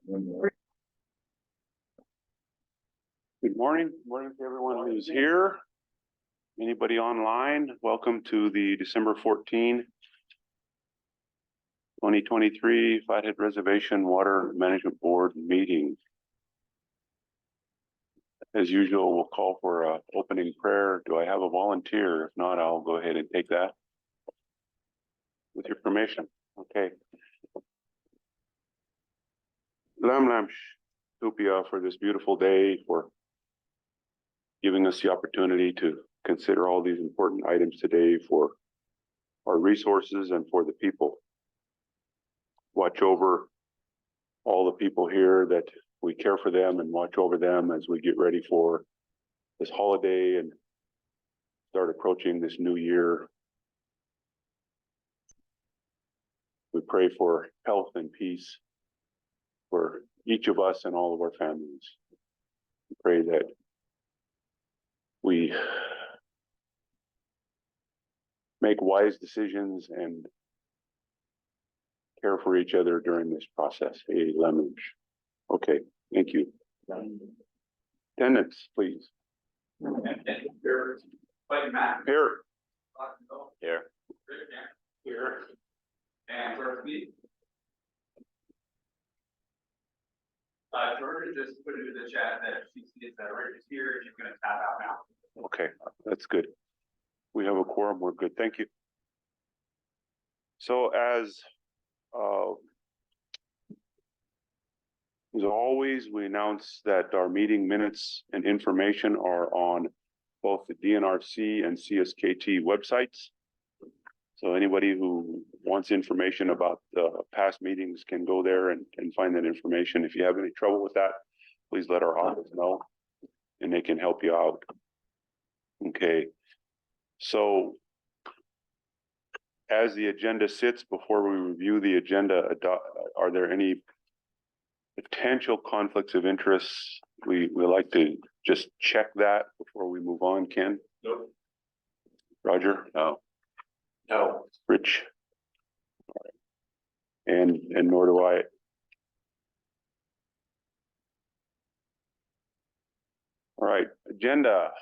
Good morning. Good morning to everyone who's here. Anybody online? Welcome to the December 14, 2023 Flathead Reservation Water Management Board meeting. As usual, we'll call for an opening prayer. Do I have a volunteer? If not, I'll go ahead and take that with your permission. Okay. Lam Lam Tupia for this beautiful day, for giving us the opportunity to consider all these important items today for our resources and for the people. Watch over all the people here, that we care for them and watch over them as we get ready for this holiday and start approaching this new year. We pray for health and peace for each of us and all of our families. We pray that we make wise decisions and care for each other during this process. Hey, Lemon. Okay, thank you. Attendance, please. Here. Here. Here. Here. And for me. Georgia just put into the chat that she sees that Rick is here. She's going to tap out now. Okay, that's good. We have a quorum. We're good. Thank you. So as always, we announce that our meeting minutes and information are on both the DNRC and CSKT websites. So anybody who wants information about past meetings can go there and find that information. If you have any trouble with that, please let our office know and they can help you out. Okay. So as the agenda sits, before we review the agenda, are there any potential conflicts of interest? We like to just check that before we move on. Ken? Nope. Roger? No. No. Rich? All right. And nor do I. All right, agenda.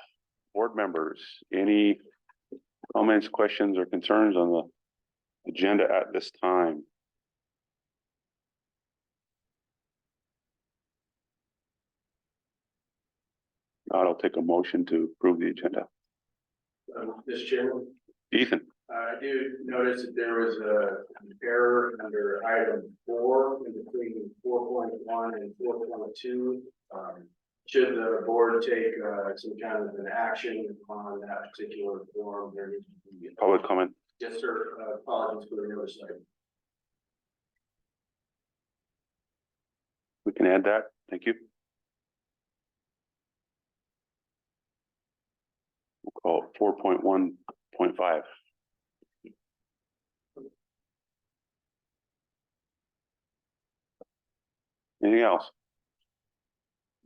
Board members, any comments, questions, or concerns on the agenda at this time? Not, I'll take a motion to approve the agenda. Mr. Chairman, Ethan. I do notice that there was an error under item 4 in between 4.1 and 4.2. Should the board take some kind of an action on that particular form, there needs to be Public comment. Yes, sir. Apologies for the oversight. We can add that. Thank you. We'll call it 4.1.5. Anything else?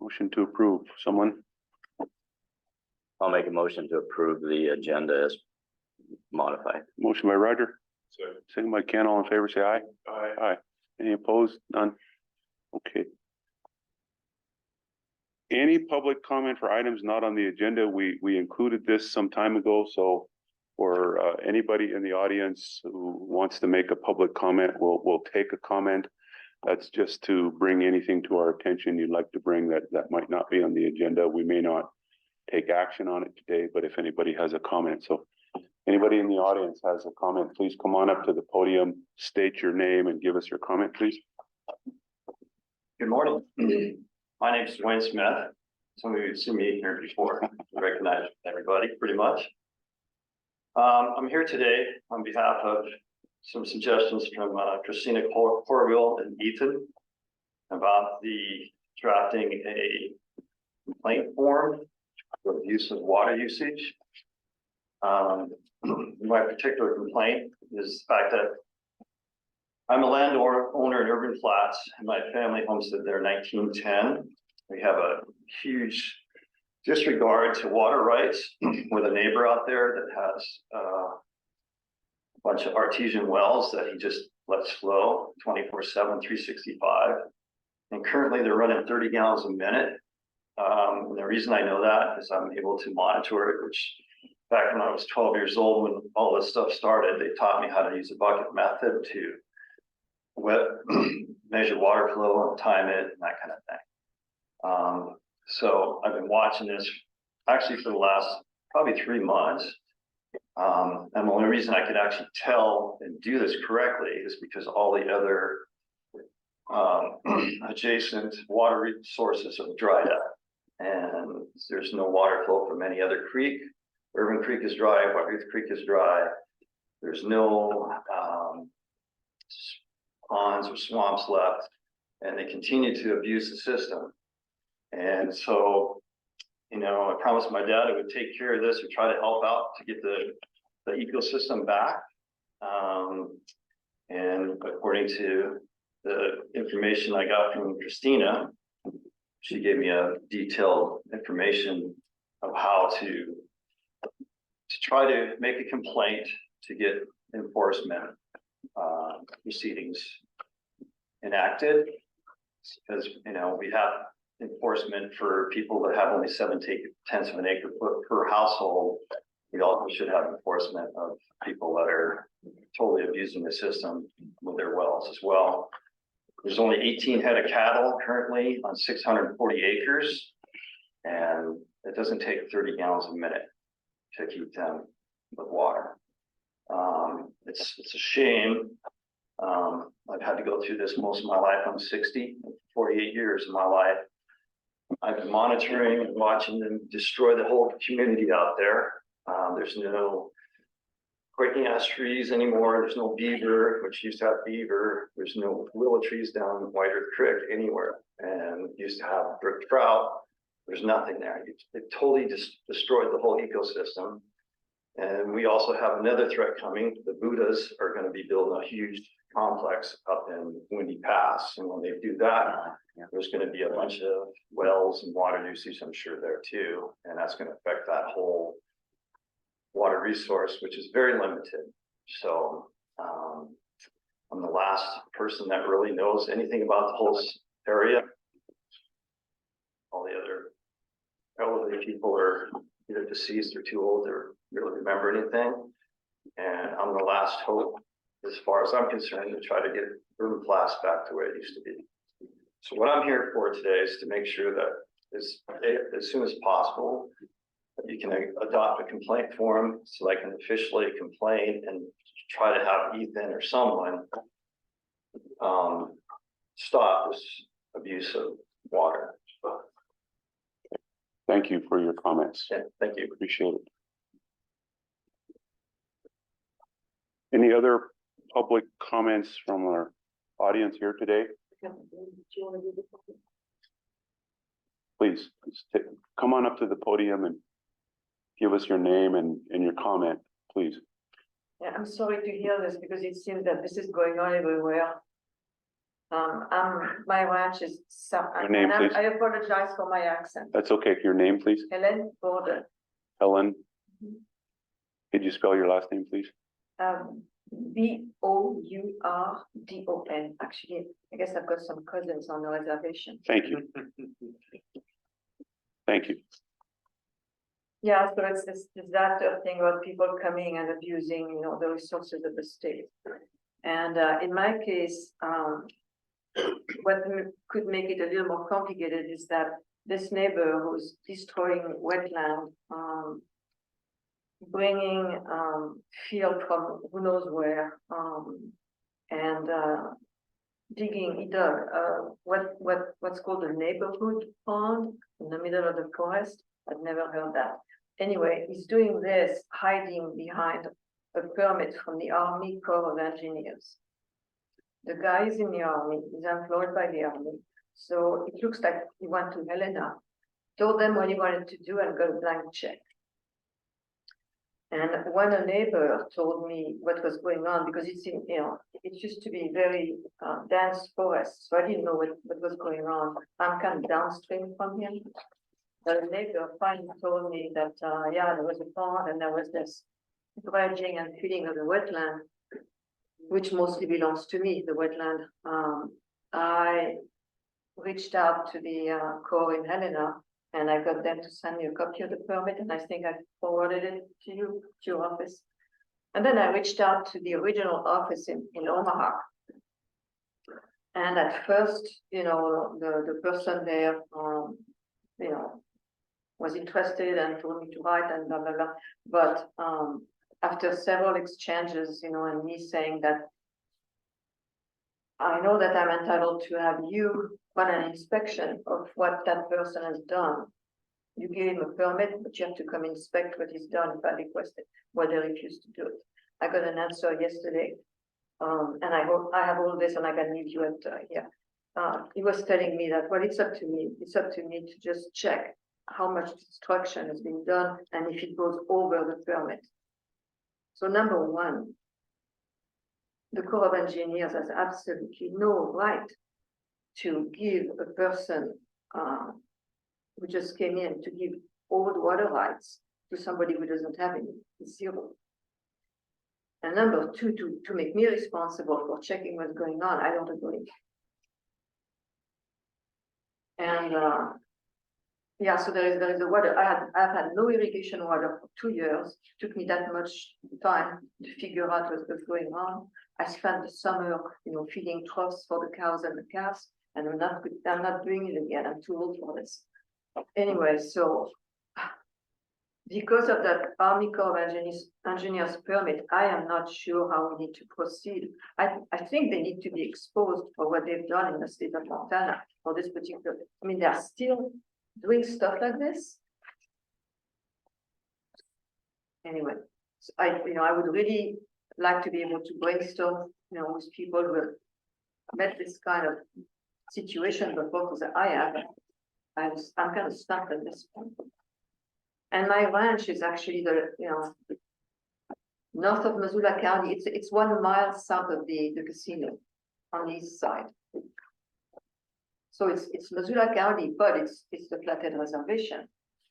Motion to approve. Someone? I'll make a motion to approve the agenda as modified. Motion by Roger. Sir. Second by Ken. All in favor, say aye. Aye. Aye. Any opposed? None. Okay. Any public comment for items not on the agenda? We included this some time ago, so for anybody in the audience who wants to make a public comment, we'll take a comment. That's just to bring anything to our attention you'd like to bring that might not be on the agenda. We may not take action on it today, but if anybody has a comment. So anybody in the audience has a comment, please come on up to the podium, state your name and give us your comment, please. Good morning. My name is Wayne Smith. Some of you have seen me here before. I recognize everybody pretty much. I'm here today on behalf of some suggestions from Christina Corville and Ethan about the drafting a complaint form for the use of water usage. My particular complaint is the fact that I'm a landowner in Urban Flats, and my family homestead there in 1910. We have a huge disregard to water rights with a neighbor out there that has a bunch of artesian wells that he just lets flow 24/7, 365. And currently they're running 30 gallons a minute. And the reason I know that is I'm able to monitor it, which back when I was 12 years old, when all this stuff started, they taught me how to use a bucket method to measure water flow and time it and that kind of thing. So I've been watching this actually for the last probably 3 months. And the only reason I could actually tell and do this correctly is because all the other adjacent water resources have dried up. And there's no water flow from any other creek. Irvin Creek is dry, Whitereef Creek is dry. There's no ponds or swamps left, and they continue to abuse the system. And so, you know, I promised my dad I would take care of this or try to help out to get the ecosystem back. And according to the information I got from Christina, she gave me a detailed information of how to try to make a complaint to get enforcement proceedings enacted, because you know we have enforcement for people that have only 7/10 of an acre per household. We also should have enforcement of people that are totally abusing the system with their wells as well. There's only 18 head of cattle currently on 640 acres, and it doesn't take 30 gallons a minute to keep them with water. It's a shame. I've had to go through this most of my life. I'm 60, 48 years of my life. I've been monitoring and watching them destroy the whole community out there. There's no quaking ash trees anymore. There's no beaver, which used to have beaver. There's no willow trees down White Earth Creek anywhere, and used to have brook trout. There's nothing there. It totally destroyed the whole ecosystem. And we also have another threat coming. The Buddhas are going to be building a huge complex up in Windy Pass. And when they do that, there's going to be a bunch of wells and water usage, I'm sure, there too. And that's going to affect that whole water resource, which is very limited. So I'm the last person that really knows anything about the whole area. All the other elderly people are either deceased or too old to really remember anything. And I'm the last hope, as far as I'm concerned, to try to get urban class back to where it used to be. So what I'm here for today is to make sure that as soon as possible, you can adopt a complaint form so I can officially complain and try to have Ethan or someone stop this abuse of water. Thank you for your comments. Yeah, thank you. Appreciate it. Any other public comments from our audience here today? Please come on up to the podium and give us your name and your comment, please. Yeah, I'm sorry to hear this because it seems that this is going on everywhere. My ranch is Your name, please. I apologize for my accent. That's okay. Your name, please. Helen Borden. Helen. Could you spell your last name, please? Bourdon. Actually, I guess I've got some cousins on the reservation. Thank you. Thank you. Yeah, so it's that thing about people coming and abusing, you know, the resources of the state. And in my case, what could make it a little more complicated is that this neighbor who's destroying wetland, bringing field from who knows where, and digging. He dug what's called a neighborhood pond in the middle of the forest. I've never heard that. Anyway, he's doing this hiding behind a permit from the Army Corps of Engineers. The guy is in the army, he's employed by the army. So it looks like he went to Helena, told them what he wanted to do and got a blank check. And when a neighbor told me what was going on, because it's in, you know, it used to be very dense forest, so I didn't know what was going on. I'm kind of downstream from him. The neighbor finally told me that, yeah, there was a pond and there was this dredging and filling of the wetland, which mostly belongs to me, the wetland. reached out to the Corps in Helena, and I got them to send me a copy of the permit, and I think I forwarded it to you, to your office. And then I reached out to the original office in Omaha. And at first, the person there, was interested and told me to write and blah, blah, blah. But after several exchanges, and me saying that I know that I'm entitled to have you run an inspection of what that person has done. You give him a permit, but you have to come inspect what he's done if I request it, well, they refuse to do it. I got an answer yesterday, and I hope I have all this and I can leave you at here. He was telling me that, well, it's up to me. It's up to me to just check how much construction has been done and if it goes over the permit. So number one, the Corps of Engineers has absolutely no right to give a person who just came in to give old water rights to somebody who doesn't have any. It's zero. And number two, to make me responsible for checking what's going on, I don't agree. And yeah, so there is the water. I've had no irrigation water for 2 years. It took me that much time to figure out what was going on. I spent the summer, feeding troughs for the cows and the calves, and I'm not doing it again. I'm too old for this. Anyway, so because of that Army Corps of Engineers permit, I am not sure how we need to proceed. I think they need to be exposed for what they've done in the state of Montana for this particular. I mean, they are still doing stuff like this. Anyway, so I would really like to be able to brainstorm, with people who have met this kind of situation before, because I have. I'm kind of stuck at this point. And my ranch is actually north of Missoula County. It's 1 mile south of the casino on the east side. So it's Missoula County, but it's the Flathead Reservation.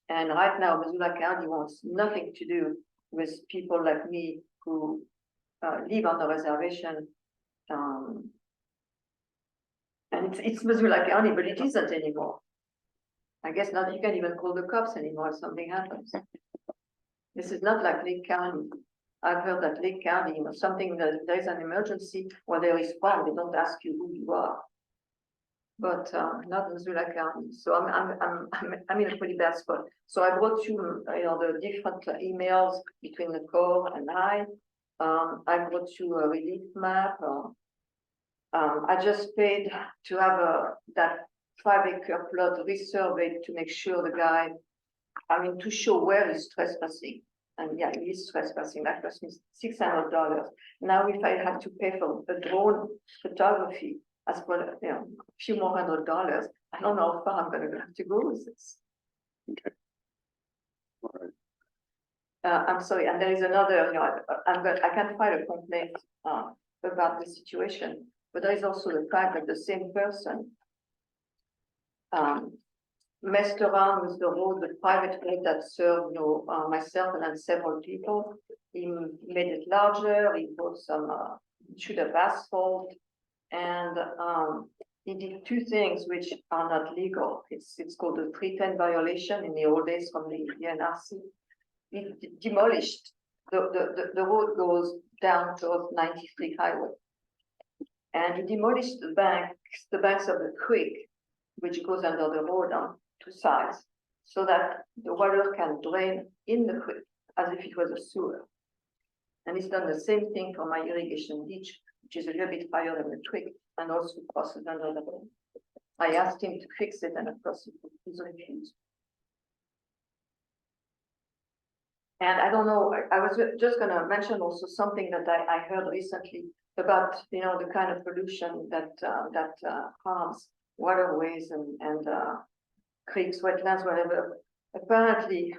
And right now, Missoula County wants nothing to do with people like me who live on the reservation. And it's Missoula County, but it isn't anymore. I guess not, you can't even call the cops anymore if something happens. This is not like Lake County. I've heard that Lake County, something that there's an emergency where they respond, they don't ask you who you are. But not Missoula County. So I'm in a pretty bad spot. So I brought you, the different emails between the Corps and I. I brought you a relief map. I just paid to have that 5-acre plot resurveyed to make sure the guy, to show where he's trespassing. And yeah, he is trespassing. That cost me $600. Now, if I have to pay for a drone photography, as well, a few more $100, I don't know how far I'm going to have to go with this. Okay. All right. I'm sorry, and there is another, I can't file a complaint about the situation, but there is also the fact that the same person messed around with the road, the private road that served myself and then several people. He made it larger, he put some shoot of asphalt, and he did 2 things which are not legal. It's called a 310 violation in the old days from the NRC. He demolished the road goes down towards 93 highway, and he demolished the banks of the creek, which goes under the road on 2 sides, so that the water can drain in the creek as if it was a sewer. And he's done the same thing for my irrigation ditch, which is a little bit higher than the creek, and also crosses under the road. I asked him to fix it, and of course he's refused. And I don't know, I was just going to mention also something that I heard recently about, the kind of pollution that harms waterways and creeks, wetlands, whatever. Apparently,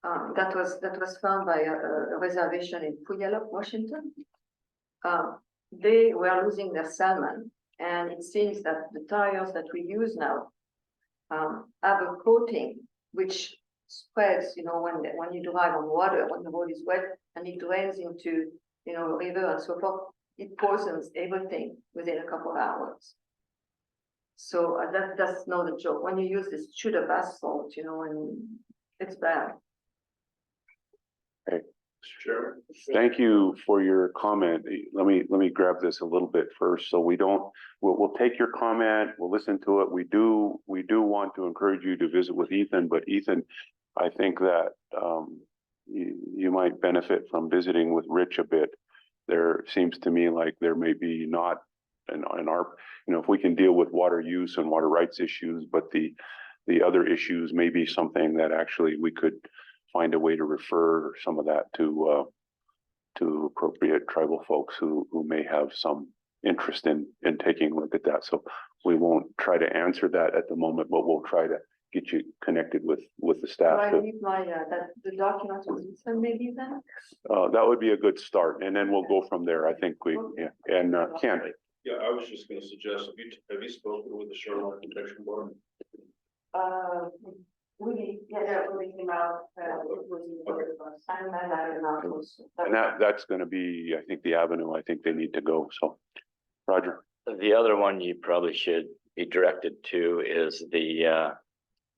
that was found by a reservation in Puyallup, Washington. They were losing their salmon, and it seems that the tires that we use now have a coating which spreads, when you drive on water, when the road is wet, and it drains into, river and so forth. It poisons everything within a couple of hours. So that's not a joke. When you use this shoot of asphalt, you know, and it's bad. Mr. Chairman. Thank you for your comment. Let me grab this a little bit first, so we don't, we'll take your comment, we'll listen to it. We do want to encourage you to visit with Ethan, but Ethan, I think that, you might benefit from visiting with Rich a bit. There seems to me like there may be not in our, you know, if we can deal with water use and water rights issues, but the other issues may be something that actually we could find a way to refer some of that to appropriate tribal folks who may have some interest in taking a look at that. So we won't try to answer that at the moment, but we'll try to get you connected with the Do staff. I leave my, the documents with Ethan maybe then? That would be a good start, and then we'll go from there. I think yeah. And Ken, Yeah, I was just gonna suggest, have you spoken with the Shoreline Protection Board? We came out, it was in the first time, and I don't know. and that's going to be, I think, the avenue I think they need to go. So, Roger. The other one you probably should be directed to is the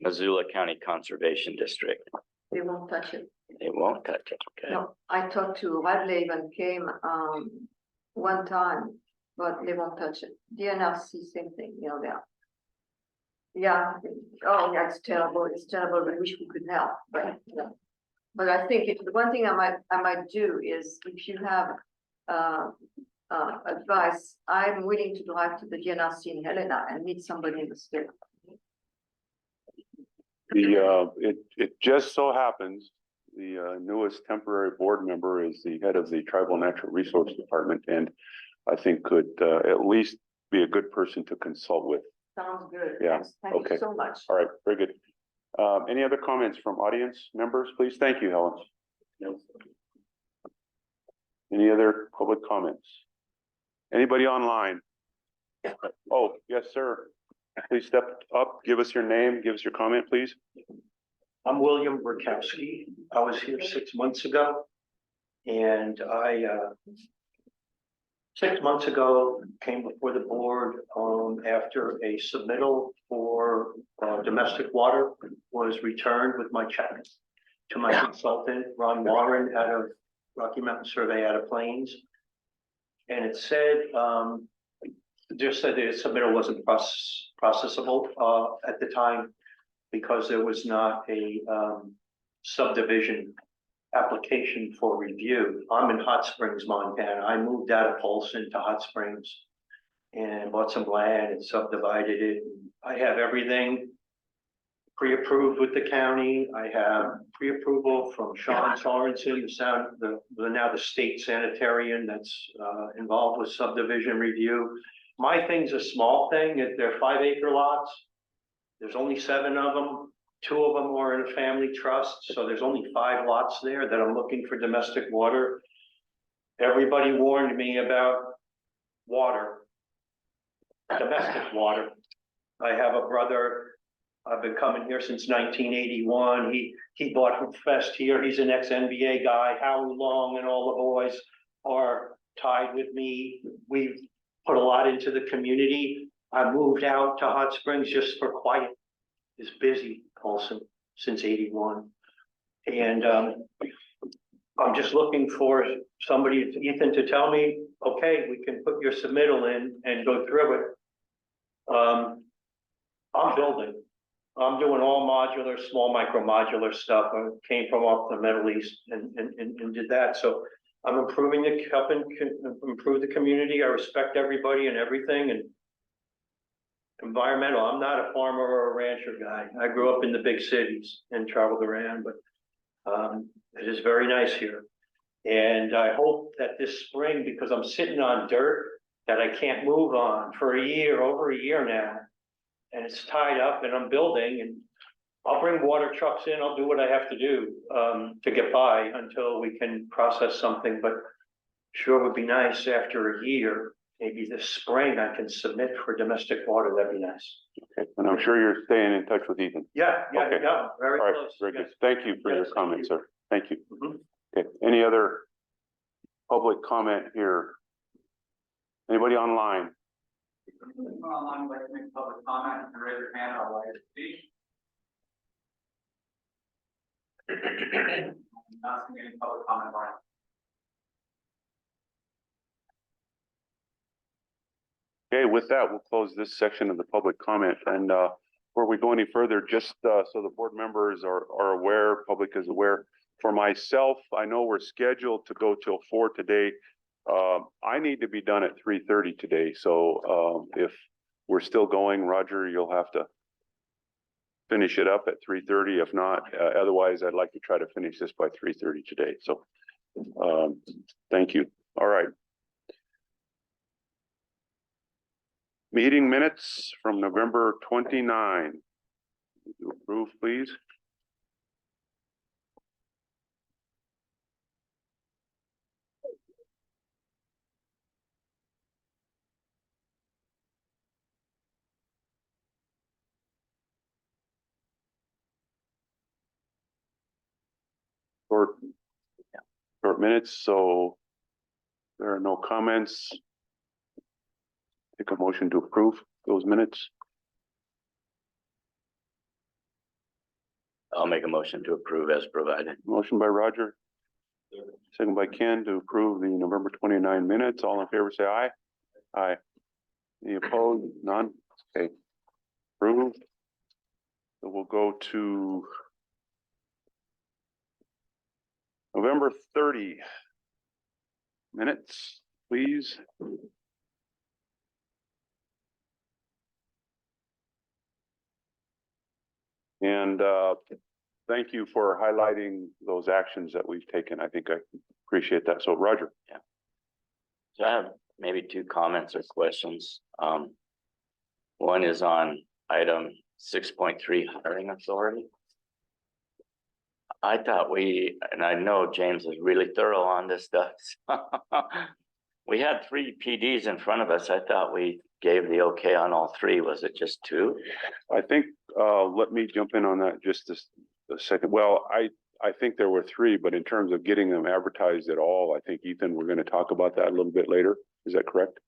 Missoula County Conservation District. They won't touch it. They won't touch it, okay? No, I talked to Radley and came, one time, but they won't touch it. DNRC, same thing, you know, there. Yeah, oh, yeah, it's terrible, we wish we could help, but, you know. But I think the one thing I might do is if you have, advice, I'm willing to drive to the DNRC in Helena and meet somebody in the state. It just so happens the newest temporary board member is the head of the Tribal Natural Resource Department, and I think could at least be a good person to consult with. Sounds good. Yeah, Yes, thank okay. you so much. All right, very good. Any other comments from audience members, please? Thank you, Helen. Any other public comments? Anybody online? Oh, yes, sir. Please step up, give us your name, give us your comment, please. I'm William Burkowski. I was here 6 months ago. And 6 months ago came before the board after a submittal for domestic water was returned with my check to my consultant, Ron Warren, out of Rocky Mountain Survey out of Plains. And it said, just said that the submittal wasn't processable at the time because there was not a subdivision application for review. I'm in Hot Springs, Montana. I moved out of Polson to Hot Springs and bought some land and subdivided it. I have everything pre-approved with the county. I have pre-approval from Sean Sorensen, now the state sanitarian that's involved with subdivision review. My thing's a small thing. They're 5-acre lots. There's only 7 of them. 2 of them are in a family trust, so there's only 5 lots there that I'm looking for domestic water. Everybody warned me about water, domestic water. I have a brother, I've been coming here since 1981. He bought from Fest here. He's an ex-NBA guy. Howie Long and all the boys are tied with me. We've put a lot into the community. I moved out to Hot Springs just for quiet. It's busy, Polson, since 81. And I'm just looking for somebody, Ethan, to tell me, okay, we can put your submittal in and go through it. I'm building. I'm doing all modular, small micro modular stuff. I came from off the Middle East and did that. So I'm improving helping improve the community. I respect everybody and everything, and environmental. I'm not a farmer or a rancher guy. I grew up in the big cities and traveled around, but it is very nice here. And I hope that this spring, because I'm sitting on dirt that I can't move on for over a year now, and it's tied up and I'm building, and I'll bring water trucks in. I'll do what I have to do to get by until we can process something, but sure would be nice after a year. Maybe this spring I can submit for domestic water. That'd be nice. Okay, and I'm sure you're staying in touch with Ethan. Yeah, Okay. very All right, close. very yes. good. Thank you for your Yes, comment, sir. Thank you. Mhm. Okay, any other public comment here? Anybody online? Anyone online would like to make public comment, you can raise your hand, I'll allow you to speak. Not seeing any public comment line. Okay, with that, we'll close this section of the public comment, and before we go any further, just so the board members are aware, public is aware. For myself, I know we're scheduled to go till 4 today. I need to be done at 3:30 today, so if we're still going, Roger, you'll have to finish it up at 3:30. If not, otherwise, I'd like to try to finish this by 3:30 today. So thank you. All right. Meeting minutes from November 29. Approve, please. Short minutes, so there are no comments. Take a motion to approve those minutes. I'll make a motion to approve as provided. Motion by Roger. Second by Ken to approve the November 29 minutes. All in favor, say aye. Aye. Any opposed? None? Okay. Approved. So we'll go to November 30 minutes, please. And thank you for highlighting those actions that we've taken. I think I appreciate that. So Roger. Yeah. So I have maybe two comments or questions. One is on item 6.3 hiring authority. I thought and I know James is really thorough on this stuff. We had 3 PDs in front of us. I thought we gave the okay on all 3. Was it just 2? I think, let me jump in on that just a second. Well, I think there were 3, but in terms of getting them advertised at all, I think Ethan, we're going to talk about that a little bit later. Is that correct?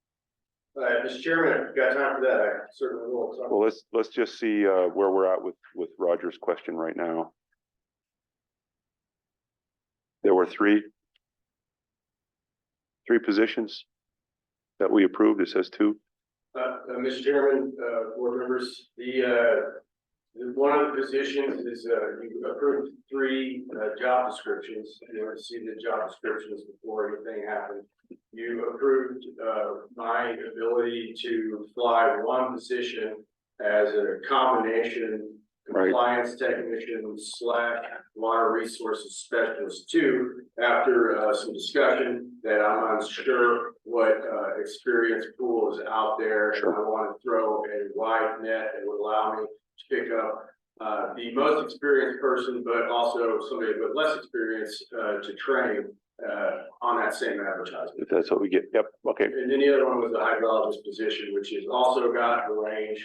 Mr. Chairman, if you've got time for that, I certainly will. Well, let's just see where we're at with Roger's question right now. There were 3 positions that we approved. It says 2. Mr. Chairman, board members, one of the positions is, you approved 3 job descriptions. You want to see the job descriptions before anything happened. You approved my ability to fly 1 position as a combination compliance technician / water resources specialist 2, after some discussion that I'm unsure what experience pool is out there. Sure. I want to throw a wide net that would allow me to pick up the most experienced person, but also somebody with less experience to train on that same advertisement. If that's what we get. Yep. Okay. And then the other one was the hydrologist position, which is also got the range.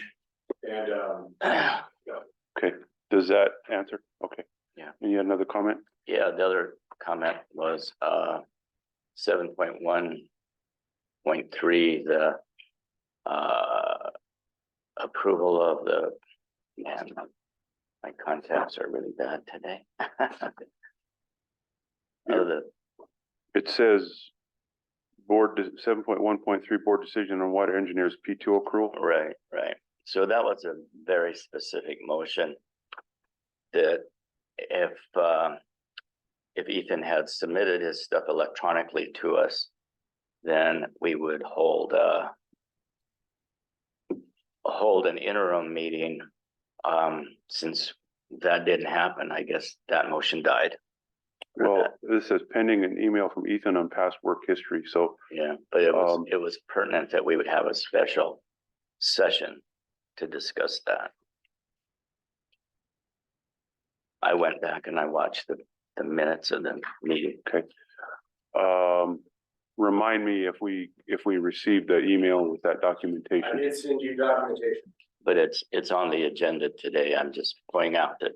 And okay. Does that answer? Okay. Yeah. And you had another comment? Yeah, the other comment was 7.1.3, the approval of the, man, my contacts are really bad today. It says board 7.1.3 board decision on water engineers PTO accrual. Right. So that was a very specific motion that if Ethan had submitted his stuff electronically to us, then we would hold an interim meeting. Since that didn't happen, I guess that motion died. Well, this says pending an email from Ethan on past work history. So yeah, but it was pertinent that we would have a special session to discuss that. I went back and I watched the minutes of the meeting. Okay. Remind me if we received the email with that documentation. I did send you documentation. But it's on the agenda today. I'm just pointing out that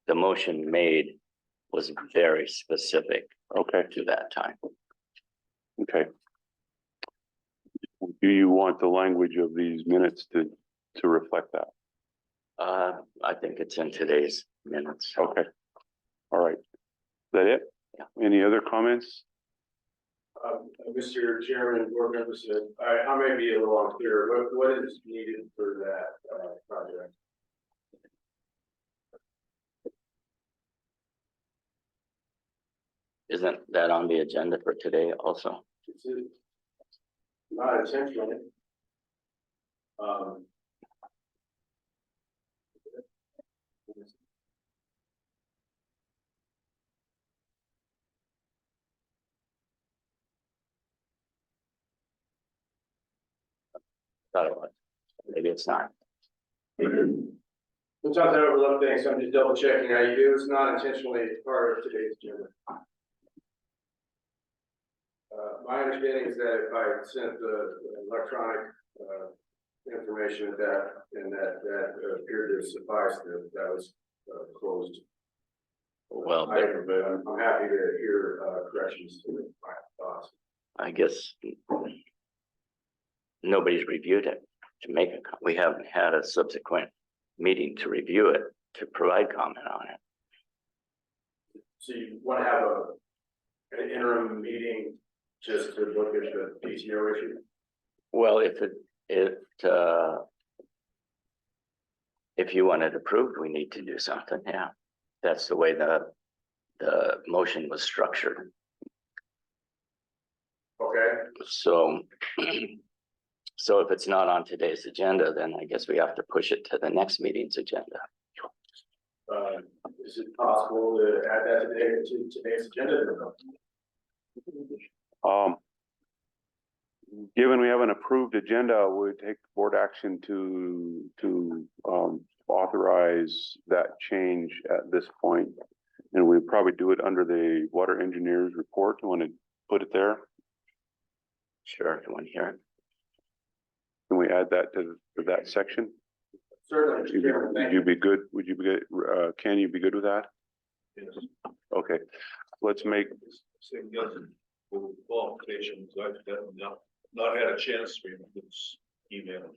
the motion made was very specific. Okay. To that time. Okay. Do you want the language of these minutes to reflect that? I think it's in today's minutes. so- Okay. All right. Is that it? Yeah. Any other comments? Mr. Chairman, board members, I may be a little unclear, what is needed for that, project? Isn't that on the agenda for today also? It's not intentionally. Thought it was. Maybe it's not. Sometimes I overlook things, so I'm just double checking how you do. It's not intentionally part of today's agenda. My understanding is that if I sent the electronic, information at that, and that appeared to suffice, that was, closed. Well, but Item, but I'm happy to hear, corrections to my thoughts. I guess nobody's reviewed it to make a, we haven't had a subsequent meeting to review it, to provide comment on it. So you want to have an interim meeting just to look at the PTO issue? Well, if you want it approved, we need to do something, yeah. That's the way the motion was structured. Okay, So, so if it's not on today's agenda, then I guess we have to push it to the next meeting's agenda. is it possible to add that to today's agenda? Given we have an approved agenda, we take board action to authorize that change at this point. And we probably do it under the water engineer's report. You want to put it there? Sure, if you want to hear it. Can we add that to that section? Certainly, Mr. Chairman, Would thank you you. be good? Would you be good? Can you be good with that? Yes. Okay, let's make, Same yes, for qualifications, I've not had a chance to read this email.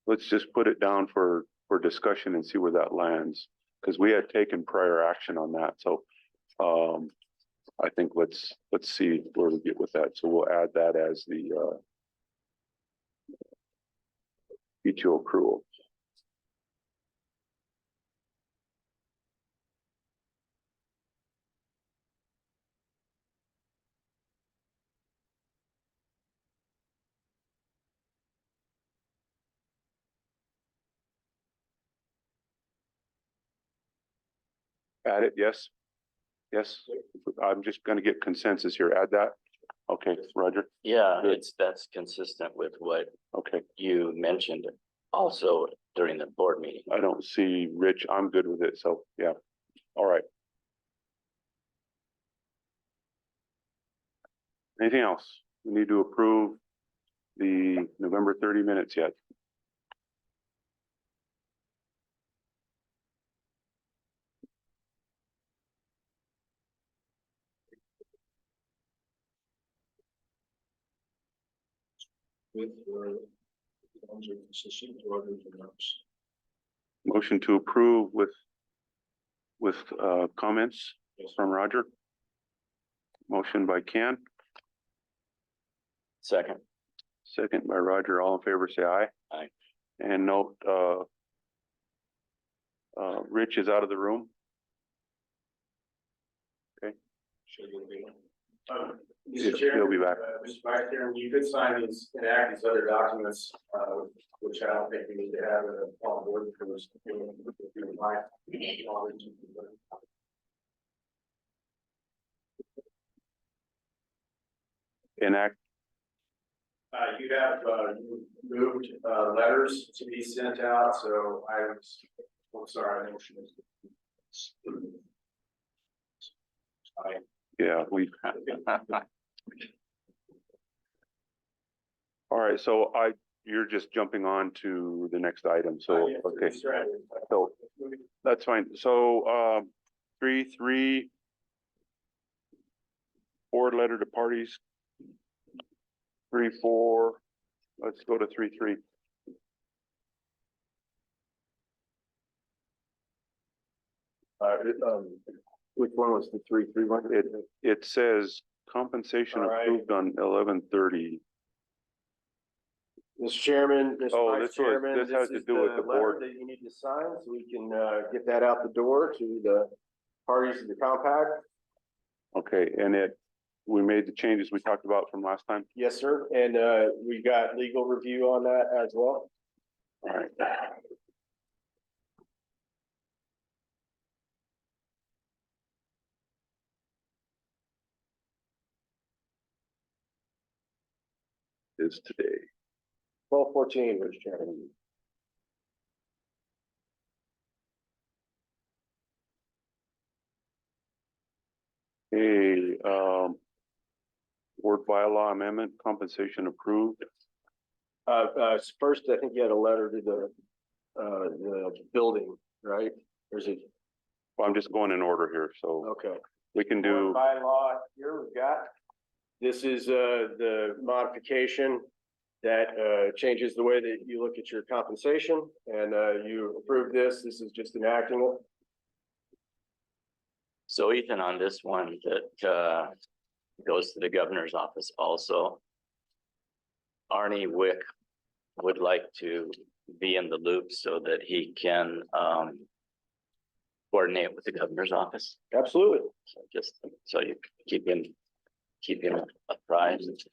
let's just put it down for discussion and see where that lands. Because we had taken prior action on that, so I think let's see where we get with that. So we'll add that as the PTO accrual. Add it, yes? Yes, I'm just gonna get consensus here. Add that. Okay, Roger. Yeah, Good. that's consistent with what Okay, you mentioned also during the board meeting. I don't see Rich. I'm good with it. So, yeah. All right. Anything else? We need to approve the November 30 minutes yet. With, terms are consistent to others and others. Motion to approve with comments from Roger. Motion by Ken, Second, second by Roger. All in favor, say aye. Aye. And note, Rich is out of the room. Should we be- Mr. He'll Chairman, be back. Mr. Vice Chairman, you could sign these, enact these other documents, which I don't think we need to have on board because Enact, you have, moved, letters to be sent out, so I'm sorry, motion is. yeah, all right, so you're just jumping on to the next item, so, okay, so that's fine. So, 3.3. board letter to parties. 3-4, let's go to 3-3. Which one was the 3-3 one? It says compensation All right. approved on 11/30. Mr. Chairman, Oh, Mr. Vice this was- Chairman, this has to is do with the letter board. that you need to sign, so we can, get that out the door to the parties of the compact. Okay, and we made the changes we talked about from last time. Yes, sir, and, we got legal review on that as well. All right. Is today. 12/14, Mr. Chairman. Hey, board bylaw amendment compensation approved. First, I think you had a letter to the building, right? Or is it, Well, I'm just going in order here, so okay. we can do, By law, here we've got. This is, the modification that, changes the way that you look at your compensation, and, you approve this. This is just enacting it. So Ethan, on this one that goes to the governor's office also. Arnie Wick would like to be in the loop so that he can coordinate with the governor's office. Absolutely. So just so you keep him apprised.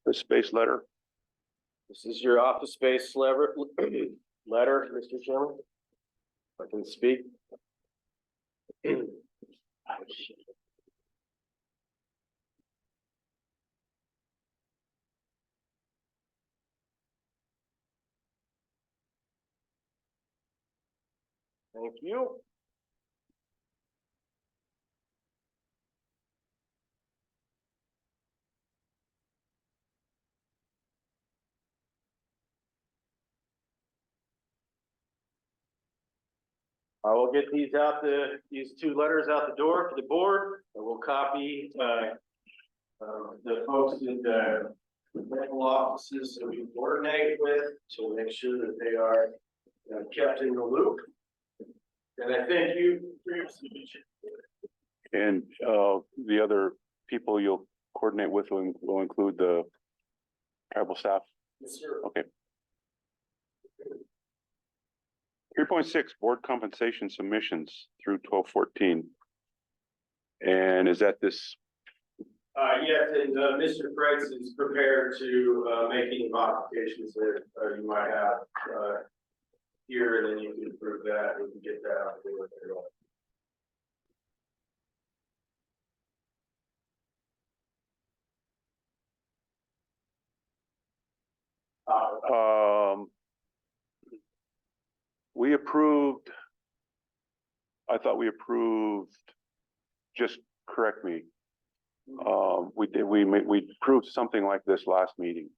the space letter. This is your office space letter, Mr. Chairman. If I can speak. Thank you. I will get these two letters out the door for the board, and we'll copy, the folks in the medical offices that we coordinate with to make sure that they are kept in the loop. And I thank you for your submission. And the other people you'll coordinate with will include the tribal staff. Yes, sir. Okay. 3.6, board compensation submissions through 12/14. And is that this? Yes, and, Mr. Kreitz is prepared to, make any modifications that, you might have, here, and then you can approve that, we can get that out there. We approved. I thought we approved, just correct me. We approved something like this last meeting.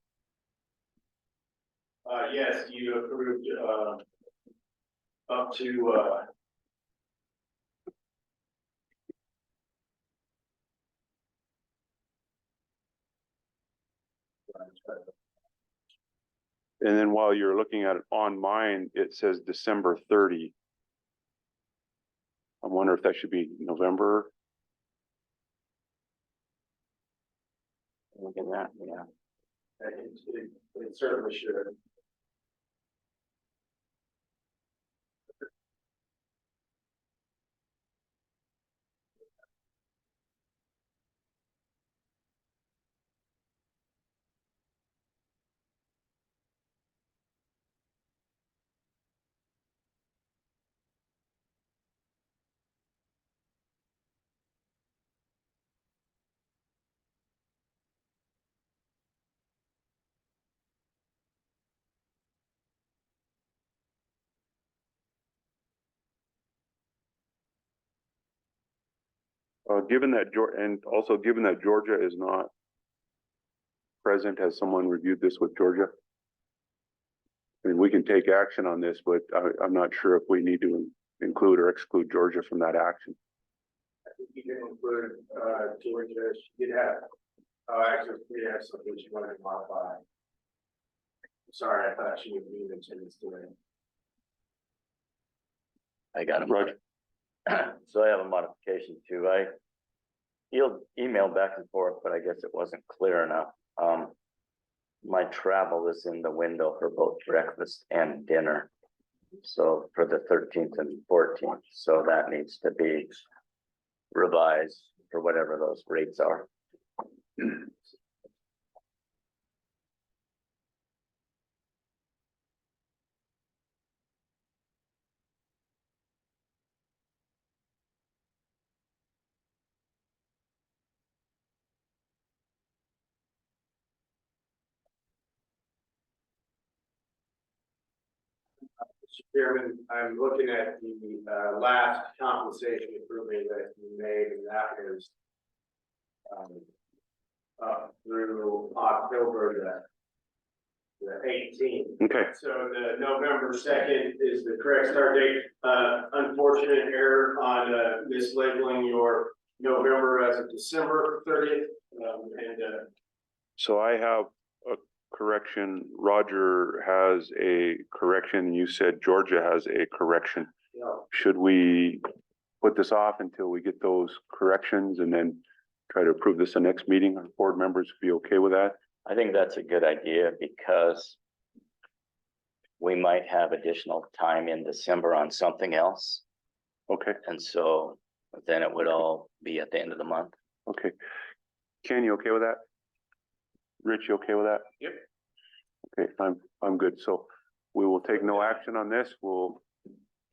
Yes, you approved, up to, And then while you're looking at it on mine, it says December 30. I wonder if that should be November. Look at that, yeah. it certainly should. Given that Georgia is not present, has someone reviewed this with Georgia? I mean, we can take action on this, but I'm not sure if we need to include or exclude Georgia from that action. I think you can include, Georgia, she did have, actually, we have something she wanted to modify. Sorry, I thought she would be in attendance today. I got him. Roger. So I have a modification too. He'll email back and forth, but I guess it wasn't clear enough. My travel is in the window for both breakfast and dinner. So for the 13th and 14th, so that needs to be revised for whatever those rates are. Mr. Chairman, I'm looking at the last compensation improvement that you made, and that was up through October the 18th. Okay, So the November 2nd is the correct start date. Unfortunate error on mislabeling your November as of December 30th. so I have a correction. Roger has a correction. You said Georgia has a correction. You know, Should we put this off until we get those corrections and then try to approve this the next meeting? Our board members be okay with that? I think that's a good idea because we might have additional time in December on something else. Okay, And so then it would all be at the end of the month. okay. Ken, you okay with that? Rich, you okay with that? Yep. Okay, I'm good. So we will take no action on this. We'll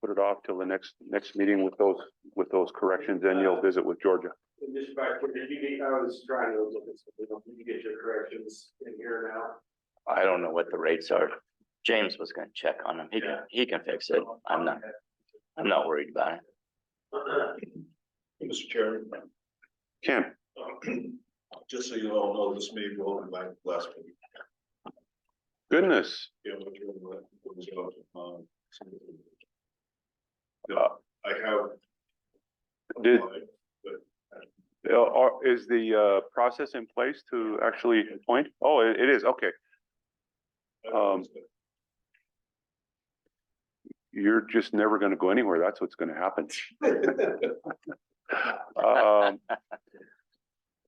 put it off till the next meeting with those corrections, and you'll visit with Georgia. and just back, I was trying to look at something. Did you get your corrections in here now? I don't know what the rates are. James was gonna check on them. He can fix it. I'm not worried about it. Mr. Chairman, Ken, just so you all know, this may go over my last meeting. goodness, Yeah, what you're, what was out, yeah, I have. Did- applied, is the process in place to actually appoint? Oh, it is, okay. but, You're just never gonna go anywhere. That's what's gonna happen.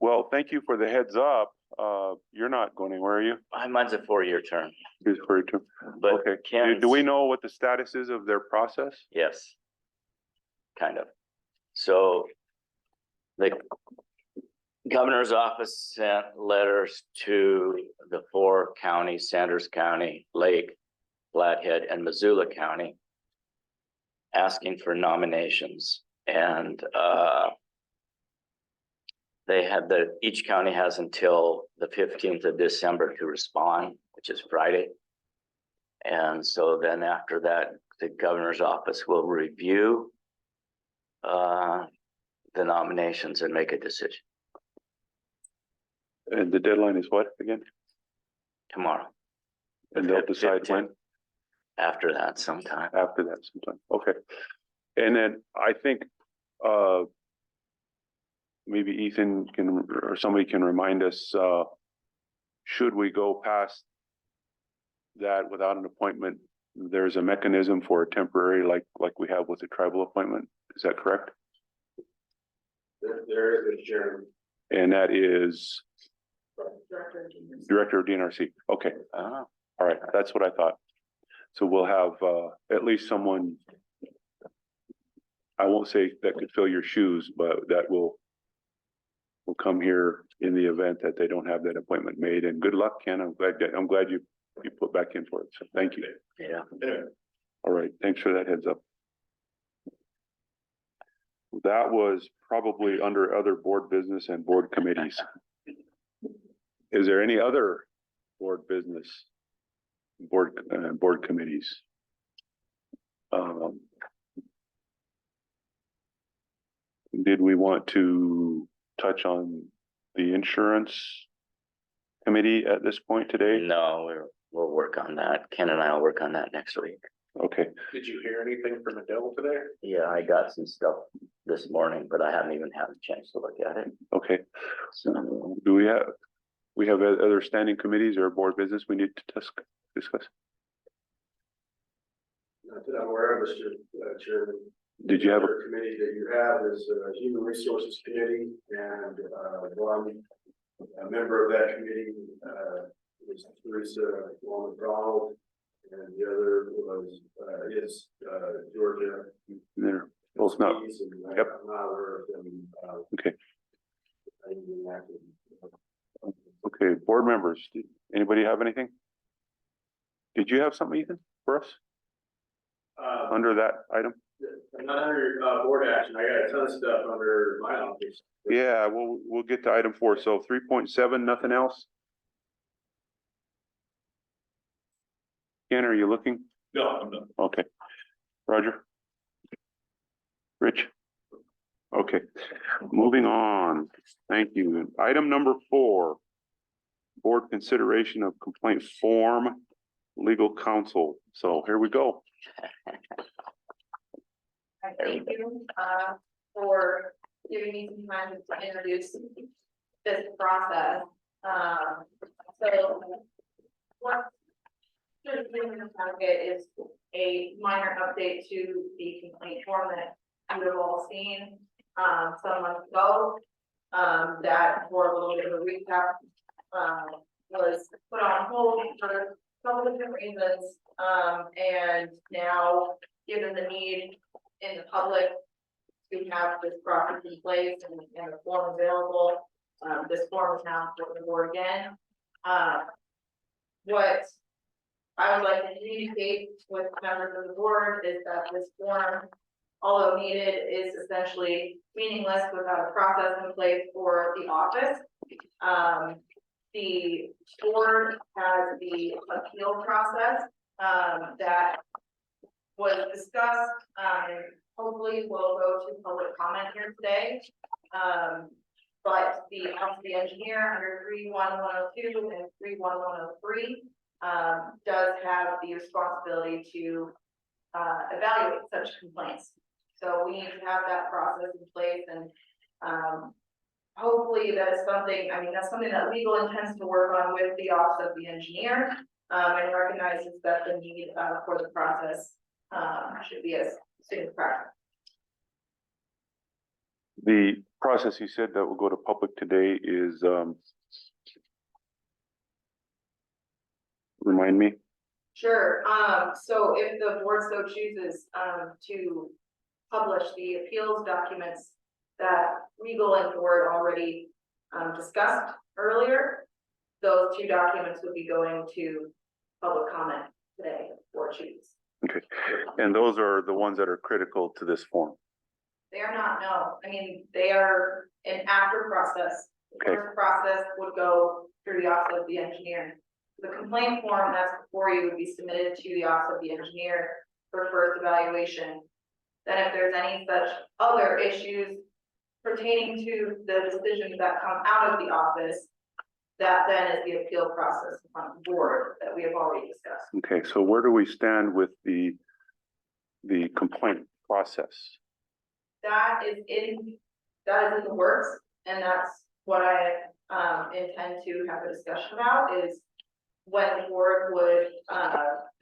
Well, thank you for the heads up. You're not going anywhere, are you? Mine's a 4-year term, Just for you to, but okay. Ken's. Do we know what the status is of their process? Yes. Kind of. So the governor's office sent letters to the 4 counties, Sanders County, Lake, Flathead, and Missoula County, asking for nominations. And each county has until the 15th of December to respond, which is Friday. And so then after that, the governor's office will review the nominations and make a decision And the deadline is what again? tomorrow. And they'll decide when? After that sometime. After that sometime, okay. And then I think, maybe Ethan can, or somebody can remind us, should we go past that without an appointment, there's a mechanism for a temporary, like we have with the tribal appointment, is that correct? There is a chairman. And that is Director of DNRC, okay. Oh, All right, that's what I thought. So we'll have at least someone, I won't say that could fill your shoes, but that will come here in the event that they don't have that appointment made. And good luck, Ken. I'm glad you put back in for it. So thank you. yeah. anyway, All right, thanks for that heads up. That was probably under other board business and board committees. Is there any other board business? Board committees? Did we want to touch on the insurance committee at this point today? No, we'll work on that. Ken and I will work on that next week. Okay, Did you hear anything from Adele today? Yeah, I got some stuff this morning, but I haven't even had a chance to look at it. okay. So, Do we have other standing committees or board business we need to discuss? Not that I'm aware of, Mr. Chairman. Did you have, Other committee that you have is Human Resources Committee, and one a member of that committee is Teresa McDonald, and the other is Georgia. they're both not, Spees, and Yep. I'm not aware of them. okay, Being active. okay, board members, anybody have anything? Did you have something, Ethan, for us under that item? Not under board action, I got a ton of stuff under my office. Yeah, we'll get to item 4. So 3.7, nothing else? Ken, are you looking? No, I'm not. Okay. Roger? Rich? Okay, moving on. Thank you. Item number 4. Board consideration of complaint form, legal counsel. So here we go. Thank you, for giving me some time to introduce this process. So what should be in the packet is a minor update to the complaint form that you have all seen, some months ago. That for a little bit of a recap, was put on hold for a couple of different reasons. And now, given the need in the public to have this process in place and the form available, this form is now for the board again. What I would like to communicate with members of the board is that this form, although needed, is essentially meaningless without a process in place for the office. The board has the appeal process that was discussed, hopefully will go to public comment here today. But the Office of the Engineer under 31102 and 31103 does have the responsibility to evaluate such complaints. So we need to have that process in place, and hopefully that is something, I mean, that's something that legal intends to work on with the Office of the Engineer, and recognizes that the need for the process should be as soon as practical. The process you said that will go to public today is, remind me? Sure, so if the board so chooses, to publish the appeals documents that legal and board already, discussed earlier, those 2 documents would be going to public comment today or choose. Okay, and those are the ones that are critical to this form. They are not, no, I mean, they are an after process. The Okay. first process would go through the Office of the Engineer. The complaint form that's before you would be submitted to the Office of the Engineer for first evaluation. Then if there's any such other issues pertaining to the decisions that come out of the office, that then is the appeal process on the board that we have already discussed. Okay, so where do we stand with the complaint process? That is in the works, and that's what I intend to have a discussion about, is when the board would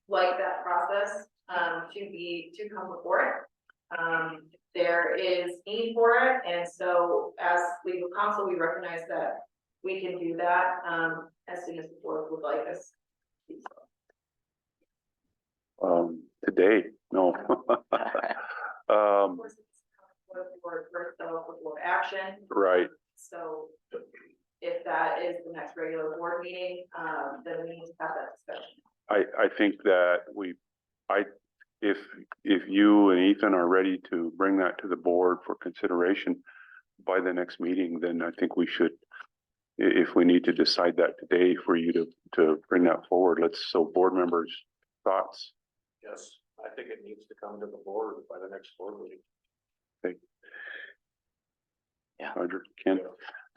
like that process to come before it. There is need for it, and so as legal counsel, we recognize that we can do that as soon as the board would like us to do so. Today, no. Of course, it's for the board first, though, for board action. Right, So if that is the next regular board meeting, then we need to have that discussion. I think that if you and Ethan are ready to bring that to the board for consideration by the next meeting, then I think we should, if we need to decide that today for you to bring that forward, so board members' thoughts. Yes, I think it needs to come to the board by the next board meeting. Okay. Yeah. Roger, Ken.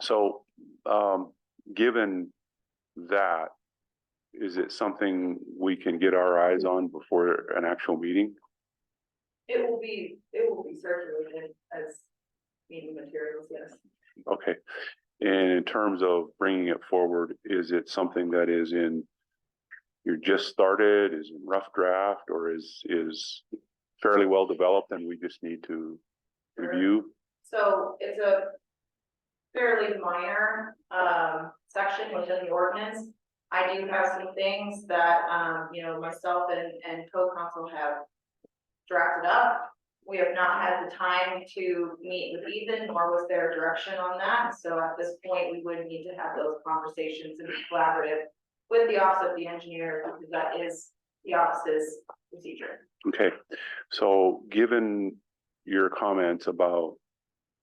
So, given that, is it something we can get our eyes on before an actual meeting? It will be circulated as meeting materials, yes. Okay, and in terms of bringing it forward, is it something that is in, you're just started, is in rough draft, or is fairly well developed and we just need to review? So it's a fairly minor, section within the ordinance. I do have some things that, myself and co-counsel have drafted up. We have not had the time to meet with Ethan, nor was there direction on that. So at this point, we would need to have those conversations and be collaborative with the office of the engineer, because that is the office's procedure. Okay, so given your comments about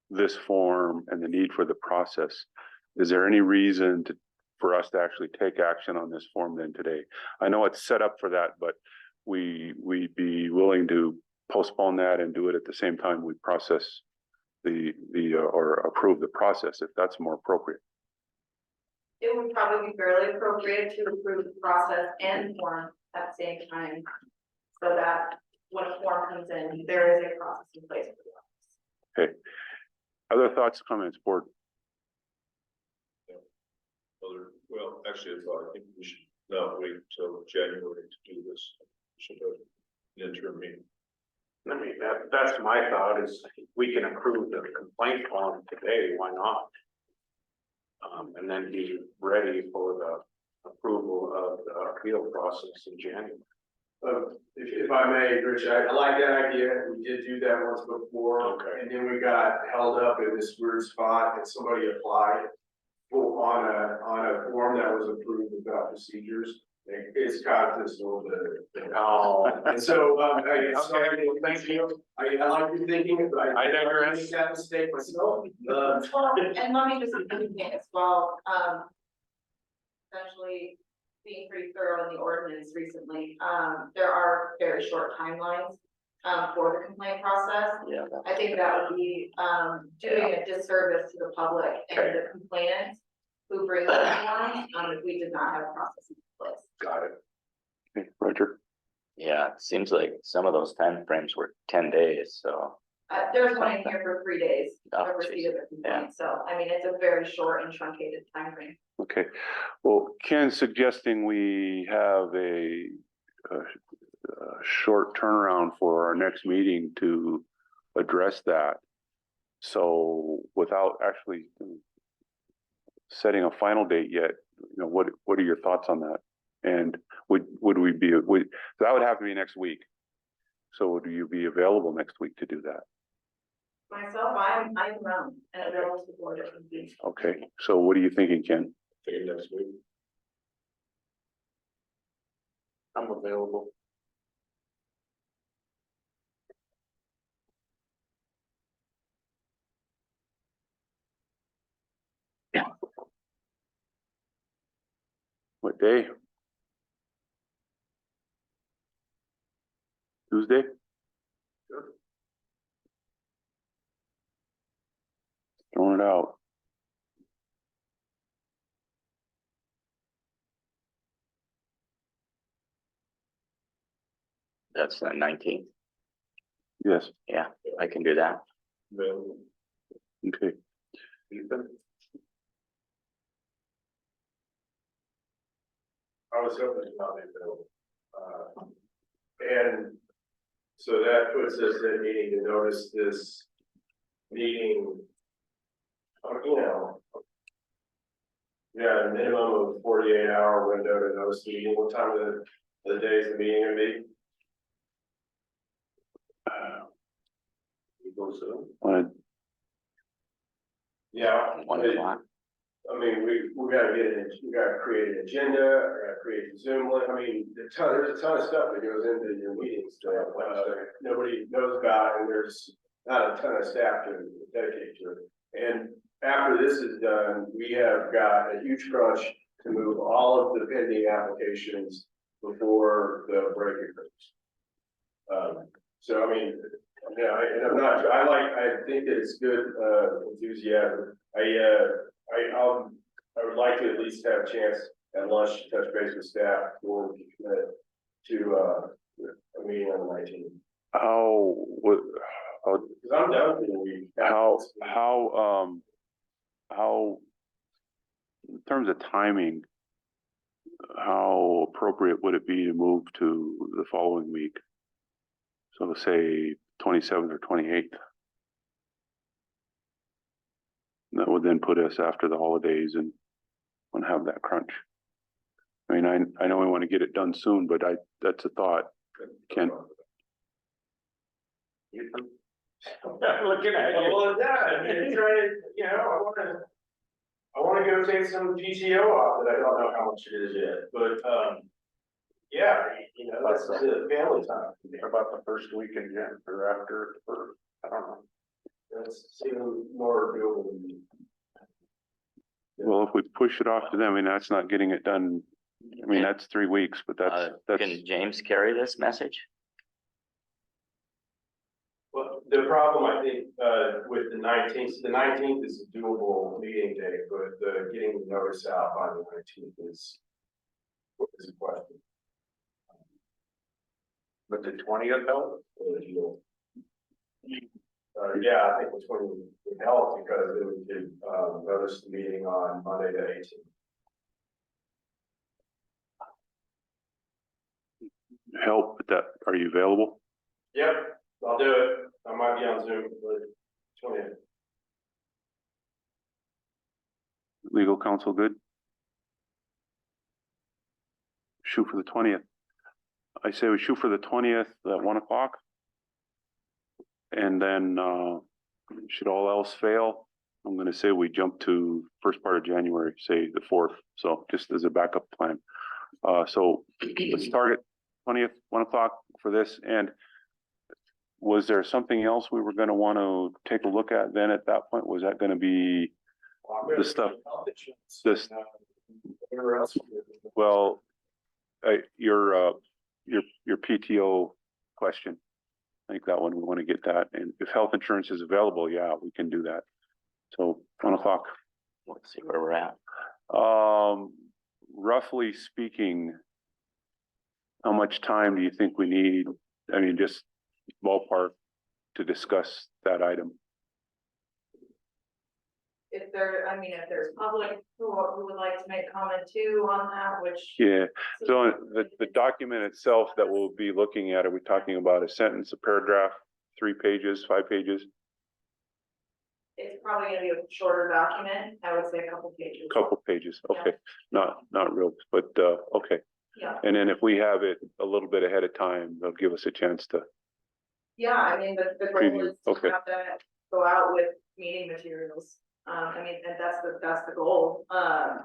this form and the need for the process, is there any reason for us to actually take action on this form then today? I know it's set up for that, but we'd be willing to postpone that and do it at the same time we process or approve the process, if that's more appropriate. It would probably be fairly appropriate to approve the process and form at the same time, so that when a form comes in, there is a process in place for the office. Okay. Other thoughts, comments, board? Well, actually, I think we should not wait until January to do this. We should have an interim meeting. I mean, that's my thought, is we can approve the complaint form today, why not? And then be ready for the approval of the appeal process in January. If I may, Rich, I like that idea. We did do that once before. Okay. And then we got held up in this weird spot and somebody applied on a form that was approved without procedures. It's caused this a little bit. Oh. And so, sorry, thank you. I like your thinking, but I never made that mistake myself. And let me just indicate as well, essentially being pretty thorough in the ordinance recently, there are very short timelines for the complaint process. Yeah. I think that would be doing a disservice to the public and the complainant who brings the form, if we did not have a process in place. Got it. Okay, Roger. Yeah, it seems like some of those time frames were 10 days, so. There's one in here for 3 days Oh, of receipt of the yeah. complaint, so I mean, it's a very short and truncated time frame. Okay, well, Ken's suggesting we have a short turnaround for our next meeting to address that. So without actually setting a final date yet, what are your thoughts on that? And would that would have to be next week. So would you be available next week to do that? Myself, I'm around and available to the board if needed. Okay, so what are you thinking, Ken? Take it next week. I'm available. What day? Tuesday? Throwing it out. That's the 19th. Yes, Yeah, I can do that. Available. okay. I was hoping to not be available. And so that puts us in needing to notice this meeting. Yeah, a minimum of 48-hour window to notice the meeting. What time of the day is the meeting gonna be? You go soon? Yeah. 1 o'clock. I mean, we gotta we gotta create an agenda, we gotta create a Zoom link. I mean, there's a ton of stuff that goes into your meetings that nobody knows about, and there's not a ton of staff to dedicate to it. And after this is done, we have got a huge crunch to move all of the pending applications before the break occurs. So I mean, yeah, I think that it's good enthusiasm. I would like to at least have a chance at lunch, touch base with staff, or to, a meeting on the 19th. Cause I'm down for the week. How, in terms of timing, how appropriate would it be to move to the following week? So say 27th or 28th. That would then put us after the holidays and have that crunch. I mean, I know we want to get it done soon, but that's a thought. Ken? Looking at you. Well, yeah, I mean, it's trying to, you know, I wanna go take some PTO off that I don't know how much it is yet, but, yeah, you know, that's the family time. How about the first week in Jan or after, or, I don't know. That's even more doable than me. Well, if we push it off to them, I mean, that's not getting it done. I mean, that's 3 weeks, but that's, Can James carry this message? Well, the problem, I think, with the 19th is a doable meeting day, but getting the notice out by the 19th is a question. But the 20th help? Yeah, I think the 20th would help because it would notice the meeting on Monday the 18th. Help with that. Are you available? Yep, I'll do it. I might be on Zoom for the 20th. Legal counsel, good? Shoot for the 20th. I say we shoot for the 20th at 1 o'clock. And then, should all else fail, I'm gonna say we jump to first part of January, say the 4th. So just as a backup plan. So let's target 20th, 1 o'clock for this. And was there something else we were gonna want to take a look at then at that point? Was that gonna be the stuff? This, well, your PTO question. I think that one, we want to get that. And if health insurance is available, yeah, we can do that. So 1 o'clock. Let's see where we're at. Roughly speaking, how much time do you think we need? I mean, just ballpark to discuss that item. If there's public who would like to make comment too on that, which. Yeah, so the document itself that we'll be looking at, are we talking about a sentence, a paragraph, 3 pages, 5 pages? It's probably gonna be a shorter document, I would say a couple pages. Couple pages, okay, not real, but, okay. Yeah, And then if we have it a little bit ahead of time, they'll give us a chance to, yeah, I mean, the goal Preview, is to okay. have that go out with meeting materials. I mean, and that's the goal. I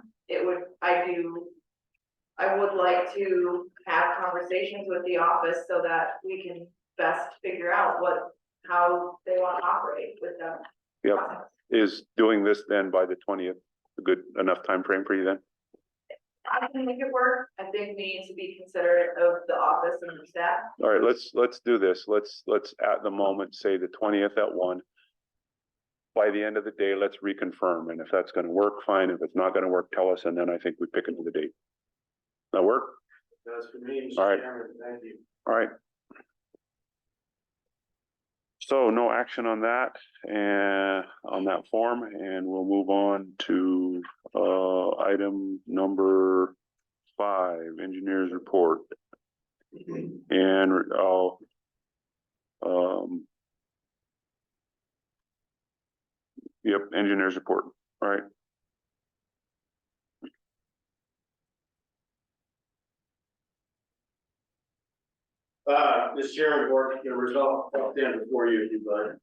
would like to have conversations with the office so that we can best figure out how they want to operate with them. yep. Is doing this then by the 20th a good enough time frame for you then? I can make it work. I think we need to be considerate of the office and the staff. All right, let's do this. Let's at the moment say the 20th at 1. By the end of the day, let's reconfirm. And if that's gonna work, fine. If it's not gonna work, tell us, and then I think we pick another date. That work? That's for me, All right. Mr. Chairman, thank you. All right. So no action on that and on that form, and we'll move on to item number 5, engineer's report. And I'll yep, engineer's report, all right. Mr. Chairman, board, the result, I'll stand before you if you'd like.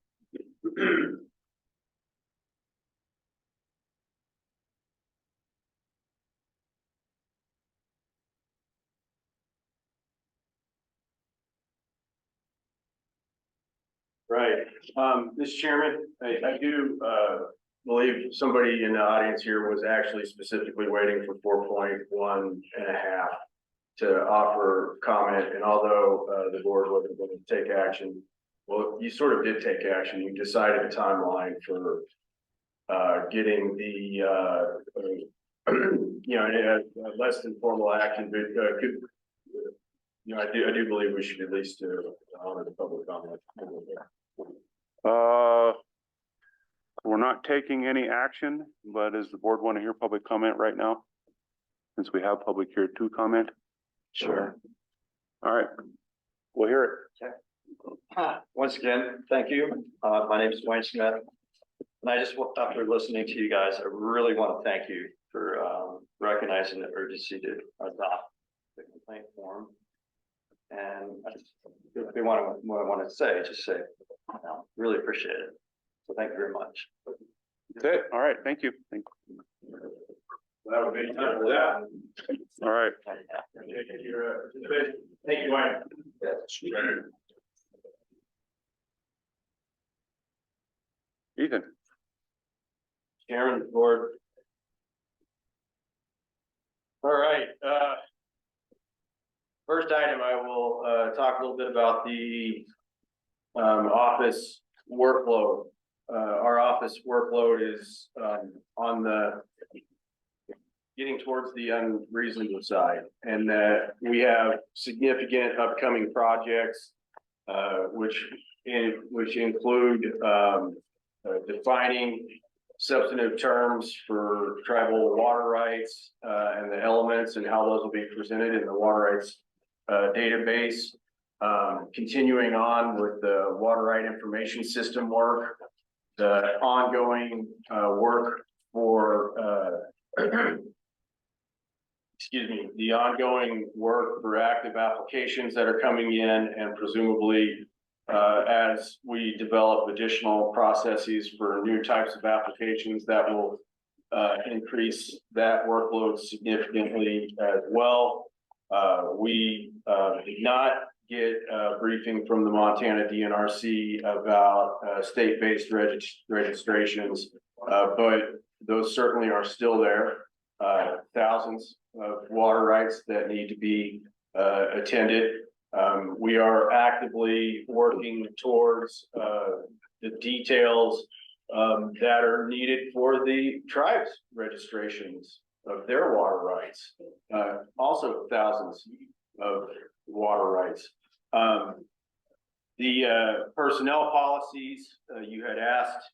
Right, Mr. Chairman, I do, believe somebody in the audience here was actually specifically waiting for 4.1 and a half to offer comment, and although, the board wasn't going to take action, well, you sort of did take action. You decided a timeline for, getting the, you know, less than formal action, but, could, you know, I do believe we should at least, honor the public comment. We're not taking any action, but does the board want to hear public comment right now? Since we have public here to comment? Sure. All right, we'll hear it. Once again, thank you. My name is Dwayne Smith. And I just, after listening to you guys, I really want to thank you for recognizing the urgency to adopt the complaint form. And I just, if you want what I want to say, just say, you know, really appreciate it. So thank you very much. That's it. All right, thank you. That would be time for that. All right, Thank you, Dwayne. Ethan. Chairman, board. All right, first item, I will, talk a little bit about the, office workload. Our office workload is, on the getting towards the unreasonable side, and that we have significant upcoming projects, which include, defining substantive terms for tribal water rights, and the elements and how those will be presented in the water rights database. Continuing on with the water right information system work, the ongoing work for excuse me, the ongoing work for active applications that are coming in, and presumably as we develop additional processes for new types of applications that will increase that workload significantly as well. We did not get a briefing from the Montana DNRC about state-based registrations, but those certainly are still there. Thousands of water rights that need to be attended. We are actively working towards the details that are needed for the tribes registrations of their water rights. Also thousands of water rights. The personnel policies, you had asked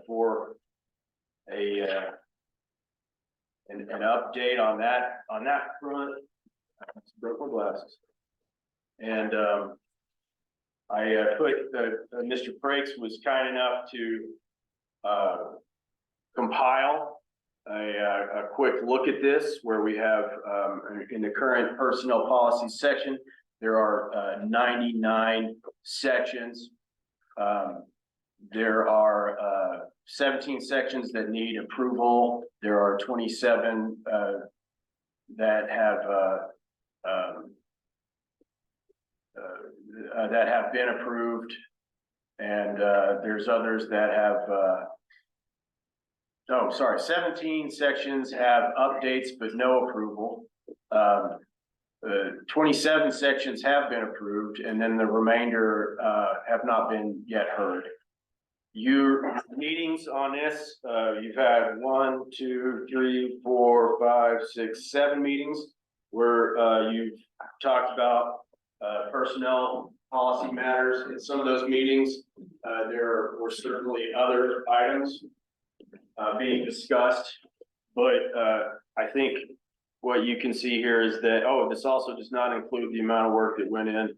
for an update on that front. Broke my glasses. And I put Mr. Frakes was kind enough to compile a quick look at this, where we have in the current personnel policy section, there are 99 sections. There are 17 sections that need approval. There are 27 that have been approved, and there's others that have 17 sections have updates but no approval. 27 sections have been approved, and then the remainder have not been yet heard. Your meetings on this, you've had 1, 2, 3, 4, 5, 6, 7 meetings where you've talked about personnel policy matters. In some of those meetings, there were certainly other items being discussed, but I think what you can see here is that, this also does not include the amount of work that went in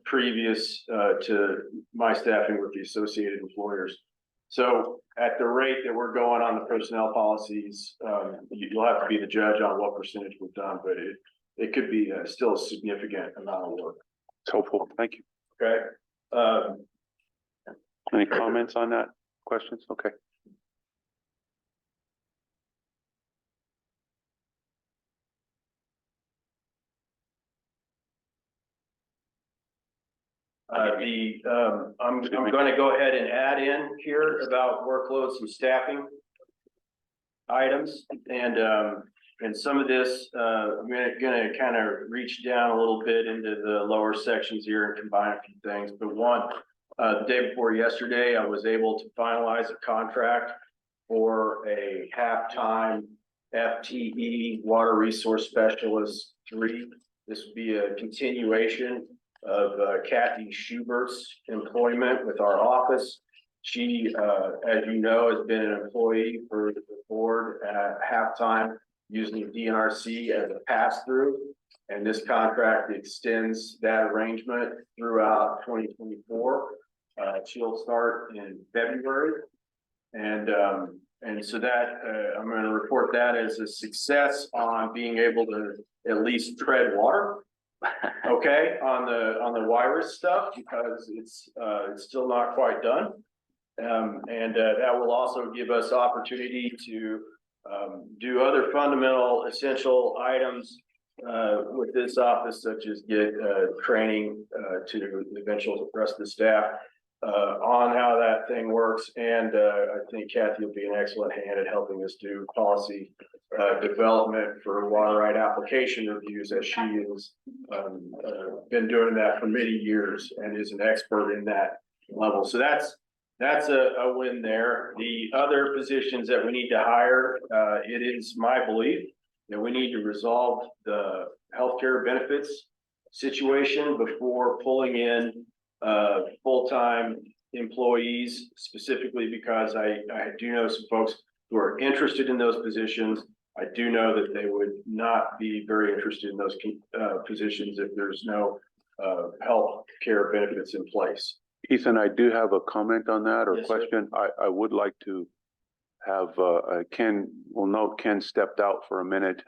previous to my staffing with the associated employers. So at the rate that we're going on the personnel policies, you'll have to be the judge on what percentage we've done, but it could be still a significant amount of work. It's helpful. Thank you. Okay. Any comments on that? Questions? Okay. I'm going to go ahead and add in here about workload, some staffing items, and some of this, I'm going to kind of reach down a little bit into the lower sections here and combine a few things. But one, the day before yesterday, I was able to finalize a contract for a half-time FTE Water Resource Specialist 3. This would be a continuation of Kathy Schubert's employment with our office. She, as you know, has been an employee for the board at halftime using DNRC as a pass-through. And this contract extends that arrangement throughout 2024. She'll start in February. And so that, I'm going to report that as a success on being able to at least tread water. Okay, on the virus stuff, because it's still not quite done. That will also give us opportunity to do other fundamental essential items with this office, such as get training to the eventual rest of the staff on how that thing works. And I think Kathy will be an excellent hand at helping us do policy development for water right application reviews, as she has been doing that for many years and is an expert in that level. So that's a win there. The other positions that we need to hire, it is my belief that we need to resolve the healthcare benefits situation before pulling in full-time employees, specifically because I do know some folks who are interested in those positions. I do know that they would not be very interested in those positions if there's no health care benefits in place. Ethan, I do have a comment on that or Yes, sir. question. I would like to have Ken, well, note Ken stepped out for a minute.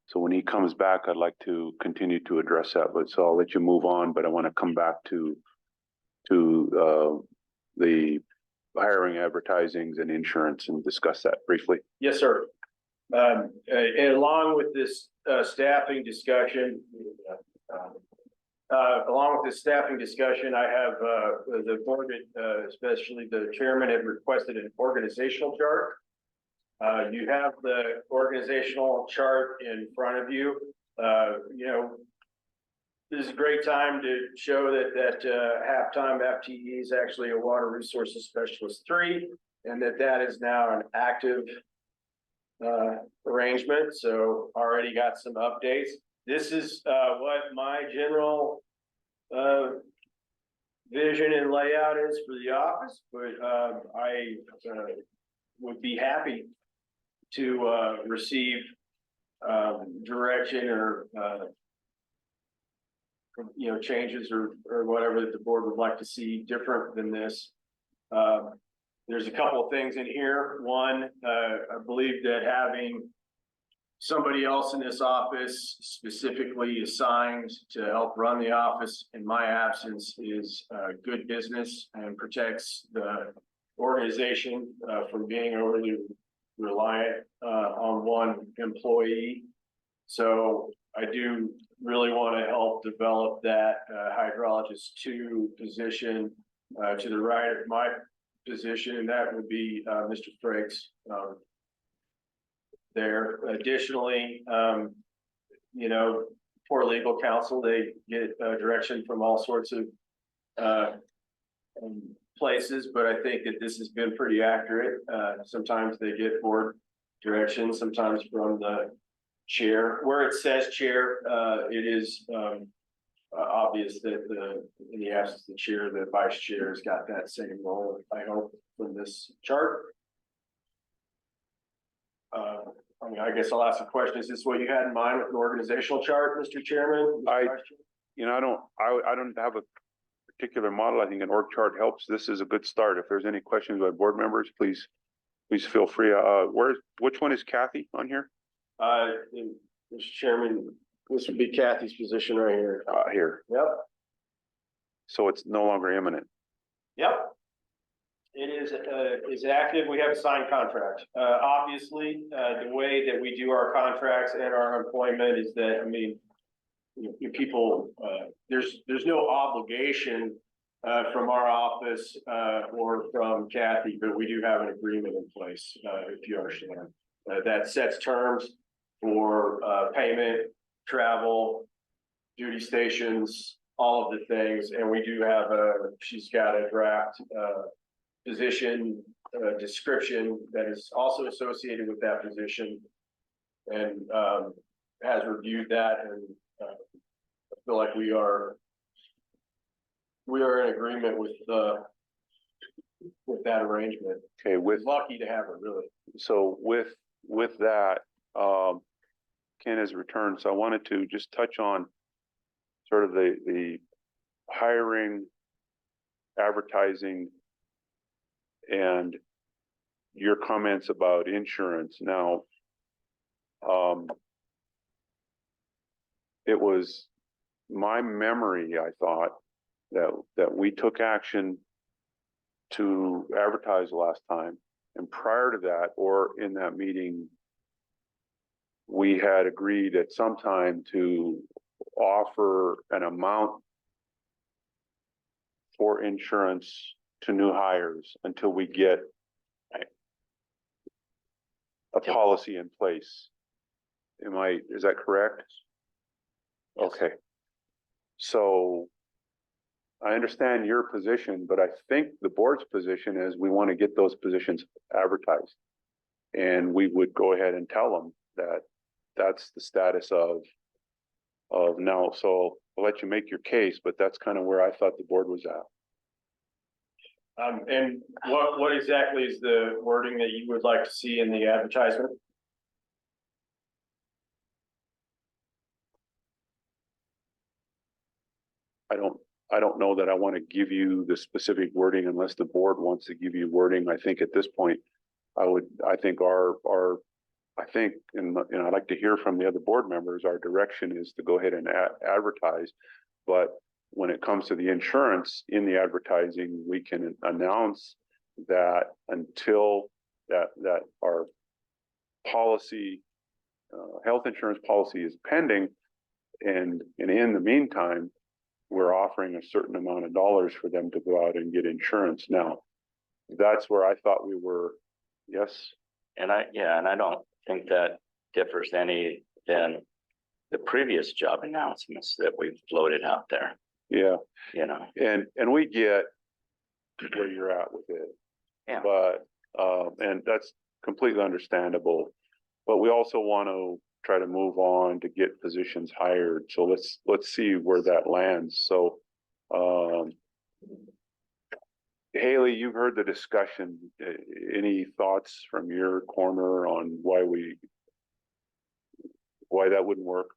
So when he comes back, I'd like to continue to address that, but so I'll let you move on, but I want to come back to the hiring, advertisings and insurance and discuss that briefly. Yes, sir. And along with this staffing discussion, I have the board, especially the chairman, had requested an organizational chart. You have the organizational chart in front of you. You know, this is a great time to show that halftime FTE is actually a water resources specialist 3, and that is now an active arrangement. So already got some updates. This is what my general vision and layout is for the office, but I would be happy to receive direction or changes or whatever that the board would like to see different than this. There's a couple of things in here. One, I believe that having somebody else in this office specifically assigned to help run the office in my absence is good business and protects the organization from being overly reliant on one employee. So I do really want to help develop that hydrologist 2 position to the right of my position, and that would be Mr. Frakes there. Additionally, for legal counsel, they get direction from all sorts of places, but I think that this has been pretty accurate. Sometimes they get board direction, sometimes from the chair. Where it says chair, it is obvious that in the absence of the chair, the vice chair has got that same role, I hope, from this chart. I guess I'll ask a question. Is this what you had in mind with an organizational chart, Mr. Chairman? I don't have a particular model. I think an org chart helps. This is a good start. If there's any questions by board members, please feel free. Which one is Kathy on here? Mr. Chairman, this would be Kathy's position right here. Here. Yep. So it's no longer imminent. Yep. It is active. We have a signed contract. Obviously, the way that we do our contracts and our employment is that, people, there's no obligation from our office or from Kathy, but we do have an agreement in place, if you understand. That sets terms for payment, travel, duty stations, all of the things. And we do have she's got a draft position description that is also associated with that position. And, has reviewed that and, I feel like we are in agreement with that arrangement. Okay, with, Lucky to have her, really. so with that, Ken has returned, so I wanted to just touch on sort of the hiring, advertising, and your comments about insurance. Now, it was my memory, I thought, that we took action to advertise last time. And prior to that, or in that meeting, we had agreed at some time to offer an amount for insurance to new hires until we get a policy in place. Is that correct? Okay. So I understand your position, but I think the board's position is we want to get those positions advertised. And we would go ahead and tell them that that's the status of now. So I'll let you make your case, but that's kind of where I thought the board was at. And what exactly is the wording that you would like to see in the advertisement? I don't know that I want to give you the specific wording unless the board wants to give you wording. I think at this point, I think and I'd like to hear from the other board members, our direction is to go ahead and advertise. But when it comes to the insurance in the advertising, we can announce that until that our policy, health insurance policy is pending. And in the meantime, we're offering a certain amount of dollars for them to go out and get insurance. Now, that's where I thought we were. Yes. And I don't think that differs any than the previous job announcements that we've floated out there, Yeah. you know. And we get where you're at with it. Yeah. But, and that's completely understandable. But we also want to try to move on to get positions hired. So let's see where that lands. So, Haley, you've heard the discussion. Any thoughts from your corner on why that wouldn't work?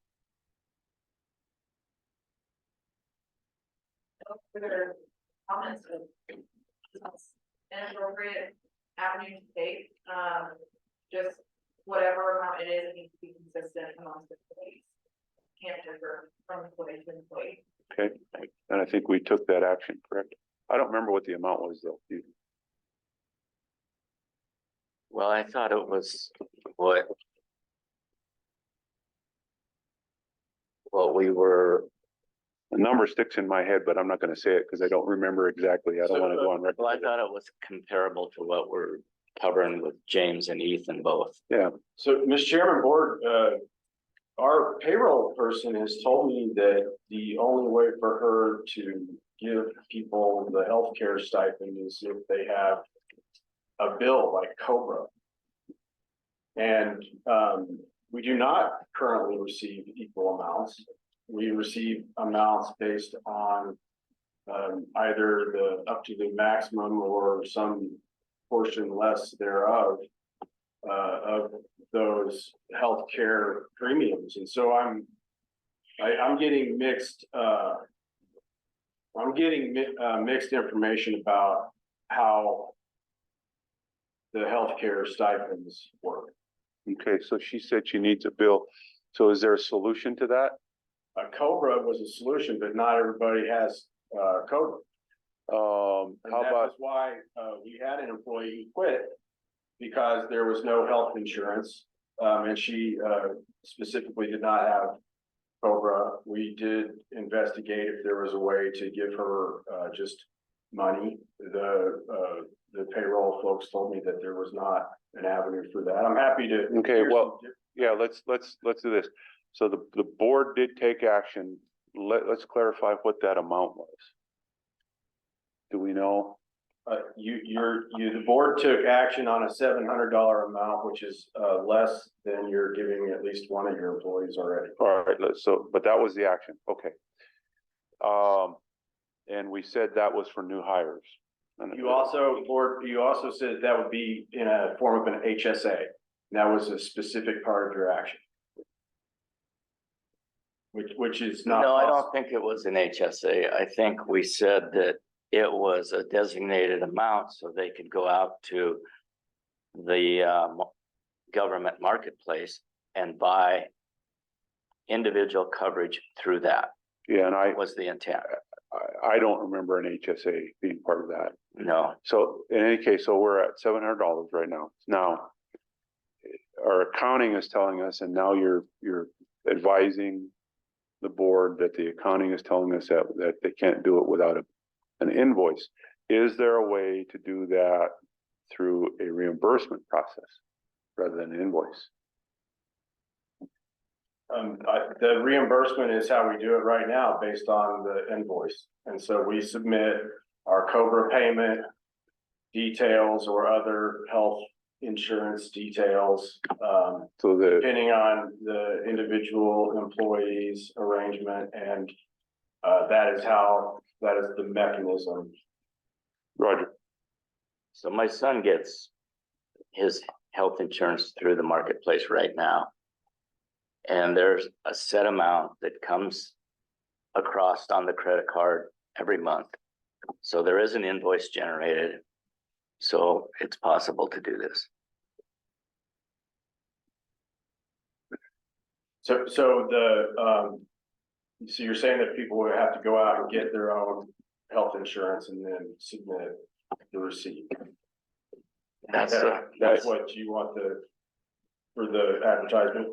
Further comments of an appropriate avenue to take, just whatever amount it is, it needs to be consistent amongst employees. Can't differ from employee to employee. Okay, and I think we took that action, correct? I don't remember what the amount was though. Well, I thought it was what we were. The number sticks in my head, but I'm not going to say it because I don't remember exactly. I don't want to go on record. Well, I thought it was comparable to what we're covering with James and Ethan both. Yeah. So, Mr. Chairman, board, our payroll person has told me that the only way for her to give people the healthcare stipend is if they have a bill like COBRA. And we do not currently receive equal amounts. We receive amounts based on either up to the maximum or some portion less thereof of those healthcare premiums. And so I'm getting mixed mixed information about how the healthcare stipends work. Okay, so she said she needs a bill. So is there a solution to that? COBRA was a solution, but not everybody has COBRA. How That about, was why we had an employee who quit because there was no health insurance, and she specifically did not have COBRA. We did investigate if there was a way to give her just money. The payroll folks told me that there was not an avenue for that. I'm happy to. okay, well, yeah, let's do this. So the board did take action. Let's clarify what that amount was. Do we know? the board took action on a $700 amount, which is, less than you're giving at least one of your employees already. All right, but that was the action, okay. And we said that was for new hires. You also said that would be in a form of an HSA. That was a specific part of your action. Which is not. No, I possible. don't think it was an HSA. I think we said that it was a designated amount so they could go out to the government marketplace and buy individual coverage through that. Yeah, and Was the intent. I don't remember an HSA being part of that. No, So in any case, so we're at $700 right now. Now, our accounting is telling us, and now you're advising the board that the accounting is telling us that they can't do it without an invoice. Is there a way to do that through a reimbursement process rather than an invoice? The reimbursement is how we do it right now based on the invoice. And so we submit our COBRA payment details or other health insurance details, So that, depending on the individual employee's arrangement. And that is the mechanism. Roger, so my son gets his health insurance through the marketplace right now. And there's a set amount that comes across on the credit card every month. So there is an invoice generated. So it's possible to do this. So you're saying that people would have to go out and get their own health insurance and then submit the receipt? That's That's what you want for the advertisement?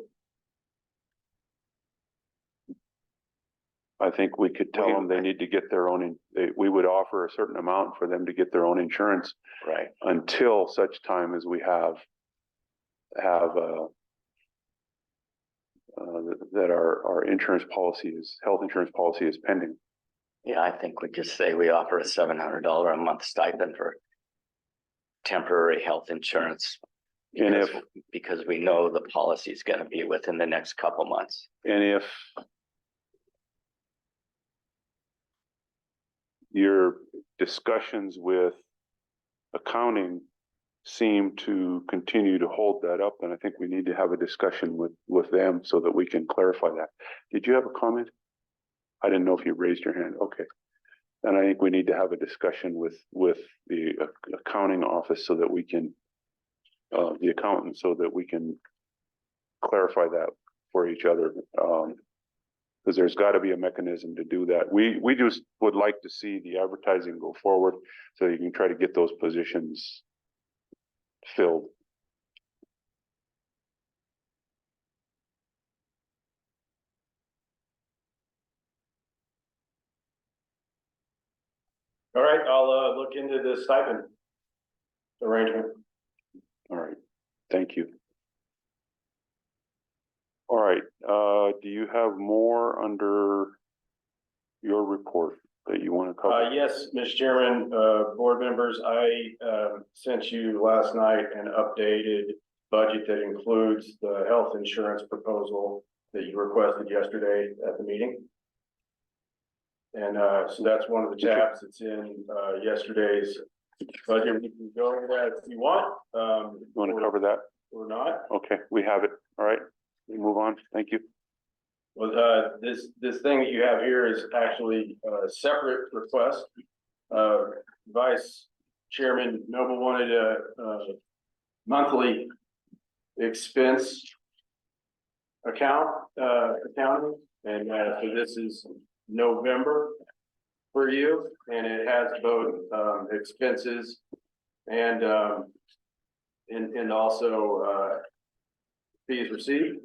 I think we could tell them they need to get their own, we would offer a certain amount for them to get their own insurance right. until such time as we have that our health insurance policy is pending. Yeah, I think we just say we offer a $700 a month stipend for temporary health insurance. And Because we know the policy is going to be within the next couple months. And if your discussions with accounting seem to continue to hold that up, then I think we need to have a discussion with them so that we can clarify that. Did you have a comment? I didn't know if you raised your hand. Okay. And I think we need to have a discussion with the accounting office so that we can, the accountant, so that we can clarify that for each other. Because there's got to be a mechanism to do that. We just would like to see the advertising go forward so you can try to get those positions filled. All right, I'll look into the stipend arrangement. All right, thank you. All right, do you have more under your report that you want to cover? Yes, Mr. Chairman, board members, I sent you last night an updated budget that includes the health insurance proposal that you requested yesterday at the meeting. And so that's one of the tabs that's in yesterday's budget. We can go over that if you want. You want to cover that? Or not. Okay, we have it. All right, we move on. Thank you. Well, this thing that you have here is actually a separate request. Vice Chairman Noble wanted a monthly expense accounting, and so this is November for you, and it has both expenses and also fees received.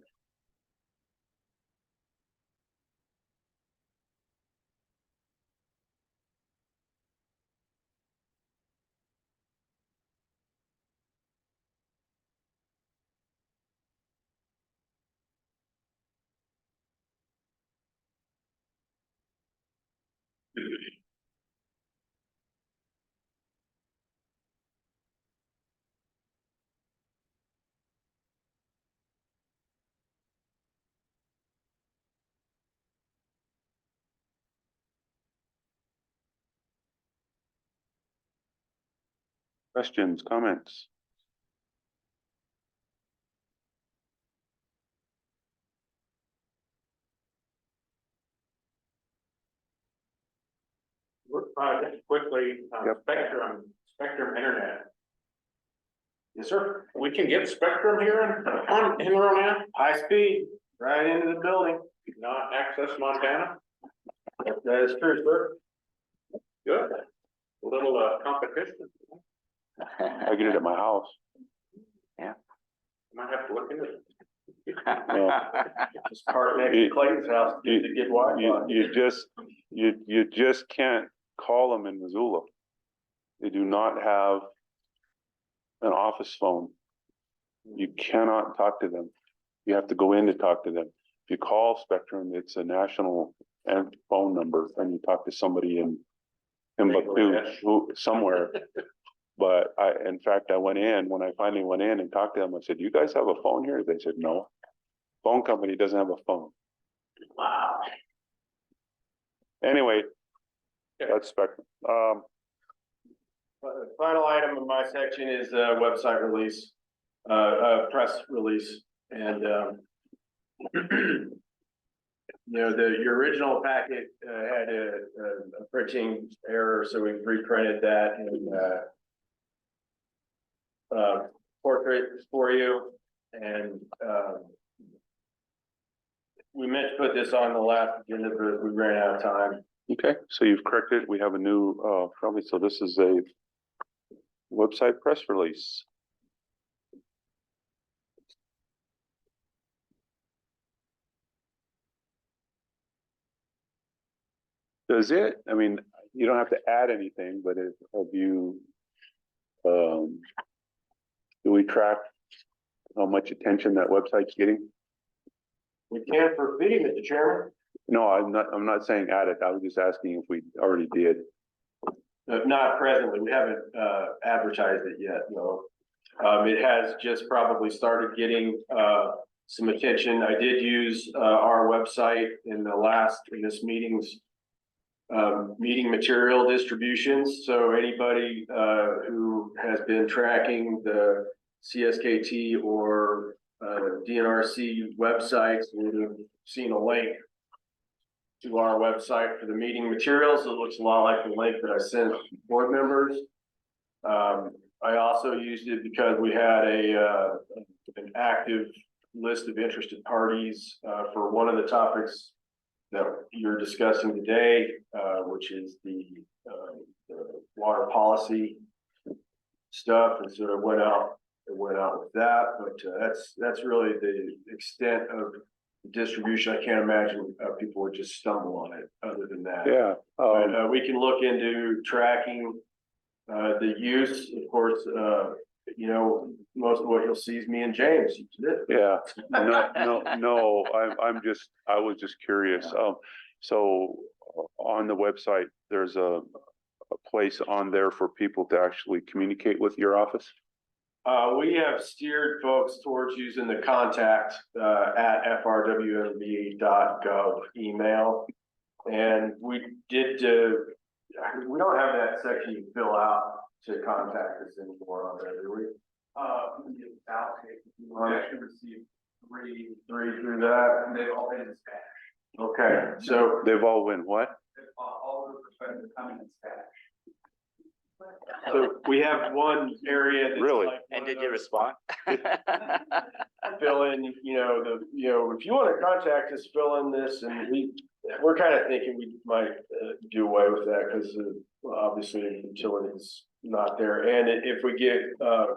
Questions, comments? Just quickly, Yep. Spectrum Internet. Yes, sir. We can get Spectrum here in Ronan, high speed, right into the building, not access Montana. That is true, sir. Good. A little competition. I get it at my house. Might have to look into it. Yeah. Just park next to Clayton's house to get Wi-Fi. You just can't call them in Missoula. They do not have an office phone. You cannot talk to them. You have to go in to talk to them. If you call Spectrum, it's a national and phone number, and you talk to somebody in Timbuktu, somewhere. But in fact, when I finally went in and talked to them, I said, "You guys have a phone here?" They said, "No. Phone company doesn't have a phone." Wow. Anyway, that's Spectrum. Final item in my section is a website release, press release, and your original packet had a printing error, so we reprinted that and portrait for you, and we meant to put this on the last agenda, but we ran out of time. Okay, so you've corrected. We have a new, probably, so this is a website press release. Does it? I mean, you don't have to add anything, but have you, do we track how much attention that website's getting? We can for fee, Mr. Chairman. No, I'm not saying add it. I was just asking if we already did. Not presently. We haven't advertised it yet, no. It has just probably started getting some attention. I did use our website in this meeting's meeting material distributions. So anybody who has been tracking the CSKT or DNRC websites would have seen a link to our website for the meeting materials. It looks a lot like the link that I sent board members. I also used it because we had an active list of interested parties for one of the topics that you're discussing today, which is the water policy stuff, and so it went out with that. But that's really the extent of the distribution. I can't imagine people would just stumble on it. Other than that, Yeah. but we can look into tracking the use. Of course, most of what you'll see is me and James. Yeah, no, I was just curious. So on the website, there's a place on there for people to actually communicate with your office? We have steered folks towards using the contact at FRWMB.gov email. And we don't have that section you fill out to contact us anymore on there, do we? We actually received three through that. and they've all been in Spanish. Okay, so They've all been what? All of the perspectives coming in Spanish. we have one area that's Really? like And did you respond? fill in, if you want to contact us, fill in this, and we're kind of thinking we might do away with that because obviously the utility's not there. And if we get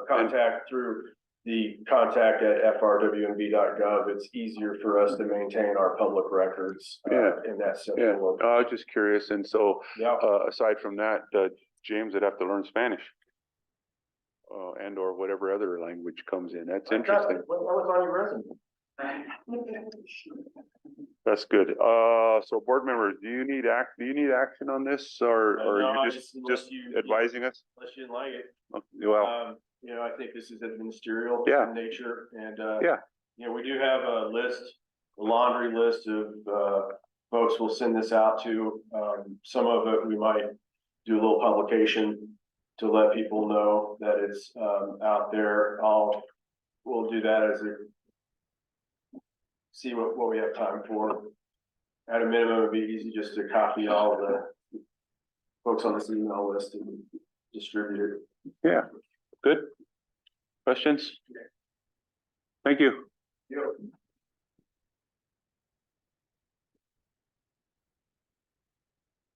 contact through the contact at FRWMB.gov, it's easier for us to maintain our public records in that sense. Yeah, I was just curious. And so, Yeah. aside from that, James would have to learn Spanish. And or whatever other language comes in. That's interesting. What was on your resume? That's good. So board members, do you need action on this, or No, you just advising us? Unless you didn't like it. Well, I think this is ministerial Yeah. in nature, and Yeah. we do have a laundry list of folks we'll send this out to. Some of it we might do a little publication to let people know that it's, out there. We'll do that as a, see what we have time for. At a minimum, it'd be easy just to copy all the folks on this email list and distribute it. Yeah, good. Questions? Thank you.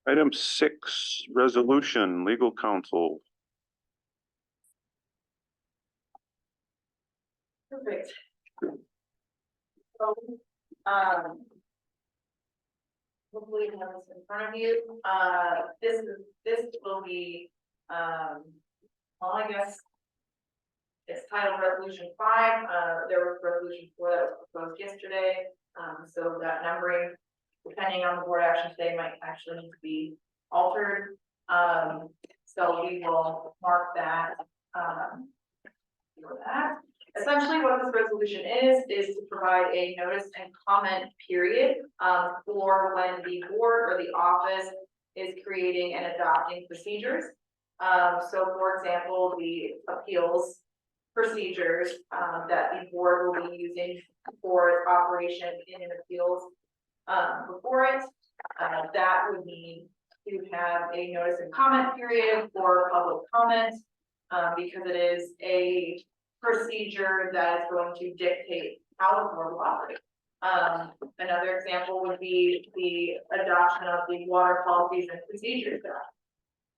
Item 6, resolution, legal counsel. Perfect. So, hopefully you have this in front of you. This will be, well, I guess it's titled Resolution 5. There was Resolution 4 that was proposed yesterday. So that numbering, depending on the board action today, might actually need to be altered. So we will mark that, for that. Essentially, what this resolution is to provide a notice and comment period, for when the board or the office is creating and adopting procedures. So for example, the appeals procedures, that the board will be using for its operation in an appeals, before it, that would need to have a notice and comment period for public comment, because it is a procedure that is going to dictate how the board will operate. Another example would be the adoption of the water policies and procedures draft,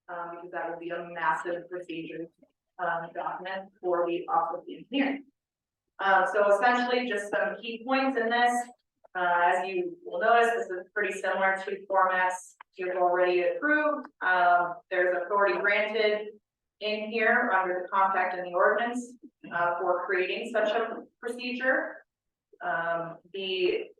because that would be a massive procedure document for the office of the engineer. So essentially, just some key points in this. As you will notice, this is pretty similar to formats you've already approved. There's authority granted in here under the compact and the ordinance for creating such a procedure. And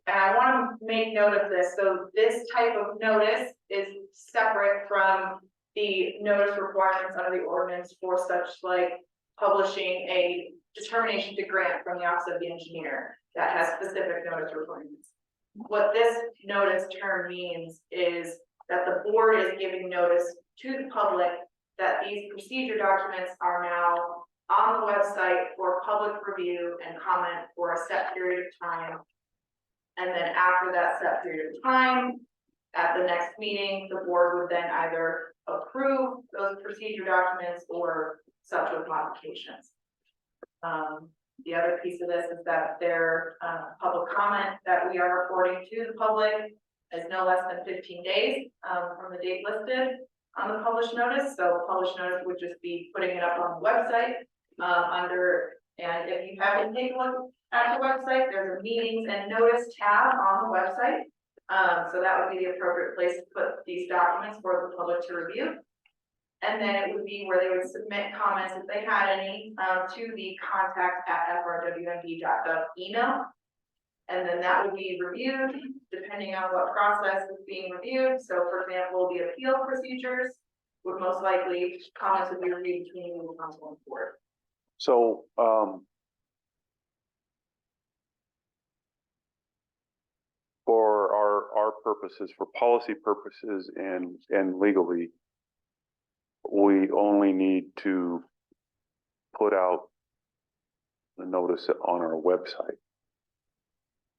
I want to make note of this. So this type of notice is separate from the notice requirements under the ordinance for such like publishing a determination to grant from the office of the engineer that has specific notice requirements. What this notice term means is that the board is giving notice to the public that these procedure documents are now on the website for public review and comment for a set period of time. And then after that set period of time, at the next meeting, the board would then either approve those procedure documents or subject modifications. The other piece of this is that their public comment that we are reporting to the public is no less than 15 days from the date listed on the published notice. So published notice would just be putting it up on the website and if you haven't taken a look at the website, there's a meetings and notice tab on the website. So that would be the appropriate place to put these documents for the public to review. And then it would be where they would submit comments if they had any to the contact@frwmb.gov email. And then that would be reviewed depending on what process is being reviewed. So for example, the appeal procedures would most likely comments would be reviewed between legal counsel and board. So, for our purposes, for policy purposes and legally, we only need to put out the notice on our website.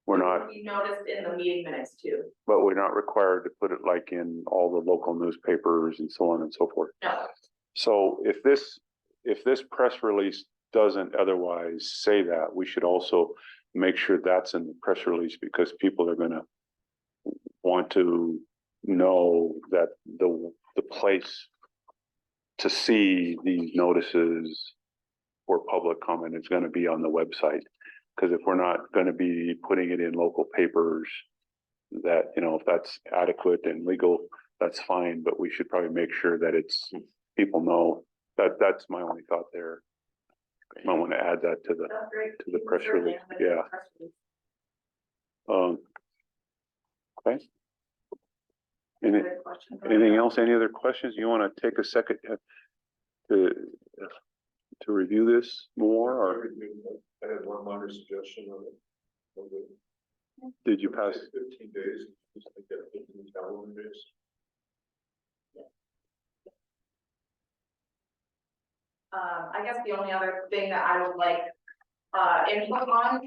We're not, You noticed in the meeting minutes too. but we're not required to put it like in all the local newspapers and so on and so forth. No. So if this press release doesn't otherwise say that, we should also make sure that's in the press release, because people are gonna want to know that the place to see these notices for public comment is gonna be on the website. Because if we're not gonna be putting it in local papers, that, you know, if that's adequate and legal, that's fine, but we should probably make sure that it's, people know that. That's my only thought there. Might want to add that to That's great. the press Certainly, release, I'm gonna yeah. press release. Okay. Any other questions? Anything else? Any other questions? You want to take a second to review this more, or I had one minor suggestion on it. did you pass? 15 days, just make that 15 calendar days. I guess the only other thing that I would like, input on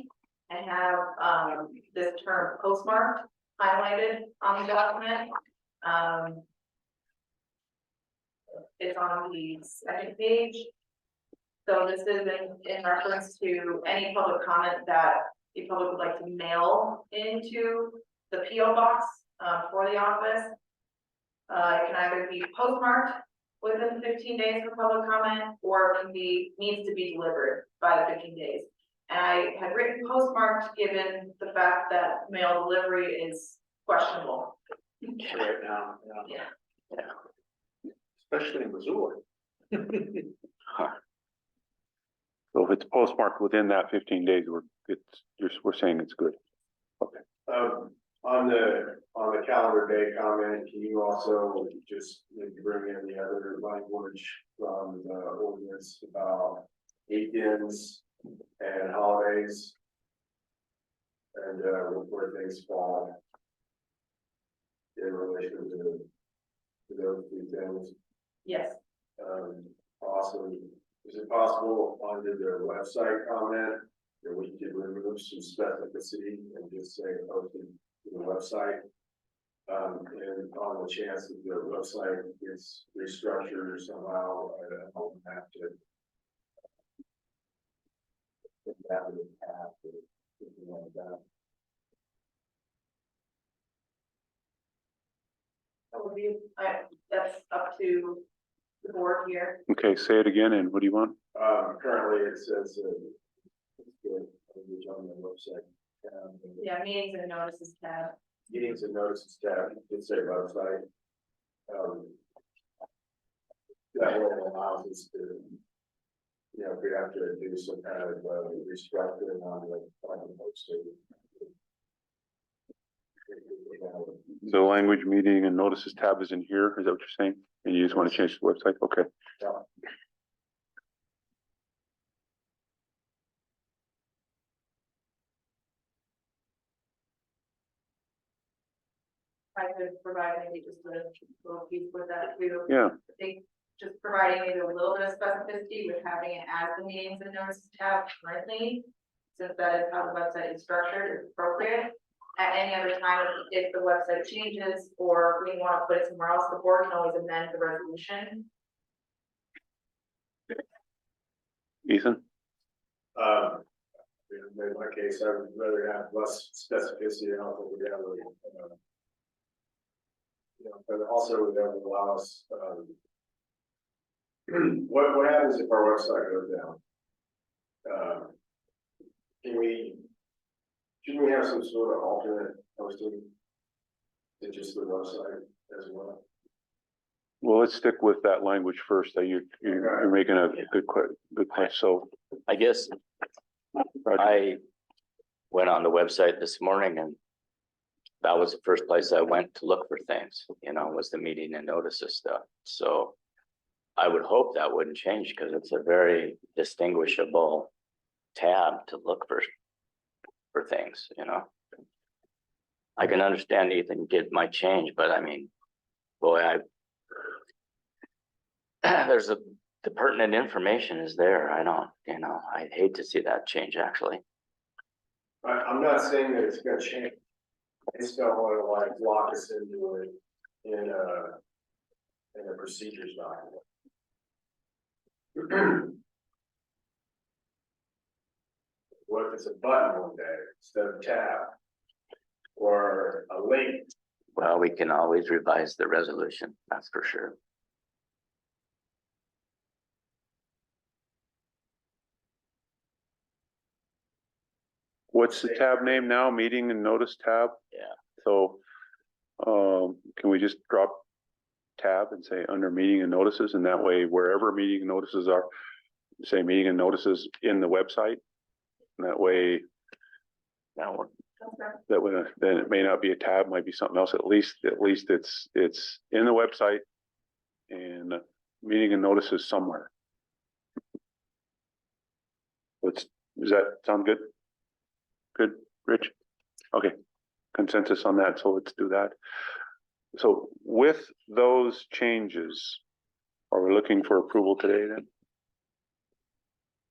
and have, this term postmarked highlighted on the document. It's on the second page. So this is in reference to any public comment that the public would like to mail into the PO box, for the office. It can either be postmarked within 15 days for public comment, or it can be, needs to be delivered by the 15 days. And I had written postmarked, given the fact that mail delivery is questionable. Right now, Yeah. Especially in Missouri. So if it's postmarked within that 15 days, we're saying it's good. On the calendar day comment, can you also just maybe bring in the other language from the ordinance about weekends and holidays? And where things fall in relation to those two things? Yes. Also, is it possible under the website comment that we could remove some specificity and just say posted to the website? And on the chance that the website gets restructured somehow, I don't have to. If that would have to, if you want that. That would be, that's up to the board here. Okay, say it again, and what do you want? Currently it says, it's good, it's on the website. Yeah, meetings and notices tab. Meetings and notices tab, it's their website. That will allow us to, you know, if we have to do some kind of restructuring on the posting. The language meeting and notices tab is in here, is that what you're saying? And you just want to change the website? Okay. I could provide maybe just a little piece with that too. Yeah. I think just providing maybe a little bit of specificity with having it as the meetings and notices tab currently, since that is how the website is structured, is appropriate. At any other time, if the website changes or we want to put it somewhere else, the board can always amend the resolution. Ethan? In my case, I would rather have less specificity. I don't think we have, you know, but also that would allow us, what happens if our website goes down? Should we have some sort of alternate posting to just the website as well? Well, let's stick with that language first. You're making a good point. So I guess I went on the website this morning and that was the first place I went to look for things, you know, was the meeting and notices stuff. So I would hope that wouldn't change because it's a very distinguishable tab to look for things, you know. I can understand Ethan might change, but I mean, boy, there's the pertinent information is there. I don't, you know, I'd hate to see that change actually. I'm not saying that it's gonna change. I just don't want to like lock us into it in a procedures document. What if it's a button one day instead of a tab or a link? Well, we can always revise the resolution, that's for sure. what's the tab name now? Meeting and notice tab? Yeah. So, can we just drop tab and say under meeting and notices, and that way wherever meeting notices are, say meeting and notices in the website. And that way, That'll work. that way, then it may not be a tab, might be something else. At least it's in the website and meeting and notices somewhere. Does that sound good? Good, Rich? Okay, consensus on that, so let's do that. So with those changes, are we looking for approval today then?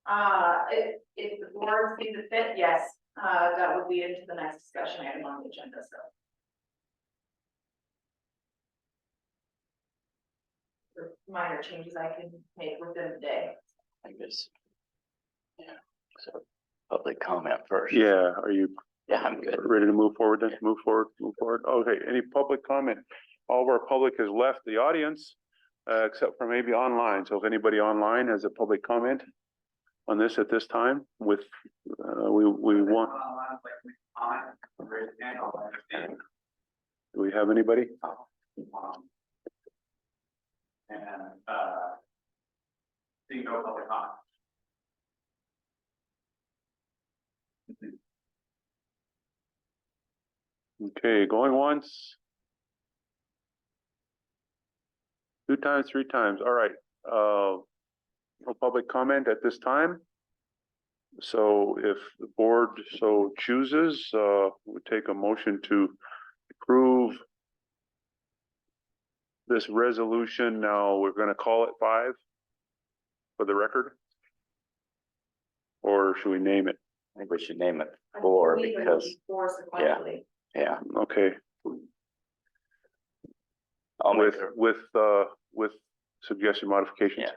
If the board sees it fit, yes, that would be into the next discussion item on the agenda, so. For minor changes I can make within the day. I guess. Yeah, so public comment first. Yeah, are you Yeah, I'm good. ready to move forward then? Move forward. Okay, any public comment? All of our public has left the audience, except for maybe online. So if anybody online has a public comment on this at this time with, we want, do we have anybody? Seeing no public comment. Okay, going once. Two times, three times. All right. No public comment at this time. So if the board so chooses, we take a motion to approve this resolution. Now we're going to call it 5 for the record. Or should we name it? I think we should name it I 4 believe it will because, be 4 sequentially. yeah, Okay, I'll make with suggested modifications. Yeah.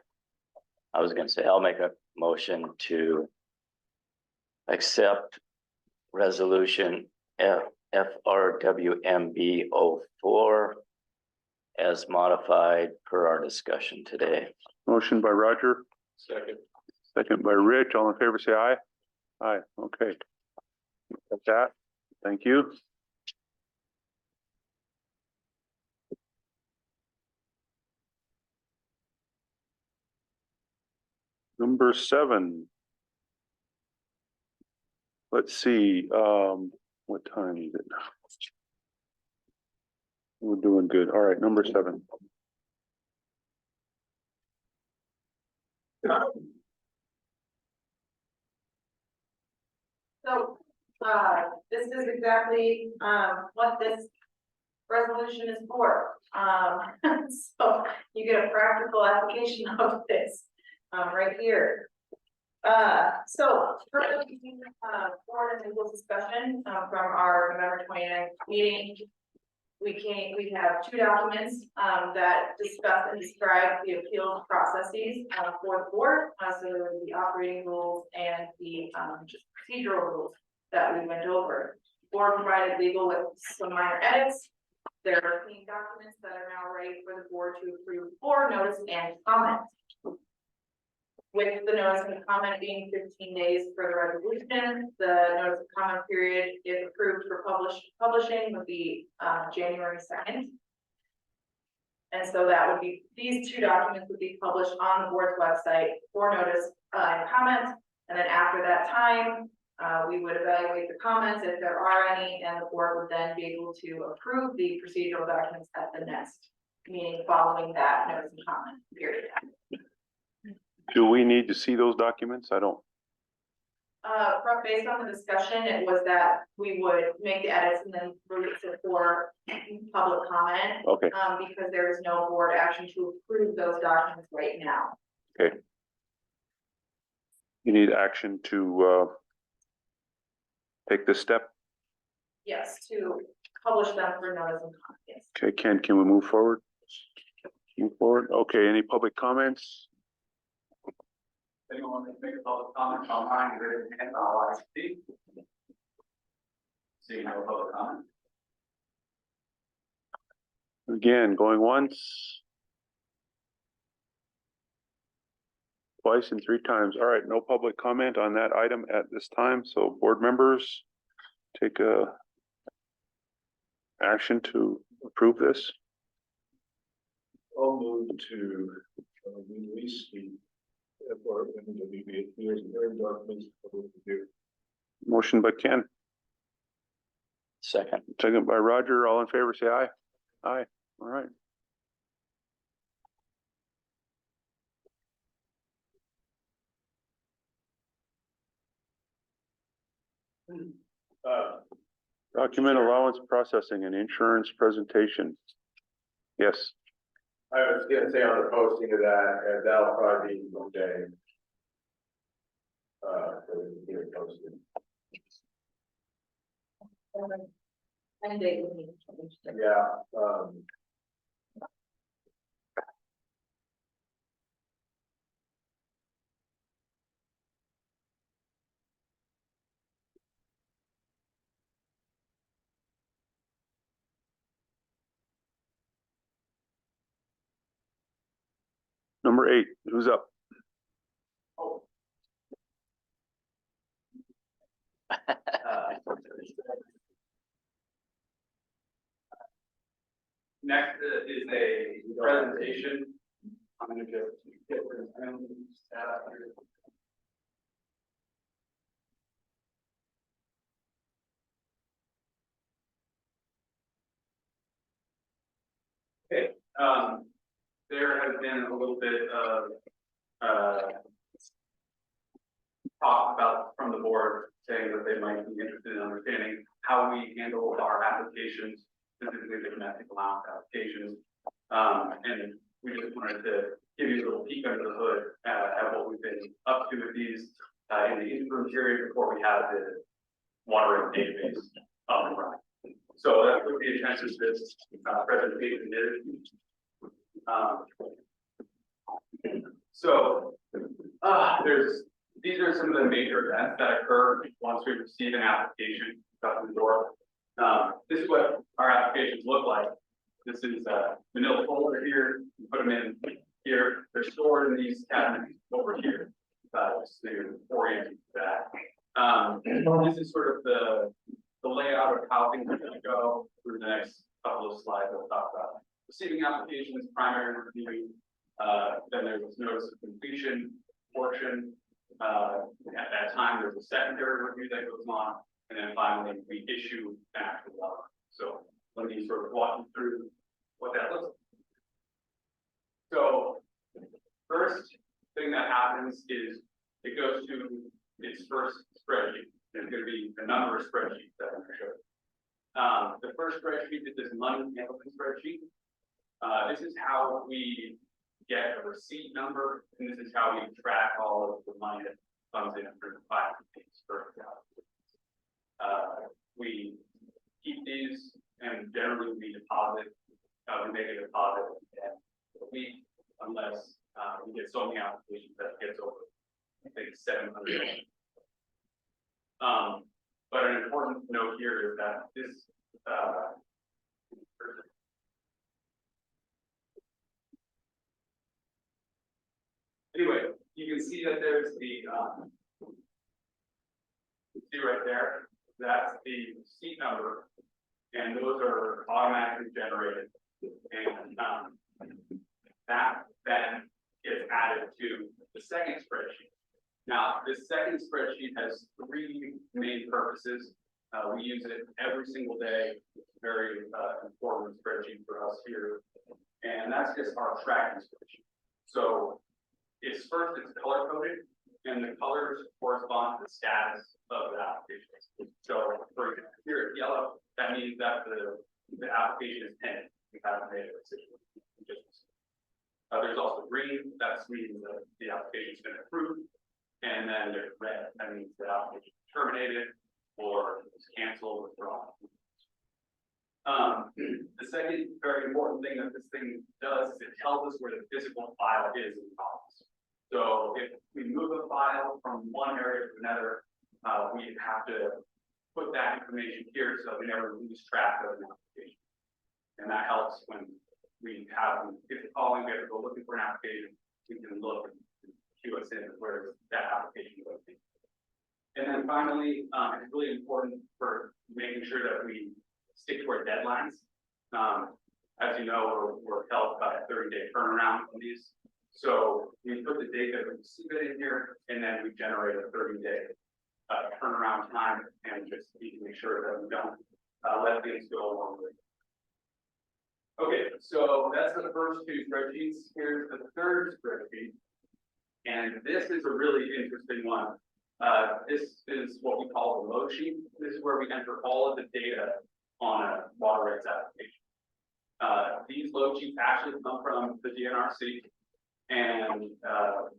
I was gonna say, I'll make a motion to accept resolution FRWMB 04 as modified per our discussion today. Motion by Roger, Second. second by Rich. All in favor, say aye. Aye, okay. That's that. Thank you. Number 7. Let's see, what time is it? We're doing good. All right, number 7. So, this is exactly, what this resolution is for. So you get a practical application of this, right here. So, for board and legal discussion, from our November 29th meeting, we have 2 documents, that discuss and describe the appeals processes, for the board. So the operating rules and the, just procedural rules that we went over. Board provided legal with some minor edits. There are clean documents that are now ready for the board to approve for notice and comment. With the notice and comment being 15 days for the resolution, the notice of comment period, if approved for publishing, would be January 2nd. And so that would be, these 2 documents would be published on the board's website for notice and comment. And then after that time, we would evaluate the comments if there are any, and the board would then be able to approve the procedural documents at the next meeting following that notice and comment period. Do we need to see those documents? I don't. Based on the discussion, it was that we would make the edits and then release it for public comment. Okay, Because there is no board action to approve those documents right now. okay. You need action to take this step. Yes, to publish them for notice and comment, yes. Okay, Ken, can we move forward? Move forward. Okay, any public comments? Anyone want to make a public comment online, raise your hand, I'll speak. Seeing no public comment. Again, going once. Twice and 3 times. All right, no public comment on that item at this time. So board members, take action to approve this. I'll move to release the FRWMB appeals and hearing documents for public review. Motion by Ken, Second. second by Roger. All in favor, say aye. Aye. All right. Document allowance processing and insurance presentation. Yes, I was gonna say on the posting of that, that'll probably be Monday. posted. And they will need to change the- Yeah, Number 8, who's up? Next is a presentation. I'm gonna just get rid of here. Okay, there has been a little bit of, talk about from the board saying that they might be interested in understanding how we handle our applications, specifically the domestic allowance applications. And we just wanted to give you a little peek under the hood at what we've been up to with these in the interim period before we have the water rate database up and running. So that's what the intention of this presentation is. These are some of the major events that occur once we receive an application out the door. This is what our applications look like. This is manila folder here. You put them in here. They're stored in these cabinets over here. Just to orient you to that. This is sort of the layout of how things are going to go through the next couple of slides. We'll talk about receiving applications, primary review. Then there's this notice of completion portion. At that time, there's a secondary review that goes on, and then finally we issue an actual law. So let me sort of walk you through what that looks like. So first thing that happens is it goes to its first spreadsheet. There's going to be a number of spreadsheets that I'm going to show you. The first spreadsheet is this money handling spreadsheet. This is how we get a receipt number, and this is how we track all of the money that comes in through the 5 days per we keep these, and generally we deposit, we make a deposit at a week, unless we get so many applications that it gets over, I think, $700. But an important note here is that this anyway, you can see that there's the see right there, that's the seat number, and those are automatically generated, and that then gets added to the second spreadsheet. Now, this second spreadsheet has 3 main purposes. We use it every single day. It's a very important spreadsheet for us here, and that's just our tracking spreadsheet. So it's color coded, and the colors correspond to the status of the application. So for example, here it's yellow, that means that the application is pending. We haven't made a decision. There's also green, that means that the application has been approved, and then there's red, that means the application is terminated or is canceled, withdrawn. The second very important thing that this thing does is it tells us where the physical file is in the office. So if we move a file from one area to another, we have to put that information here so we never lose track of an application. And that helps when we have, if it's calling, we have to go looking for an application, we can look and cue us in where that application goes. And then finally, it's really important for making sure that we stick to our deadlines. As you know, we're held by a 30-day turnaround on these. So we put the date that we receive it in here, and then we generate a 30-day turnaround time, and just need to make sure that we don't let things go along with it. Okay, so that's the first 2 spreadsheets. Here's the third spreadsheet, and this is a really interesting one. This is what we call the load sheet. This is where we enter all of the data on a water rights application. These load sheets actually come from the DNRC, and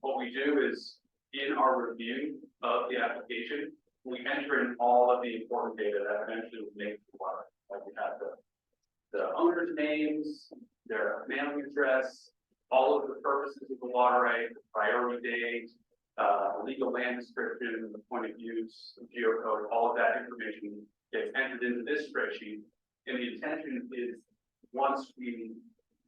what we do is in our review of the application, we enter in all of the important data that eventually would make the water. Like we have the owner's names, their mailing address, all of the purposes of the water right, the priority date, legal land description, the point of use, geocode, all of that information gets entered into this spreadsheet. And the intention is, once we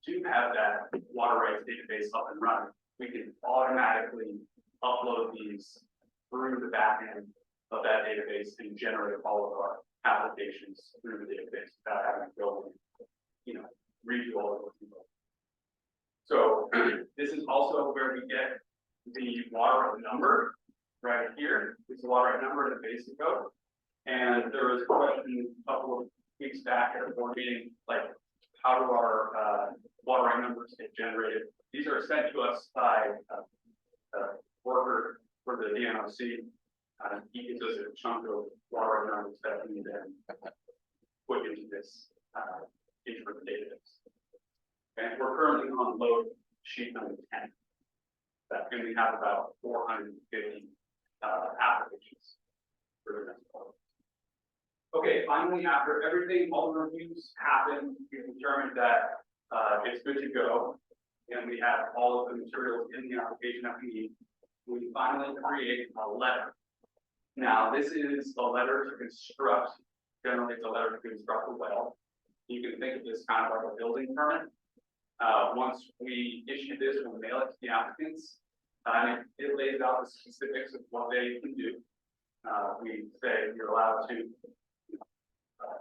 do have that water rights database up and running, we can automatically upload these through the back end of that database and generate all of our applications through the database without having to go, redo all of those. So this is also where we get the water right number right here. It's the water right number in the basic code. And there was a question a couple of weeks back at a board meeting, like, how do our water right numbers get generated? These are sent to us by a worker for the DNOC. He gives us a chunk of water right numbers that we then put into this into the database. And we're currently on load sheet number 10. And we have about 450 applications for the next quarter. Okay, finally, after everything, all the reviews happen, we determined that it's good to go. And we have all of the materials in the application that we need. We finally create a letter. Now, this is a letter to construct, generally it's a letter to construct a well. You can think of this kind of like a building permit. Once we issue this, we'll mail it to the applicants. It lays out the specifics of what they can do. We say you're allowed to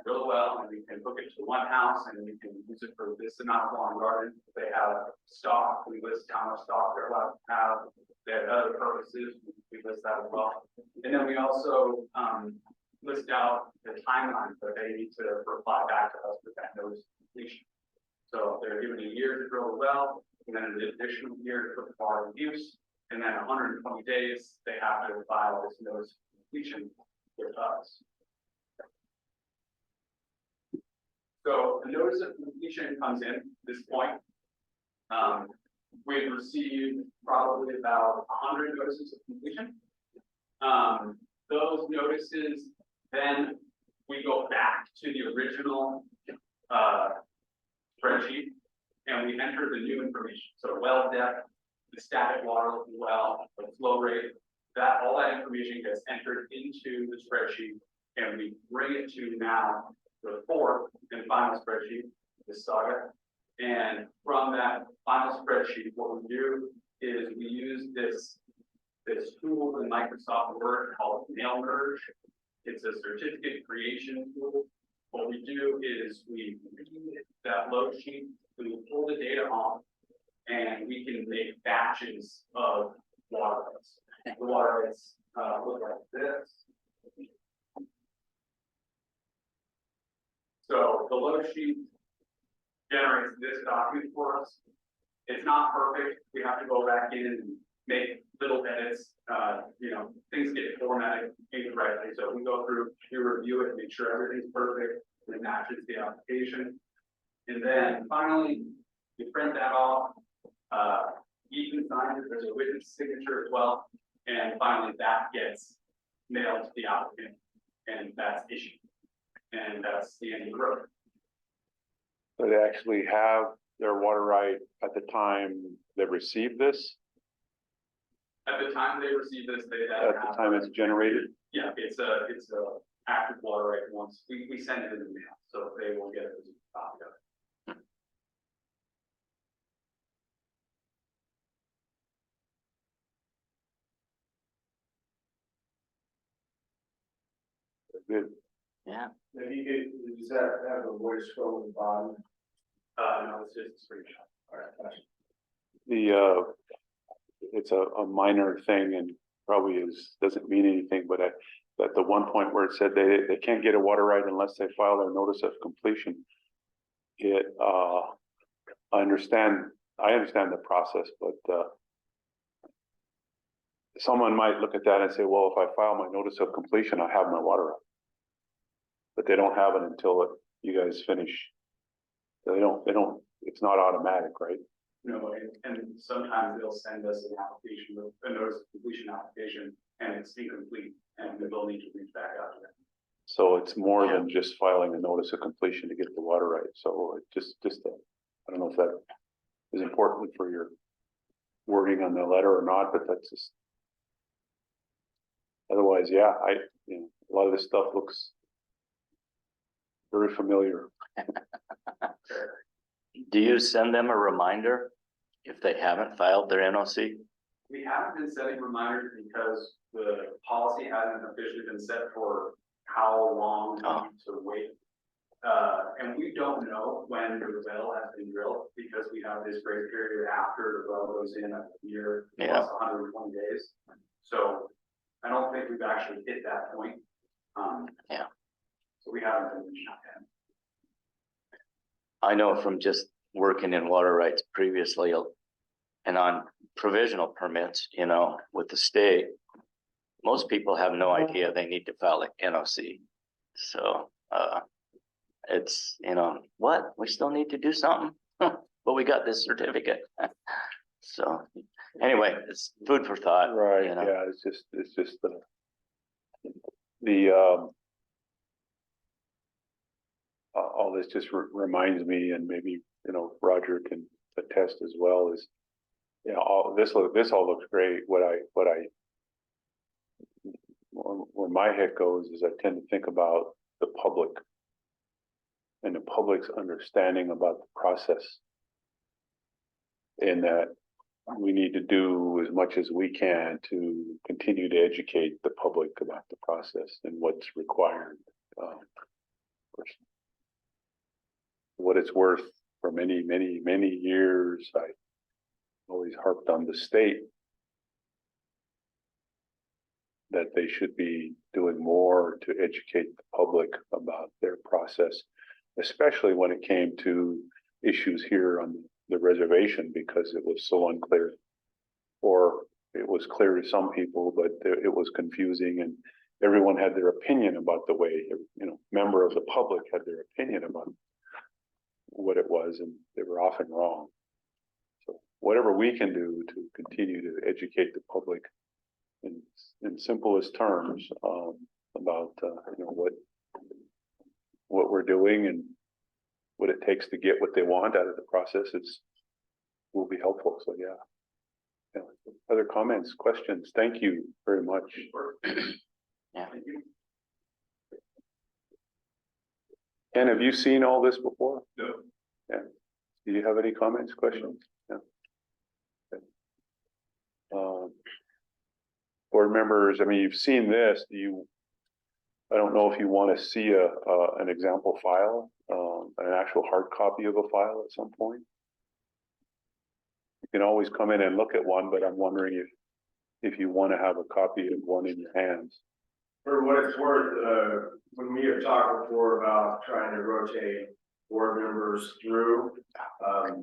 drill a well, and we can hook it to one house, and we can use it for this amount of lawn garden. If they have stock, we list how much stock they're allowed to have. If they have other purposes, we list that as well. And then we also list out the timeline that they need to reply back to us with that notice of completion. So they're given a year to drill a well, and then an additional year to put the water in use, and then 120 days, they have to file this notice of completion with us. So the notice of completion comes in at this point. We've received probably about 100 notices of completion. Those notices, then we go back to the original spreadsheet and we enter the new information. So well depth, the static water of the well, the flow rate, that all that information gets entered into the spreadsheet, and we bring it to now the fourth and final spreadsheet, this saga. And from that final spreadsheet, what we do is we use this tool in Microsoft Word called Mail Merge. It's a certificate creation tool. What we do is we read that load sheet, we pull the data off, and we can make batches of water rights. The water rights look like this. So the load sheet generates this document for us. It's not perfect. We have to go back in and make little edits. Things get formatted incorrectly. So we go through, we review it, make sure everything's perfect, and it matches the application. And then finally, we print that off. Ethan signs it. There's a witness signature as well. And finally, that gets mailed to the applicant, and that's issued. And that's the end of the road. So they actually have their water right at the time they receive this, At the time they receive this, they at the time it's generated. Yeah, it's a active water right once we send it in the mail, so they will get it as a copy of it. Good. Yeah, If you could, does that have a voice fill in the bottom? No, it's just a screenshot. All right, gotcha. It's a minor thing and probably doesn't mean anything, but at the one point where it said they can't get a water right unless they file their notice of completion. I understand the process, but someone might look at that and say, well, if I file my notice of completion, I have my water right. But they don't have it until you guys finish. So they don't, it's not automatic, right? and sometimes they'll send us an application, a notice of completion application, and it's incomplete, and they'll need to reach back out to them. So it's more than just filing a notice of completion to get the water right. So I don't know if that is important for your wording on the letter or not, but that's just. Otherwise, yeah, a lot of this stuff looks very familiar. Do you send them a reminder if they haven't filed their NOC? We haven't been setting reminders because the policy hasn't officially been set for how long to wait. And we don't know when the well has been drilled because we have this grace period after the well goes in a year plus 120 days. So I don't think we've actually hit that point. So we haven't been reaching out to him. I know from just working in water rights previously and on provisional permits, with the state, most people have no idea they need to file an NOC. So, it's, what, we still need to do something, but we got this certificate. So anyway, it's food for thought. Right, yeah, it's just the all this just reminds me, and maybe, Roger can attest as well, is, all this all looks great. Where my head goes is I tend to think about the public and the public's understanding about the process, and that we need to do as much as we can to continue to educate the public about the process and what's required. What it's worth, for many, many, many years, I always harped on the state that they should be doing more to educate the public about their process, especially when it came to issues here on the reservation, because it was so unclear, or it was clear to some people, but it was confusing, and everyone had their opinion about the way, member of the public had their opinion about what it was, and they were often wrong. So whatever we can do to continue to educate the public in simplest terms about what we're doing and what it takes to get what they want out of the process will be helpful. So yeah. Other comments, questions? Thank you very much. Yeah. Ken, have you seen all this before? No. Yeah. Do you have any comments, questions? Yeah. Okay. Board members, you've seen this. I don't know if you want to see an example file, an actual hard copy of a file at some point. You can always come in and look at one, but I'm wondering if you want to have a copy of one in your hands. For what it's worth, when we have talked before about trying to rotate board members through,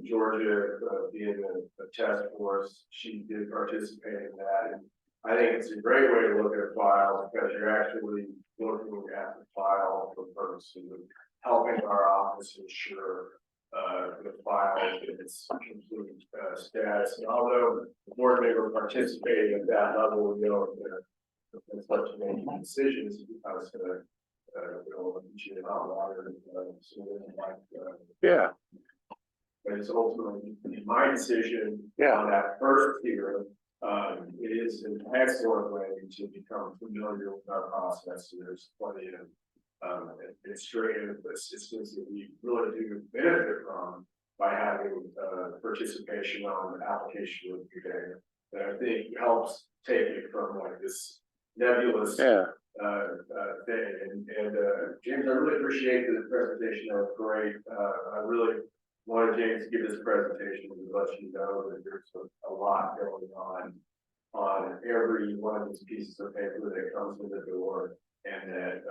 Georgia being a task force, she did participate in that. And I think it's a great way to look at a file because you're actually looking at the file for purposes of helping our office ensure the file in its complete status. And although the board member participating at that level, it's up to make decisions because you know, hot water, Yeah. but it's ultimately my decision Yeah. on that first tier. It is an excellent way to become familiar with our process. There's plenty of administrative assistance that we really do benefit from by having participation on the application of the data. That I think helps take it from like this nebulous Yeah. thing. And James, I really appreciate the presentation. That was great. I really wanted James to give this presentation to let you know that there's a lot going on every one of these pieces of paper that comes in the door, and that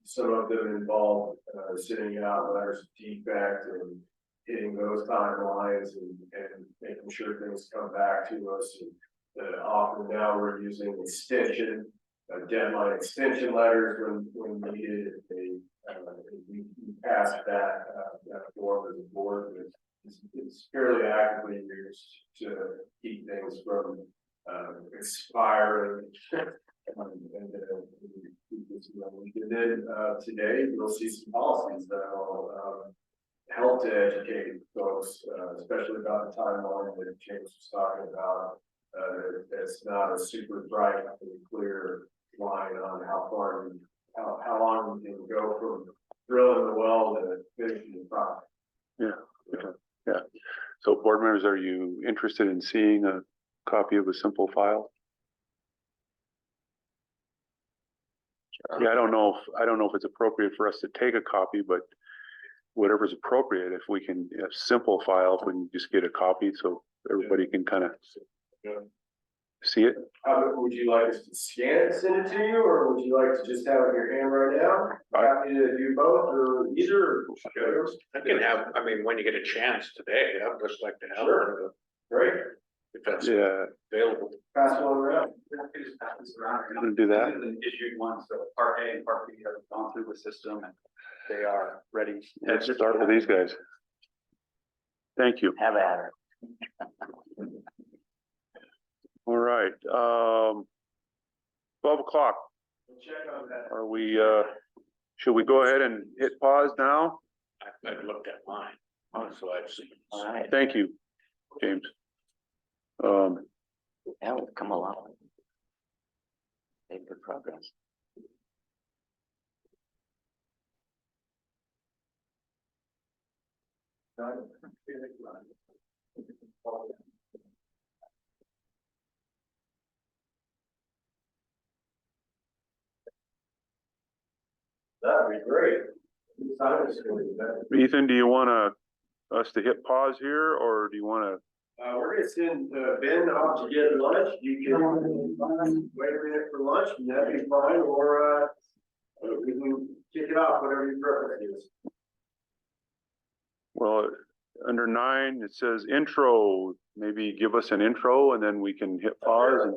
some of them involve sending out letters of defect and hitting those timelines and making sure things come back to us. And often now we're using extension, deadline extension letters when needed. We passed that form as a board. It's fairly actively used. today, you'll see some policies that will, help to educate folks, especially about the timeline that James was talking about. It's not a super bright and clear line on how far, how long you can go from drilling the well to finishing the project. Yeah. So board members, are you interested in seeing a copy of a simple file? Yeah, I don't know if it's appropriate for us to take a copy, but whatever's appropriate, if we can, a simple file, if we can just get a copy so everybody can kind of see it. Would you like us to scan it and send it to you, or would you like to just have it in your hand right now? Happy to do both, or either. I can have, I mean, when you get a chance today, I'd just like to have Sure. Great, if that's Yeah, available. pass one around. Just pass this around. I'm gonna do that. This is an issued one, so part A and part B have gone through the system and they are ready. Let's start with these guys. Thank you. Have at her. All right, 12 o'clock. We'll check on that. Are we, should we go ahead and hit pause now? I've looked at mine, so I've seen. All right, Thank you, James. yeah, we've come a long way. Made good progress. That'd be great. Ethan, do you want us to hit pause here, or do you want to? We're gonna send Ben off to get lunch. You can wait a minute for lunch, and that'd be fine, or we can kick it off, whatever your preference is. Well, under 9, it says intro. Maybe give us an intro and then we can hit pause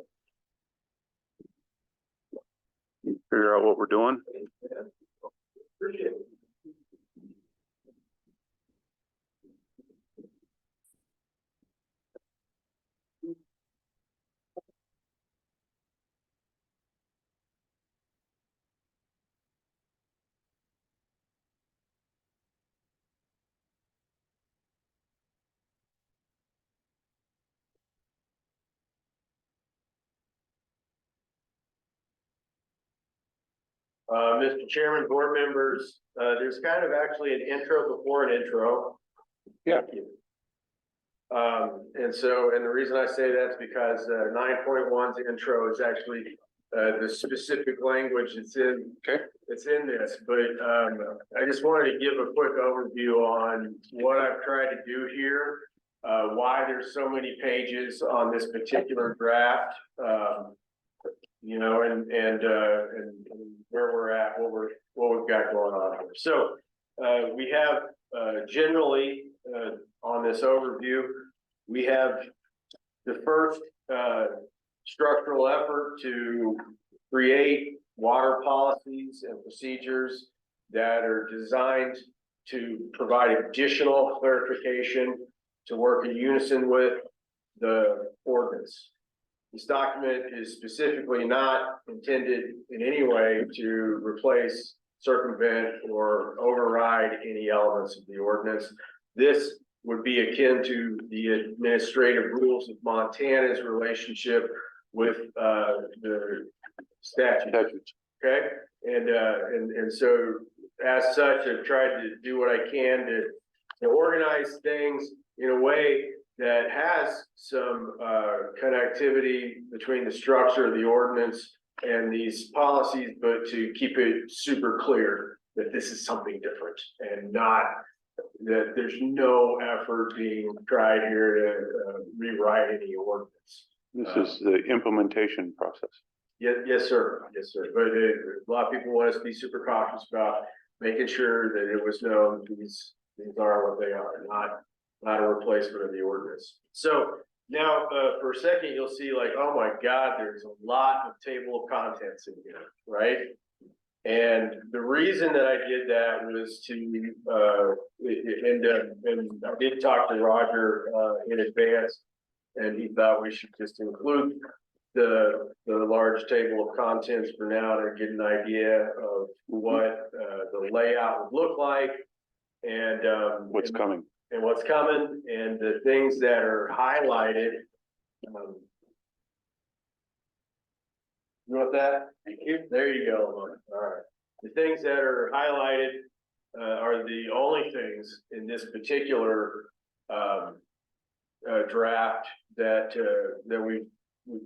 and figure out what we're doing. Appreciate it. Mr. Chairman, board members, there's kind of actually an intro before an intro. Yeah. And the reason I say that's because 9.1's intro is actually the specific language that's in. Okay. It's in this, but I just wanted to give a quick overview on what I've tried to do here. Why there's so many pages on this particular draft. You know, and where we're at, what we've got going on here. So we have generally on this overview, we have the first structural effort to create water policies and procedures that are designed to provide additional clarification to work in unison with the ordinance. This document is specifically not intended in any way to replace, circumvent, or override any elements of the ordinance. This would be akin to the administrative rules of Montana's relationship with the statute. Okay, and so as such, I've tried to do what I can to organize things in a way that has some connectivity between the structure of the ordinance and these policies, but to keep it super clear that this is something different and not that there's no effort being tried here to rewrite any ordinance. This is the implementation process. Yes, sir. Yes, sir. But a lot of people want us to be super cautious about making sure that it was known these are what they are, not a replacement of the ordinance. So now for a second, you'll see like, oh my God, there's a lot of table of contents in here, right? And the reason that I did that was to, and I did talk to Roger in advance, and he thought we should just include the large table of contents for now to get an idea of what, the layout would look like. And, What's coming? and what's coming, and the things that are highlighted. You want that? Thank you. There you go. All right. The things that are highlighted are the only things in this particular draft that we've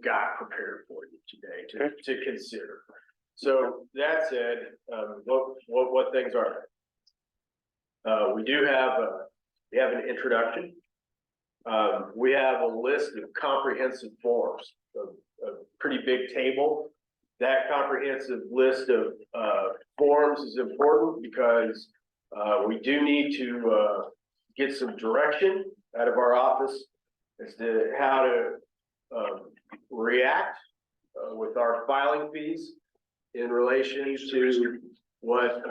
got prepared for you today to consider. So that said, what things are there? We have an introduction. We have a list of comprehensive forms, a pretty big table. That comprehensive list of forms is important because we do need to get some direction out of our office as to how to react with our filing fees in relation to what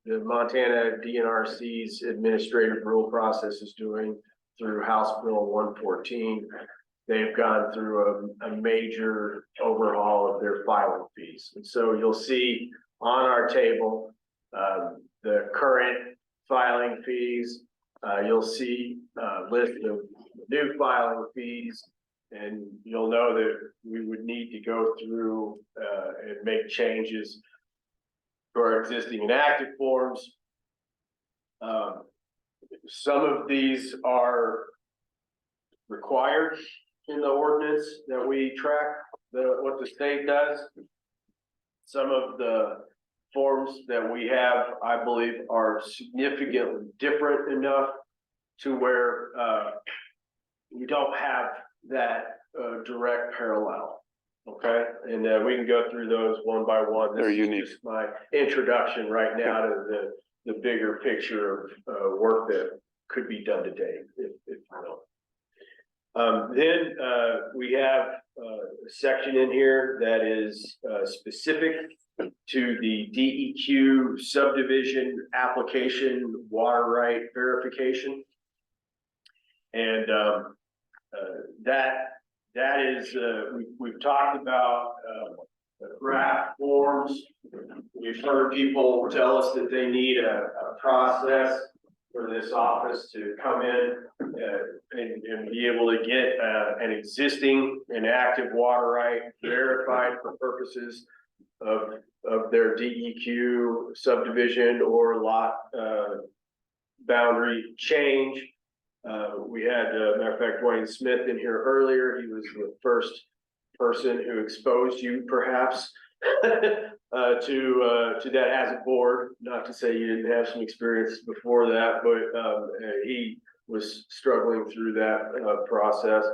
the Montana DNRC's administrative rule process is doing through House Bill 114. They've gone through a major overhaul of their filing fees. And so you'll see on our table the current filing fees. You'll see a list of new filing fees, and you'll know that we would need to go through and make changes to our existing and active forms. Some of these are required in the ordinance that we track what the state does. Some of the forms that we have, I believe, are significantly different enough to where we don't have that direct parallel. Okay, and we can go through those one by one. They're unique. Just my introduction right now to the bigger picture of work that could be done today, if you will. Then we have a section in here that is specific to the DEQ subdivision application water right verification. And that is, we've talked about draft forms. We've heard people tell us that they need a process for this office to come in and be able to get an existing and active water right verified for purposes of their DEQ subdivision or lot boundary change. We had, matter of fact, Dwayne Smith in here earlier. He was the first person who exposed you perhaps to that as a board. Not to say you didn't have some experience before that, but he was struggling through that process.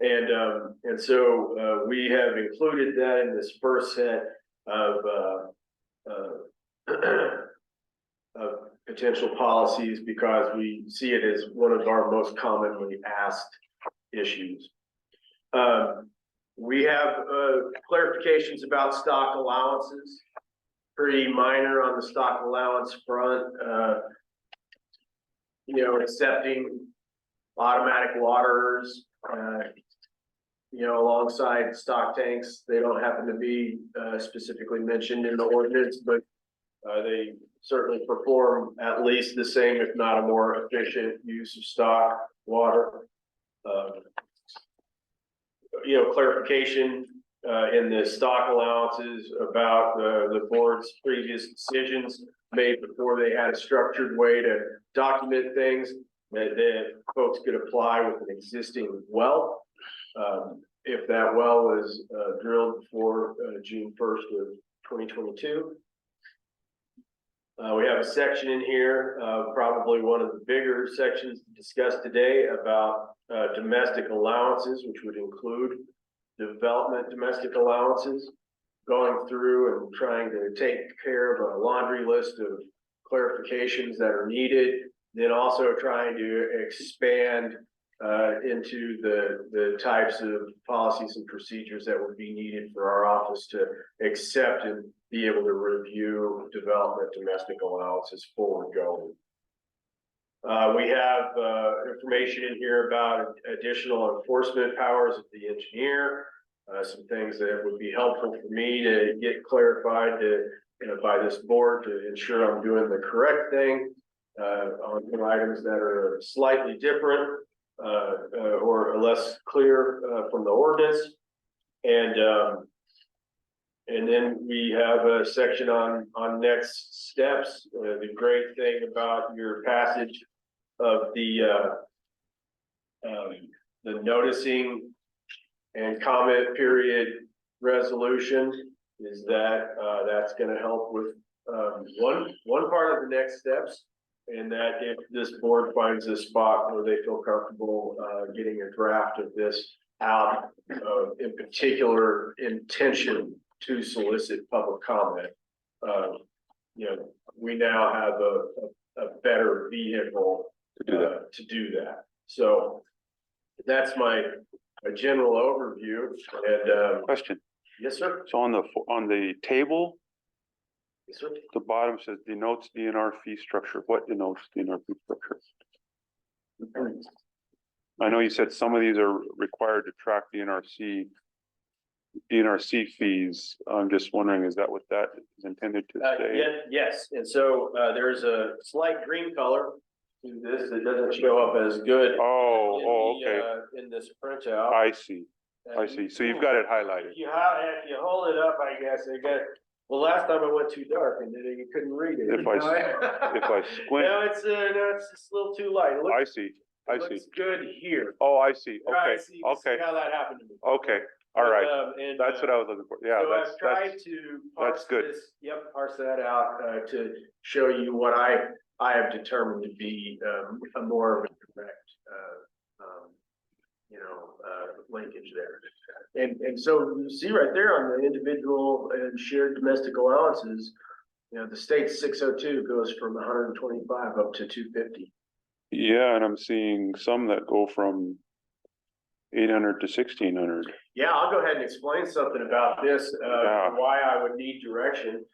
And so we have included that in this first set of potential policies because we see it as one of our most commonly asked issues. We have clarifications about stock allowances, pretty minor on the stock allowance front. Accepting automatic waterers, alongside stock tanks. They don't happen to be specifically mentioned in the ordinance, but they certainly perform at least the same, if not a more efficient use of stock water. Clarification in the stock allowances about the board's previous decisions made before they had a structured way to document things that folks could apply with an existing well. If that well was drilled before June 1st of 2022. We have a section in here, probably one of the bigger sections to discuss today about domestic allowances, which would include development domestic allowances, going through and trying to take care of a laundry list of clarifications that are needed, then also trying to expand into the types of policies and procedures that would be needed for our office to accept and be able to review development domestic allowances forward going. We have, information in here about additional enforcement powers of the engineer. Some things that would be helpful for me to get clarified to, by this board to ensure I'm doing the correct thing. On some items that are slightly different, or less clear, from the ordinance. And then we have a section on next steps. The great thing about your passage of the noticing and comment period resolution is that, that's gonna help with, one part of the next steps. And that if this board finds a spot where they feel comfortable, getting a draft of this out, in particular intention to solicit public comment. We now have a better vehicle to do that. So that's my general overview. And Question. yes, sir. So on the table, Yes, sir. the bottom says denotes DNR fee structure. What denotes DNR fee structure? I know you said some of these are required to track DNRC fees. I'm just wondering, is that what that is intended to say? Yes, and so there's a slight green color to this that doesn't show up as good. Okay. In this printout. I see. So you've got it highlighted. If you hold it up, I guess, well, last time I went too dark and then you couldn't read it. If I squint. No, it's just a little too light. I see. It looks good here. Oh, I see. Right, Okay. see Okay. how that happened to me. Okay. All right. And, That's what I was looking for. Yeah, so I've tried to parse good. this, parse that out, to show you what I have determined to be, a more of a direct, linkage there. And so you see right there on the individual and shared domestic allowances, the state's 602 goes from 125 up to 250. Yeah, and I'm seeing some that go from 800 to 1600. Yeah, I'll go ahead and explain something about this, why I would need direction.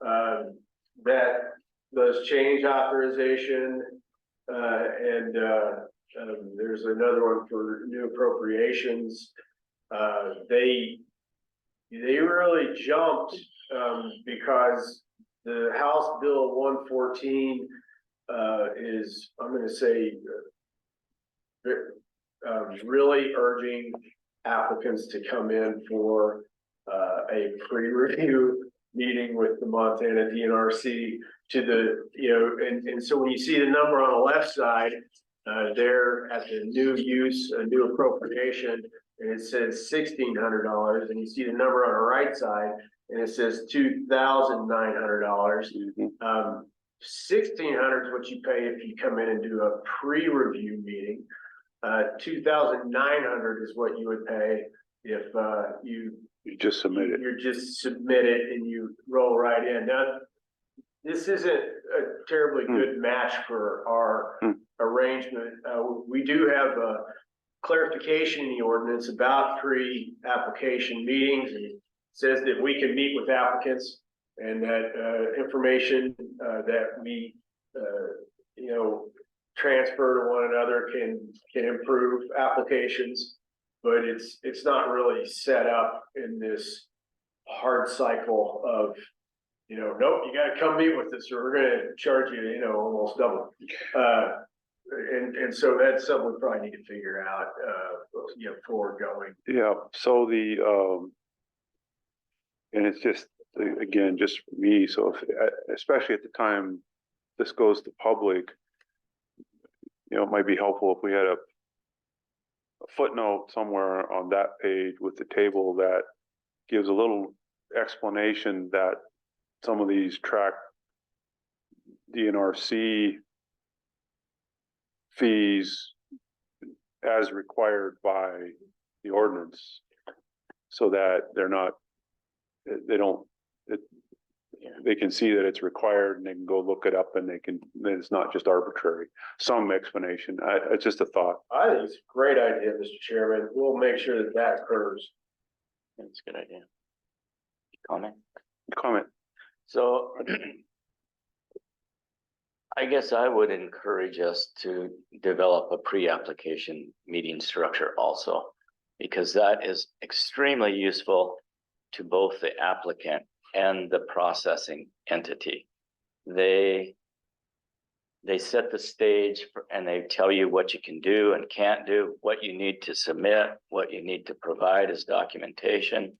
That those change authorization, and there's another one for new appropriations. They really jumped, because the House Bill 114 is, I'm going to say, really urging applicants to come in for a pre-review meeting with the Montana DNRC to the, and so when you see the number on the left side, there at the new use, a new appropriation, and it says $1,600, and you see the number on the right side, and it says $2,900. $1,600 is what you pay if you come in and do a pre-review meeting. $2,900 is what you would pay if you just submit it. You just submit it and you roll right in. Now, this isn't a terribly good match for our arrangement. We do have a clarification in the ordinance about pre-application meetings, and it says that we can meet with applicants and that information that we transfer to one another can improve applications, but it's not really set up in this hard cycle of, nope, you got to come meet with us or we're going to charge you, almost double. And so that's something we probably need to figure out, forward going. Yeah. So and it's just, again, just for me. So especially at the time this goes to public, it might be helpful if we had a footnote somewhere on that page with the table that gives a little explanation that some of these track DNRC fees as required by the ordinance, so that they can see that it's required and they can go look it up and then it's not just arbitrary. Some explanation. It's just a thought. I think it's a great idea, Mr. Chairman. We'll make sure that occurs. That's a good idea. Comment? Comment. So I guess I would encourage us to develop a pre-application meeting structure also, because that is extremely useful to both the applicant and the processing entity. They set the stage and they tell you what you can do and can't do, what you need to submit, what you need to provide as documentation.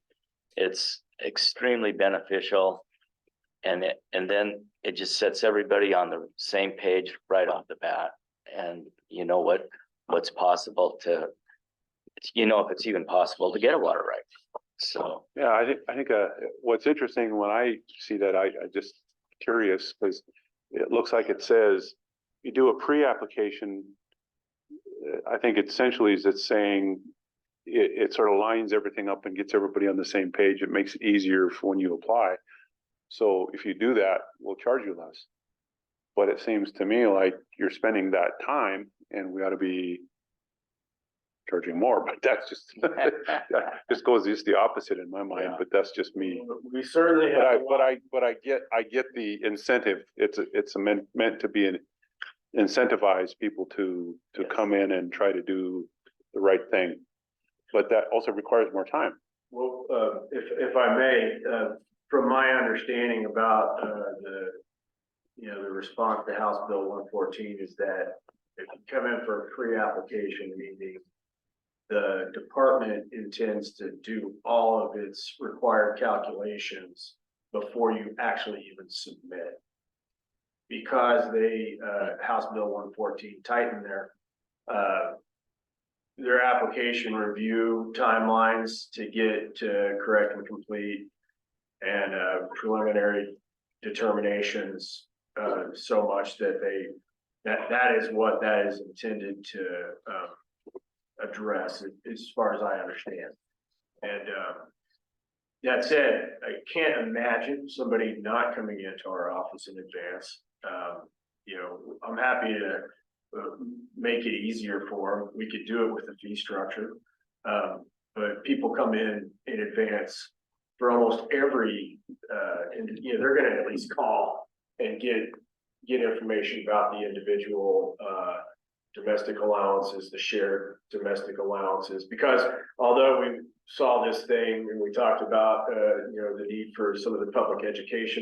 It's extremely beneficial. And then it just sets everybody on the same page right off the bat. And you know what's possible to, if it's even possible to get a water right. So. Yeah, I think what's interesting when I see that, I just curious, because it looks like it says you do a pre-application. I think essentially is it's saying it sort of lines everything up and gets everybody on the same page. It makes it easier for when you apply. So if you do that, we'll charge you less. But it seems to me like you're spending that time and we ought to be charging more, but that's just, that just goes just the opposite in my mind, Yeah. but that's just me. We certainly have. But I get the incentive. It's meant to be an incentivize people to come in and try to do the right thing. But that also requires more time. Well, if I may, from my understanding about the response to House Bill 114 is that if you come in for a pre-application meeting, the department intends to do all of its required calculations before you actually even submit. Because they, House Bill 114 tightened their application review timelines to get to correct and complete and preliminary determinations so much that that is what that is intended to address as far as I understand. And that said, I can't imagine somebody not coming into our office in advance. I'm happy to make it easier for them. We could do it with a fee structure, but people come in advance for almost every, they're going to at least call and get information about the individual domestic allowances, the shared domestic allowances, because although we saw this thing and we talked about, the need for some of the public education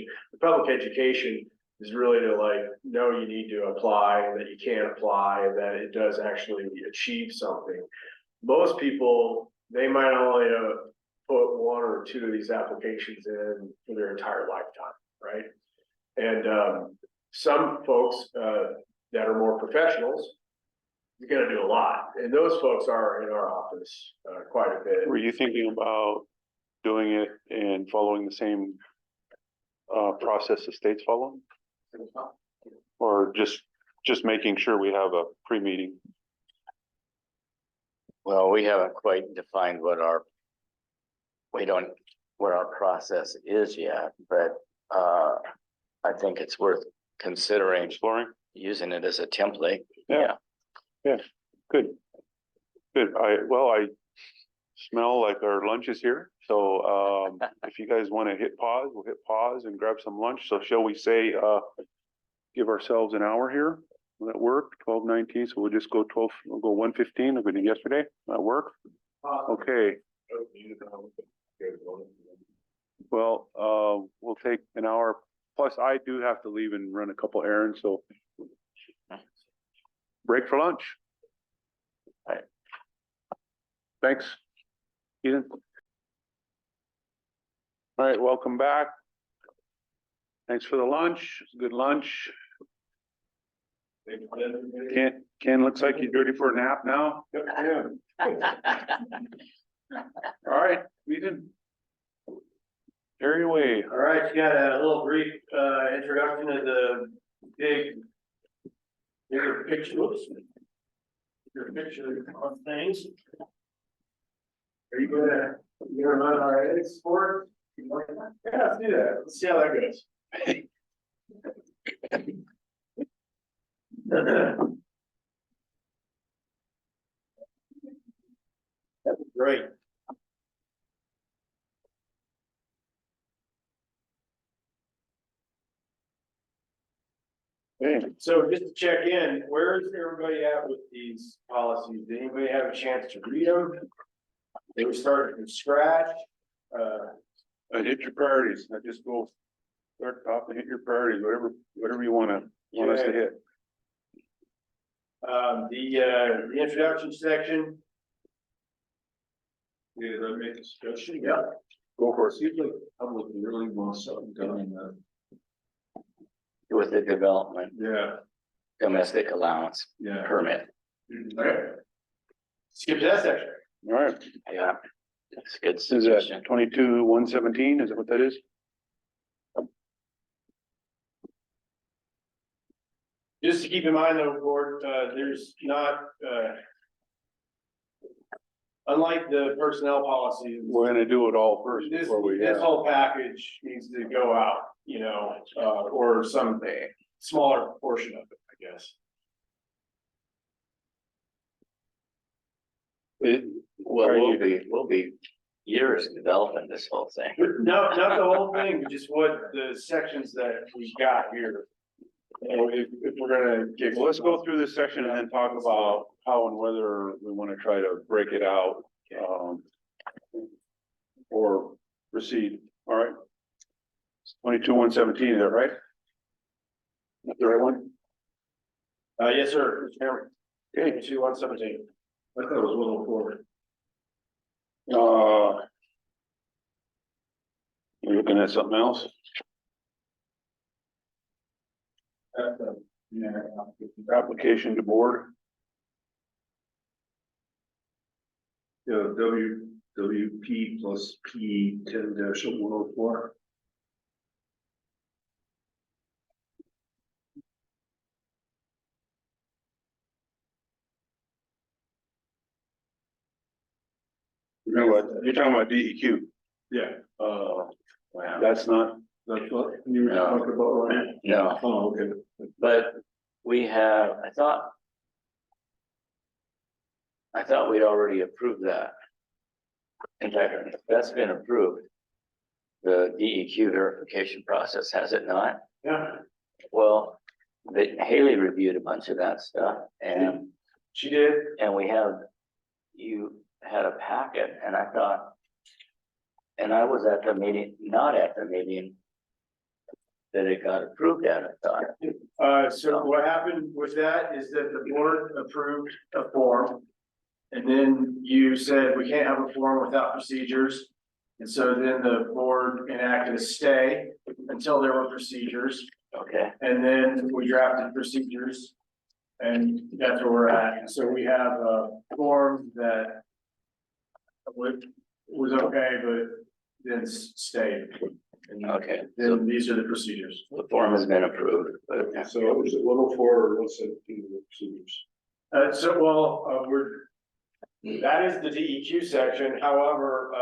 is really to know you need to apply and that you can apply and that it does actually achieve something. Most people, they might only put one or two of these applications in for their entire lifetime, right? And some folks that are more professionals, you're going to do a lot. And those folks are in our office quite a bit. Were you thinking about doing it and following the same process the state's following? Or just making sure we have a pre-meeting? Well, we haven't quite defined what our process is yet, but I think it's worth considering Exploring? using it as a template. Yeah. Good. I smell like our lunch is here. So if you guys want to hit pause, we'll hit pause and grab some lunch. So shall we say, give ourselves an hour here? Will that work? 12:19. So we'll just go 1:15 like we did yesterday. That work? Okay. Well, we'll take an hour. Plus I do have to leave and run a couple errands. So break for lunch. All right. Thanks, Ethan. All right, welcome back. Thanks for the lunch. It's a good lunch. Ken looks like he's ready for a nap now. All right, Ethan. Carry away. All right, you got a little brief introduction to the bigger picture. Bigger picture on things. Are you gonna run our edits for it? Yeah, let's do that. Let's see how that goes. That's great. Okay, So just to check in, where is everybody at with these policies? Did anybody have a chance to read them? They were starting from scratch. hit your priorities, I just go start top and hit your priorities, whatever you want us to hit. The introduction section. Yeah, that make a suggestion. Yeah. Go for it. Seems like public really wants something done in that. With the development, Yeah, domestic allowance yeah. permit. Okay. Skip that section. All right, Yeah. That's a good is suggestion. that 22-117, is that what that is? Just to keep in mind though, board, there's not, unlike the personnel policies. We're gonna do it all first This, before we. this whole package needs to go out, you know, or some smaller portion of it, I guess. Well, we'll be years developing this whole thing. No, not the whole thing, but just what the sections that we got here. You know, if we're gonna get. Well, let's go through this section and then talk about how and whether we wanna try to break it out, or proceed, all right? 22-117, is that right? That's the right one? Yes, sir, Mr. Chairman. Okay. 22-117. I thought it was 104. You're looking at something else? Yeah. Application to board, Yeah, WP plus P 10-104. you're talking about DEQ, Yeah, that's not, that's what you were No. talking about, right? No, Oh, okay. but we have, I thought we'd already approved that. In fact, that's been approved. The DEQ verification process, has it not? Yeah, Well, Haley reviewed a bunch of that stuff and she did. you had a packet and I thought, and I was at the meeting, not at the meeting that it got approved at, I thought. So what happened with that is that the board approved a form. And then you said we can't have a form without procedures. And so then the board enacted a stay until there were procedures. Okay, And then we drafted procedures. And that's where we're at. And so we have a form that was okay, but then stayed. And okay, so then these are the procedures. the form has been approved, but So it was 104 or 117 procedures. That is the DEQ section, however,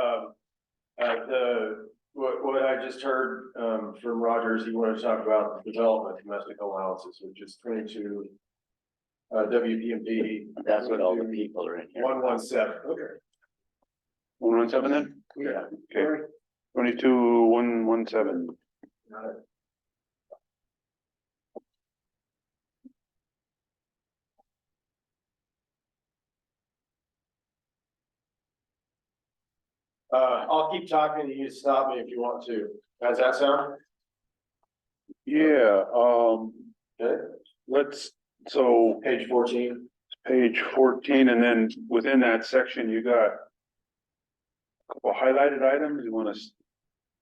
what I just heard, from Rogers, he wanted to talk about development domestic allowances, which is 22. WPMP. that's what all the people are in here. 117, okay. 117 then? Yeah. Okay, 22-117. Got it. I'll keep talking, you stop me if you want to. How's that sound? Yeah, so Page 14. page 14, and then within that section, you got a couple highlighted items. You want to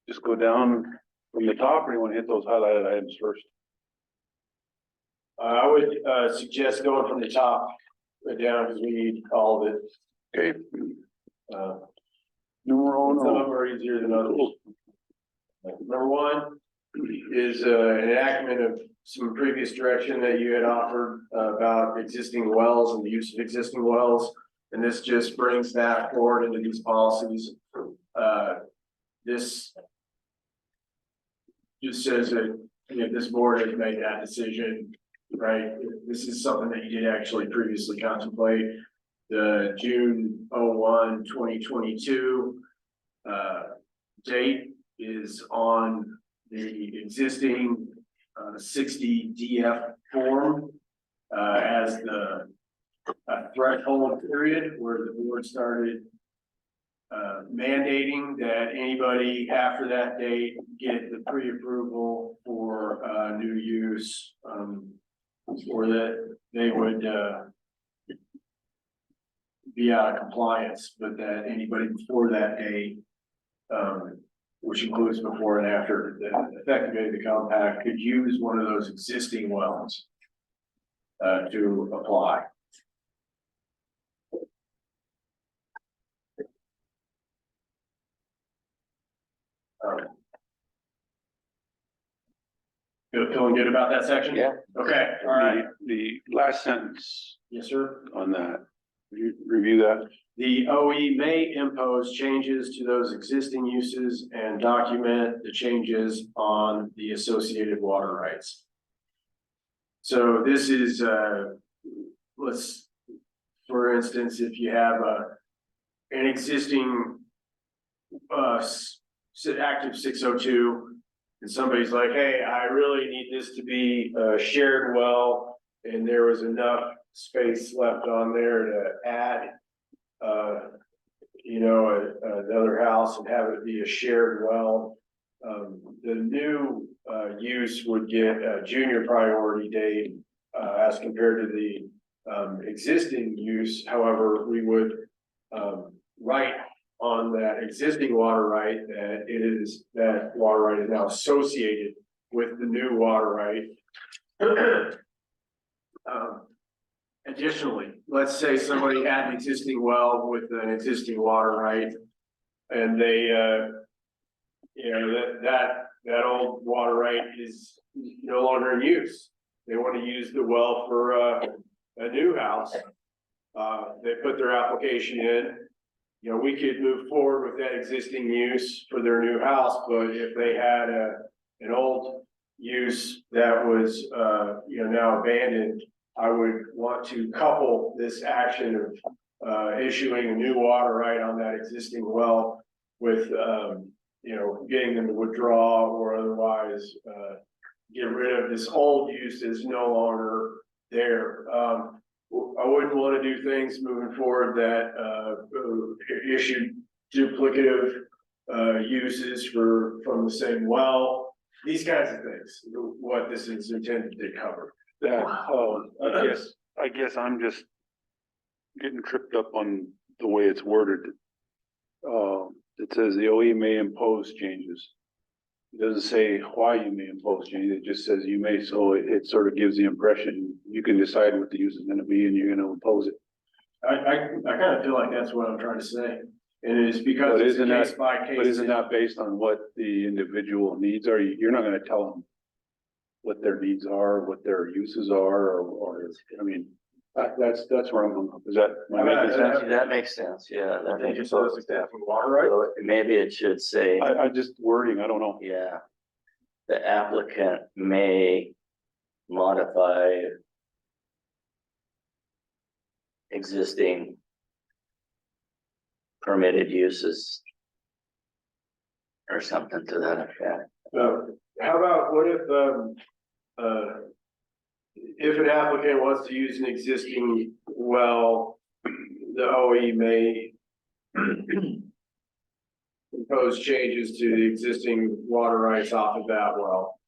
just go down from the top, or you want to hit those highlighted items first? I would, suggest going from the top down, because we need all of it. Okay, Uh, numeral, Some of them are easier than others. Number one is an enactment of some previous direction that you had offered about existing wells and the use of existing wells. And this just brings that forward into these policies. This just says that, this board has made that decision, right? This is something that you did actually previously contemplate. The June 01, 2022 date is on the existing 60 DF form as the threshold period where the board started mandating that anybody after that date get the pre-approval for new use, or that they would be out of compliance, but that anybody before that date, which includes before and after the effective date of the compact, could use one of those existing wells to apply. Feeling good about that section? Yeah. Okay, all right. The last sentence Yes, sir. on that, you review that. The OE may impose changes to those existing uses and document the changes on the associated water rights. So this is, let's, for instance, if you have an existing active 602, and somebody's like, hey, I really need this to be a shared well, and there was enough space left on there to add another house and have it be a shared well. The new use would get a junior priority date as compared to the existing use. However, we would write on that existing water right that that water right is now associated with the new water right. Additionally, let's say somebody had an existing well with an existing water right, and they, that old water right is no longer in use. They want to use the well for a new house. They put their application in. We could move forward with that existing use for their new house, but if they had an old use that was, now abandoned, I would want to couple this action of issuing a new water right on that existing well with, getting them to withdraw or otherwise get rid of this old use that's no longer there. I wouldn't want to do things moving forward that issue duplicative uses from the same well. These kinds of things, what this is intended to cover. That, I guess I'm just getting tripped up on the way it's worded. It says the OE may impose changes. It doesn't say why you may impose changes, it just says you may, so it sort of gives the impression you can decide what the use is gonna be and you're gonna impose it. I kind of feel like that's what I'm trying to say. And it is because But it's a isn't that- case by case. But isn't that based on what the individual needs are? You're not gonna tell them what their needs are, what their uses are, or, I mean, that's where I'm going. Is that, am I making sense? That makes sense, yeah. That They makes just total those sense. existing water rights. So maybe it should say, I just wording, I don't know. yeah, the applicant may modify existing permitted uses or something to that effect. How about what if an applicant wants to use an existing well, the OE may impose changes to the existing water rights off of that well.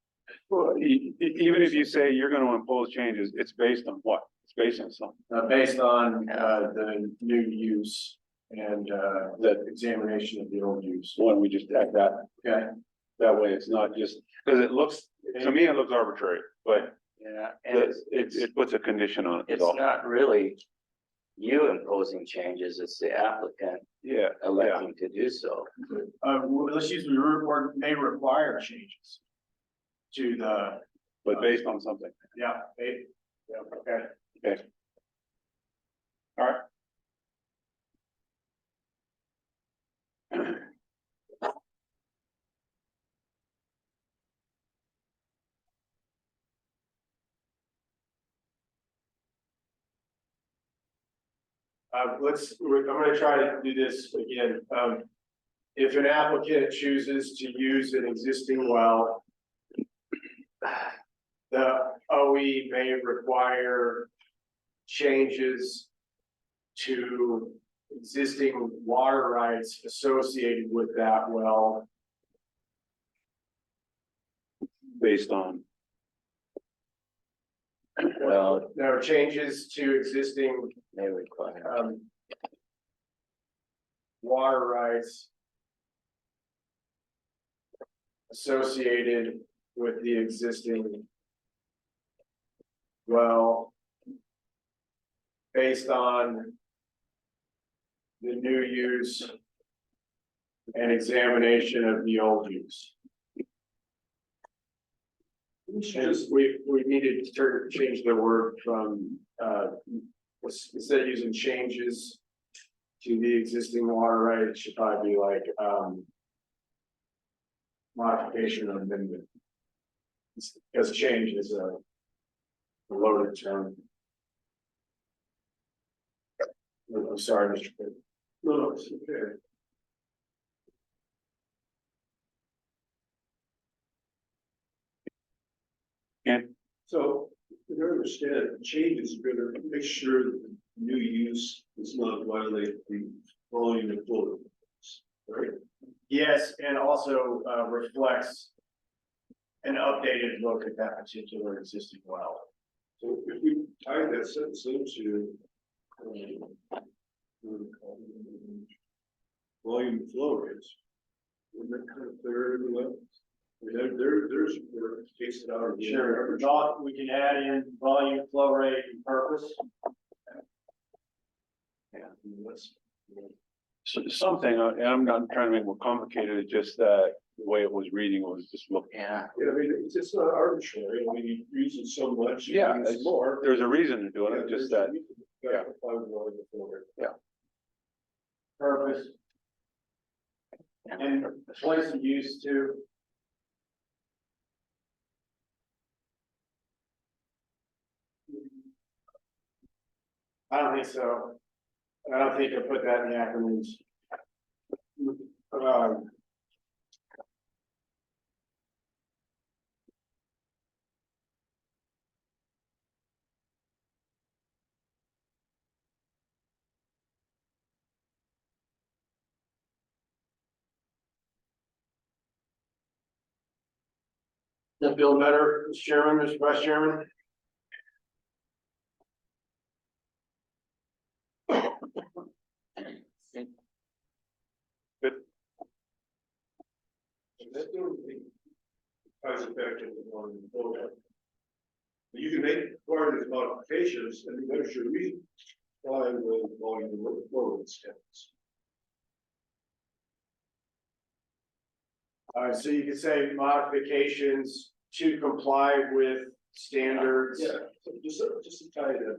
Well, even if you say you're gonna impose changes, it's based on what? It's based on something. Based on the new use and the examination of the old use. Why don't we just add that? Okay. That way it's not just, because it looks, to me, it looks arbitrary, but Yeah, and it puts a condition on it. it's not really you imposing changes, it's the applicant Yeah, electing to do so. Let's use the root word may require changes to the, but based on something. yeah, okay. Okay. All right. I'm gonna try to do this again. If an applicant chooses to use an existing well the OE may require changes to existing water rights associated with that well. Based on, Well, There are changes to existing, they require, water rights associated with the existing well, based on the new use and examination of the old use. We needed to change the word from, instead of using changes to the existing water right, it should probably be like, modification or amendment. Because change is a loaded term. I'm sorry, Mr. Pitt. No, it's okay. and So, in order to understand, changes are gonna make sure that the new use does not violate the volume and flow. Right? Yes, and also reflects an updated look at that particular existing well. So if we tie that sentence into volume and flow rates, would that kind of clear everything up? I mean, there's where it takes it out of the. Sure, we can add in volume, flow rate, and purpose. Yeah, I mean, that's. something, and I'm not trying to make it more complicated, it's just that the way it was reading was just look. yeah, Yeah, I mean, it's not arbitrary, I mean, you use it so much. you Yeah, use it's- more. There's a reason to do it, Yeah, just there's a that, reason. yeah. Gotta comply with volume and flow rate. Purpose and place of use too. I don't think so. I don't think I put that in the acronyms. That feel better, Mr. Chairman, Mr. Vice Chairman? And that really ties it back to the volume and flow rate. You can make part of these modifications and you should read why the volume and flow rate standards. So you could say modifications to comply with standards Yeah, so just to tie it in.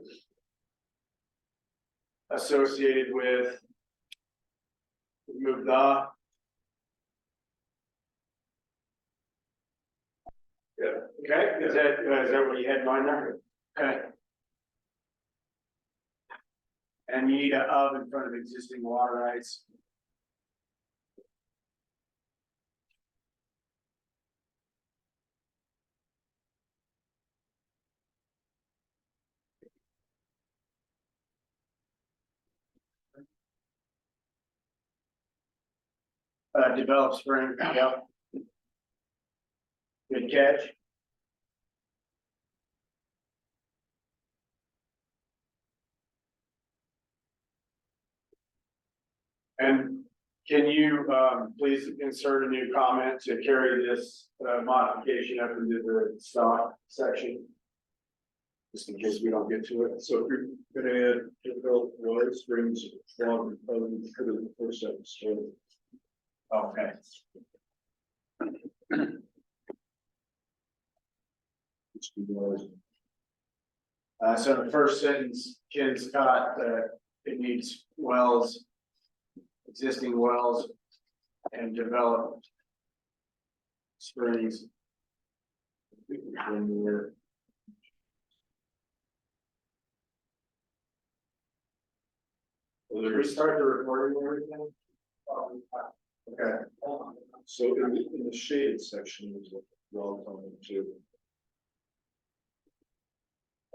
associated with. Remove the. Yeah. Okay, is that what you had in mind there? Okay. And you need a of in front of existing water rights. Develop spring, yep. Good catch. And can you, please insert a new comment to carry this, modification up into the stock section? Just in case we don't get to it. So if you're gonna add develop water springs from the first sentence. So Okay. it's good. So the first sentence, Ken's got, it needs wells, existing wells and developed springs. Did we start the recording and everything? Okay. So in the shaded section is a well comment too.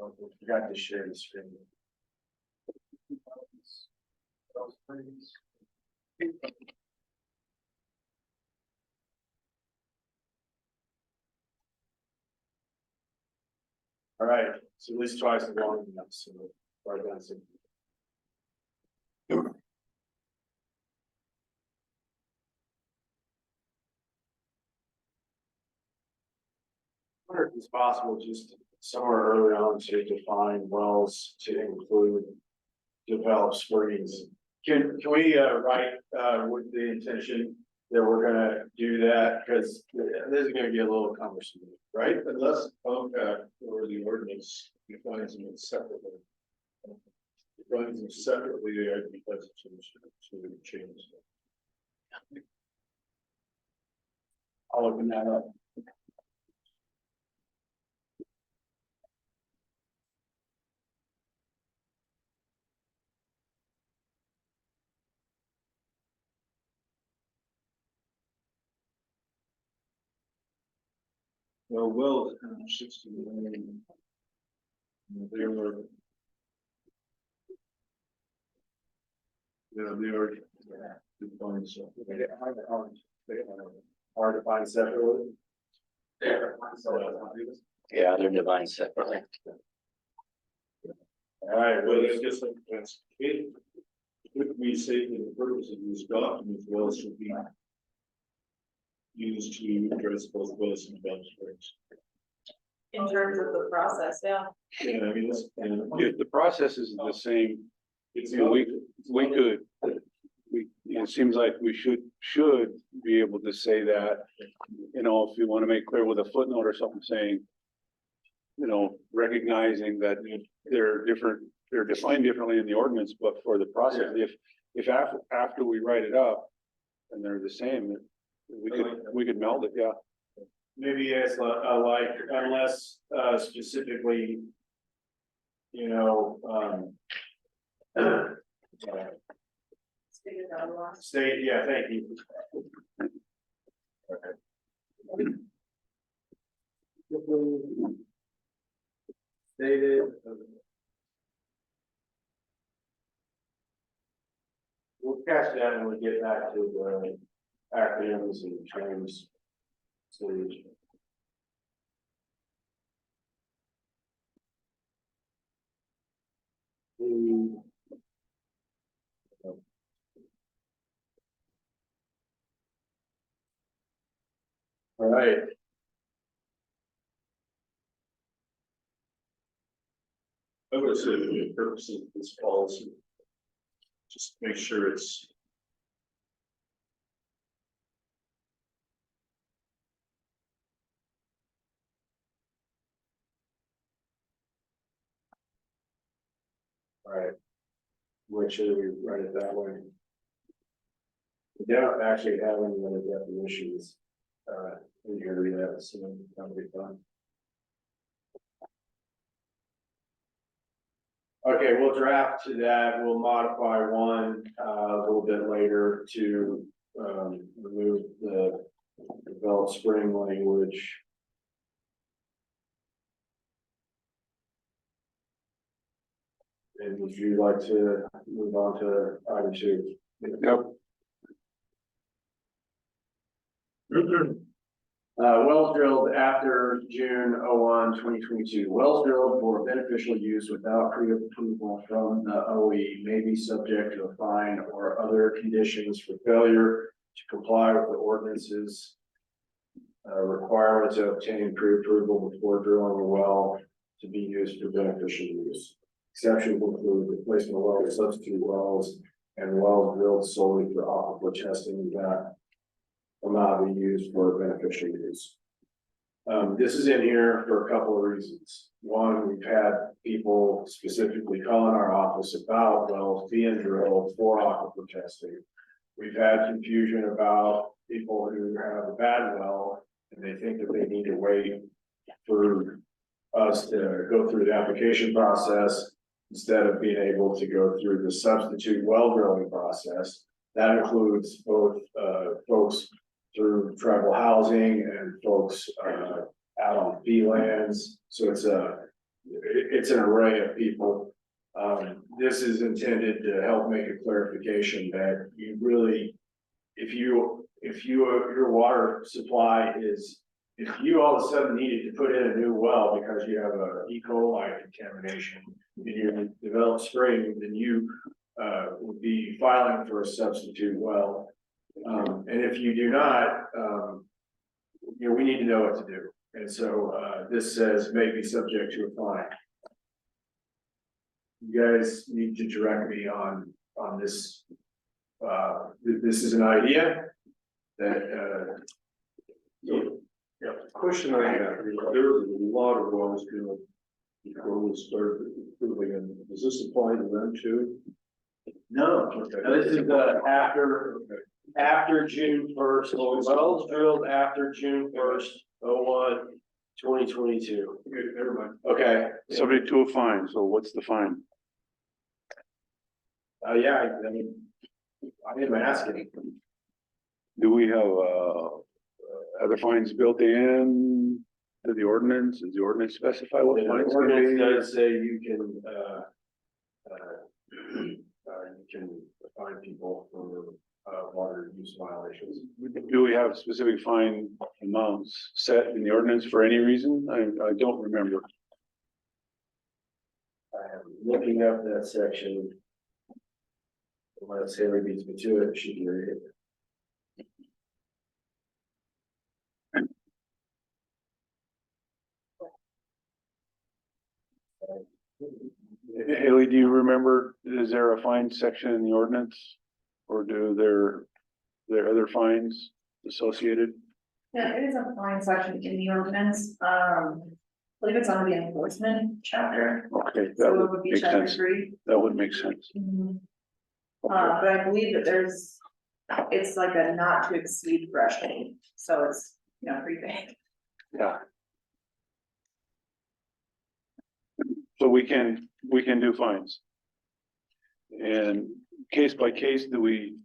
Forgot to share the screen. All right, so at least twice the volume, so right down to. I wonder if it's possible just somewhere early on to define wells to include developed springs. Can we write with the intention that we're gonna do that, because this is gonna get a little cumbersome, right? Unless, or the ordinance defines them separately. Defines them separately, I'd be hesitant to change. I'll open that up. Well, 60. They were. Yeah, they are. Defined separately. Are defined separately. Yeah, they're defined separately. All right, Well, it's just like, that's it. If we say that the purpose of this document, wells should be used to address both wells and developed springs. In terms of the process, yeah. Yeah, I mean, it's, and If the process is the same, it's. we could, it seems like we should be able to say that, you know, if you want to make clear with a footnote or something saying, you know, recognizing that they're different, they're defined differently in the ordinance, but for the process, if after we write it up and they're the same, we could meld it, yeah. maybe as like, unless specifically, you know, Figure that out. state, yeah, thank you. Stated. We'll catch that when we get back to the acronyms and terms. Stage. All right. I would say for the purposes of this policy, just make sure it's. All right. Make sure we write it that way. We don't actually have any other definitions in here yet, so that'll be fun. Okay, we'll draft to that. We'll modify one a little bit later to remove the developed spring language. And would you like to move on to item 2? Yep. Wells drilled after June 1, 2022. Wells drilled for beneficial use without pre-approval from the OE may be subject to a fine or other conditions for failure to comply with the ordinances. Requirement to obtain pre-approval before drilling a well to be used for beneficial use. Exceptions include replacement wells, substitute wells, and wells drilled solely for aquifer testing that will not be used for beneficial use. This is in here for a couple of reasons. One, we've had people specifically calling our office about wells being drilled for aquifer testing. We've had confusion about people who have a bad well and they think that they need to wait for us to go through the application process instead of being able to go through the substitute well drilling process. That includes both folks through tribal housing and folks out on fee lands. So it's it's an array of people. This is intended to help make a clarification that you really, if your water supply is, if you all of a sudden needed to put in a new well because you have a E. coli contamination in your developed spring, then you would be filing for a substitute well. And if you do not, we need to know what to do. And so this says may be subject to a fine. You guys need to direct me on this. This is an idea that Question I have, there was a lot of wells drilled before we started approving, and does this apply to them too? No, this is after June first, wells drilled after June 1st, 2022. Okay, never mind. okay. Subject to a fine, so what's the fine? Yeah, I mean, I am asking. Do we have, other fines built in to the ordinance? Does the ordinance specify what The fines ordinance can be? does say you can fine people for water use violations. Do we have specific fine amounts set in the ordinance for any reason? I don't remember. I am looking up that section. Unless Haley beats me to it, she can read it. Haley, do you remember, is there a fine section in the ordinance? Or do there other fines associated? Yeah, it is a fine section in the ordinance, I believe it's under the enforcement chapter, Okay, that so it would would be make chapter sense. 3. That would make sense. But I believe that it's like a not to exceed threshold, so it's, pretty big. Yeah. So we can do fines. And case by case, do we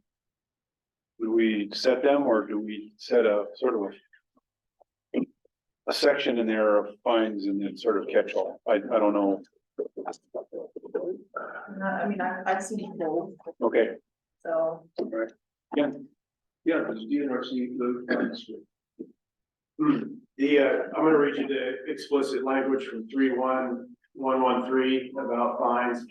set them, or do we set a sort of a section in there of fines and then sort of catch all? I don't know. I mean, I've seen both, Okay. so. Yeah. Yeah, does DNRC include fines? I'm gonna read you the explicit language from 31113 about fines.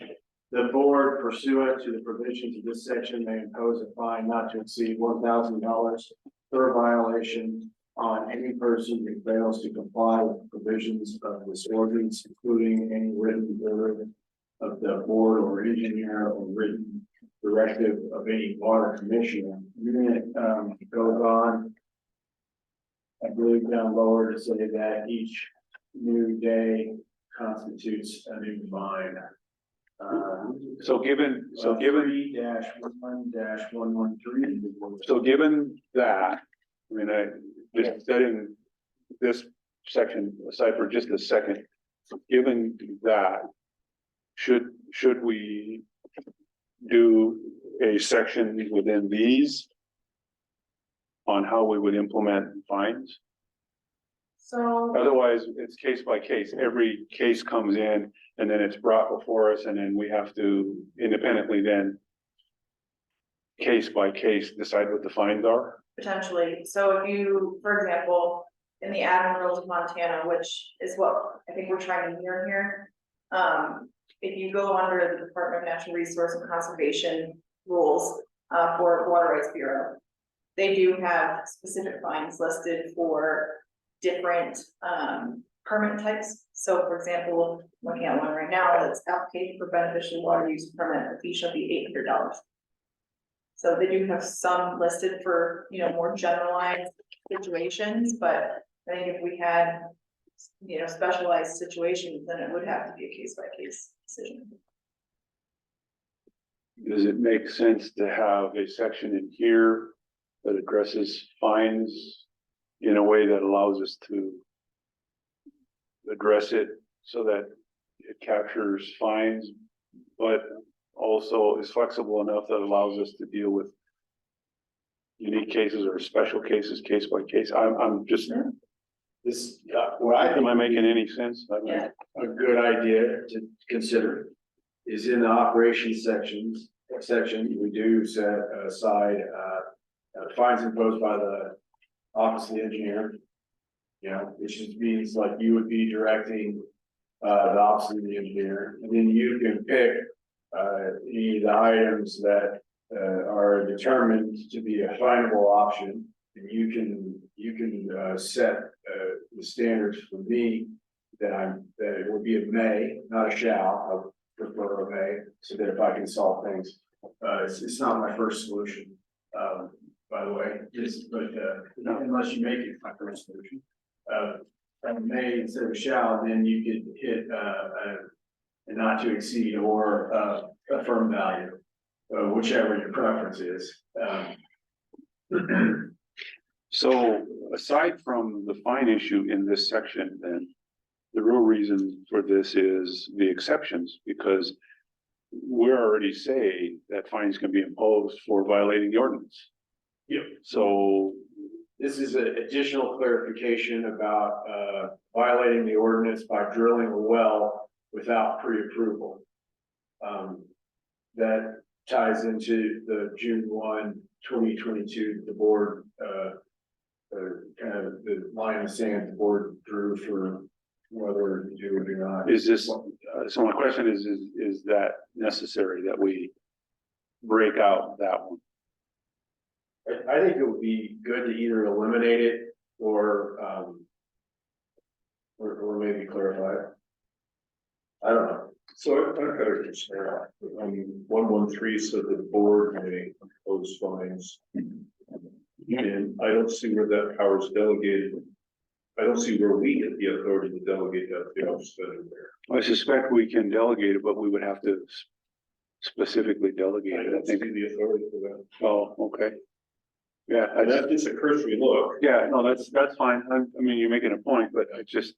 The board pursuant to the provisions of this section may impose a fine not to exceed $1,000 per violation on any person who fails to comply with the provisions of this ordinance, including any written order of the board or engineer or written directive of any water commissioner. Then it goes on, I believe down lower, to say that each new day constitutes a new fine. So given 3-1-113. So given that, I mean, just setting this section aside for just a second, given that, should we do a section within these on how we would implement fines? So, Otherwise, it's case by case. Every case comes in and then it's brought before us, and then we have to independently then case by case decide what the fines are. potentially, so if you, for example, in the admin rules of Montana, which is what I think we're trying to mirror here. If you go under the Department of Natural Resource and Conservation rules, for Water Rights Bureau, they do have specific fines listed for different, permit types. So for example, looking at one right now, that's application for beneficial water use permit, the fee shall be $800. So they do have some listed for, more generalized situations, but I think if we had, specialized situations, then it would have to be a case by case decision. Does it make sense to have a section in here that addresses fines in a way that allows us to address it so that it captures fines, but also is flexible enough that allows us to deal with unique cases or special cases, case by case? I'm just, This, what I think. Am I making any sense? I mean, Yeah. A good idea to consider is in the operations section, we do set aside, fines imposed by the office of the engineer. You know, which just means like you would be directing, the office of the engineer, and then you can pick, any of the items that, are determined to be a finable option. And you can set, the standards for me that it will be a may, not a shall. I prefer a may, so that if I can solve things, it's not my first solution. By the way, unless you make it my first solution. From may instead of shall, then you could hit, a not to exceed or, a firm value, whichever your preference is. So aside from the fine issue in this section, then the real reason for this is the exceptions, because we're already saying that fines can be imposed for violating the ordinance. Yep. So This is an additional clarification about, violating the ordinance by drilling a well without pre-approval. That ties into the June 1, 2022, the board, kind of the line of sand the board drew for whether to do it or not. is this, so my question is that necessary that we break out that one? I think it would be good to either eliminate it or maybe clarify it. I don't know. So I've got a concern. I mean, 113 said that the board may impose fines. And I don't see where that power is delegated. I don't see where we get the authority to delegate that to the office there. I suspect we can delegate it, but we would have to specifically delegate I it, I don't see think. the authority for that. Oh, okay. Yeah, And that's just a cursory look. yeah, no, that's fine. I mean, you're making a point, but I just,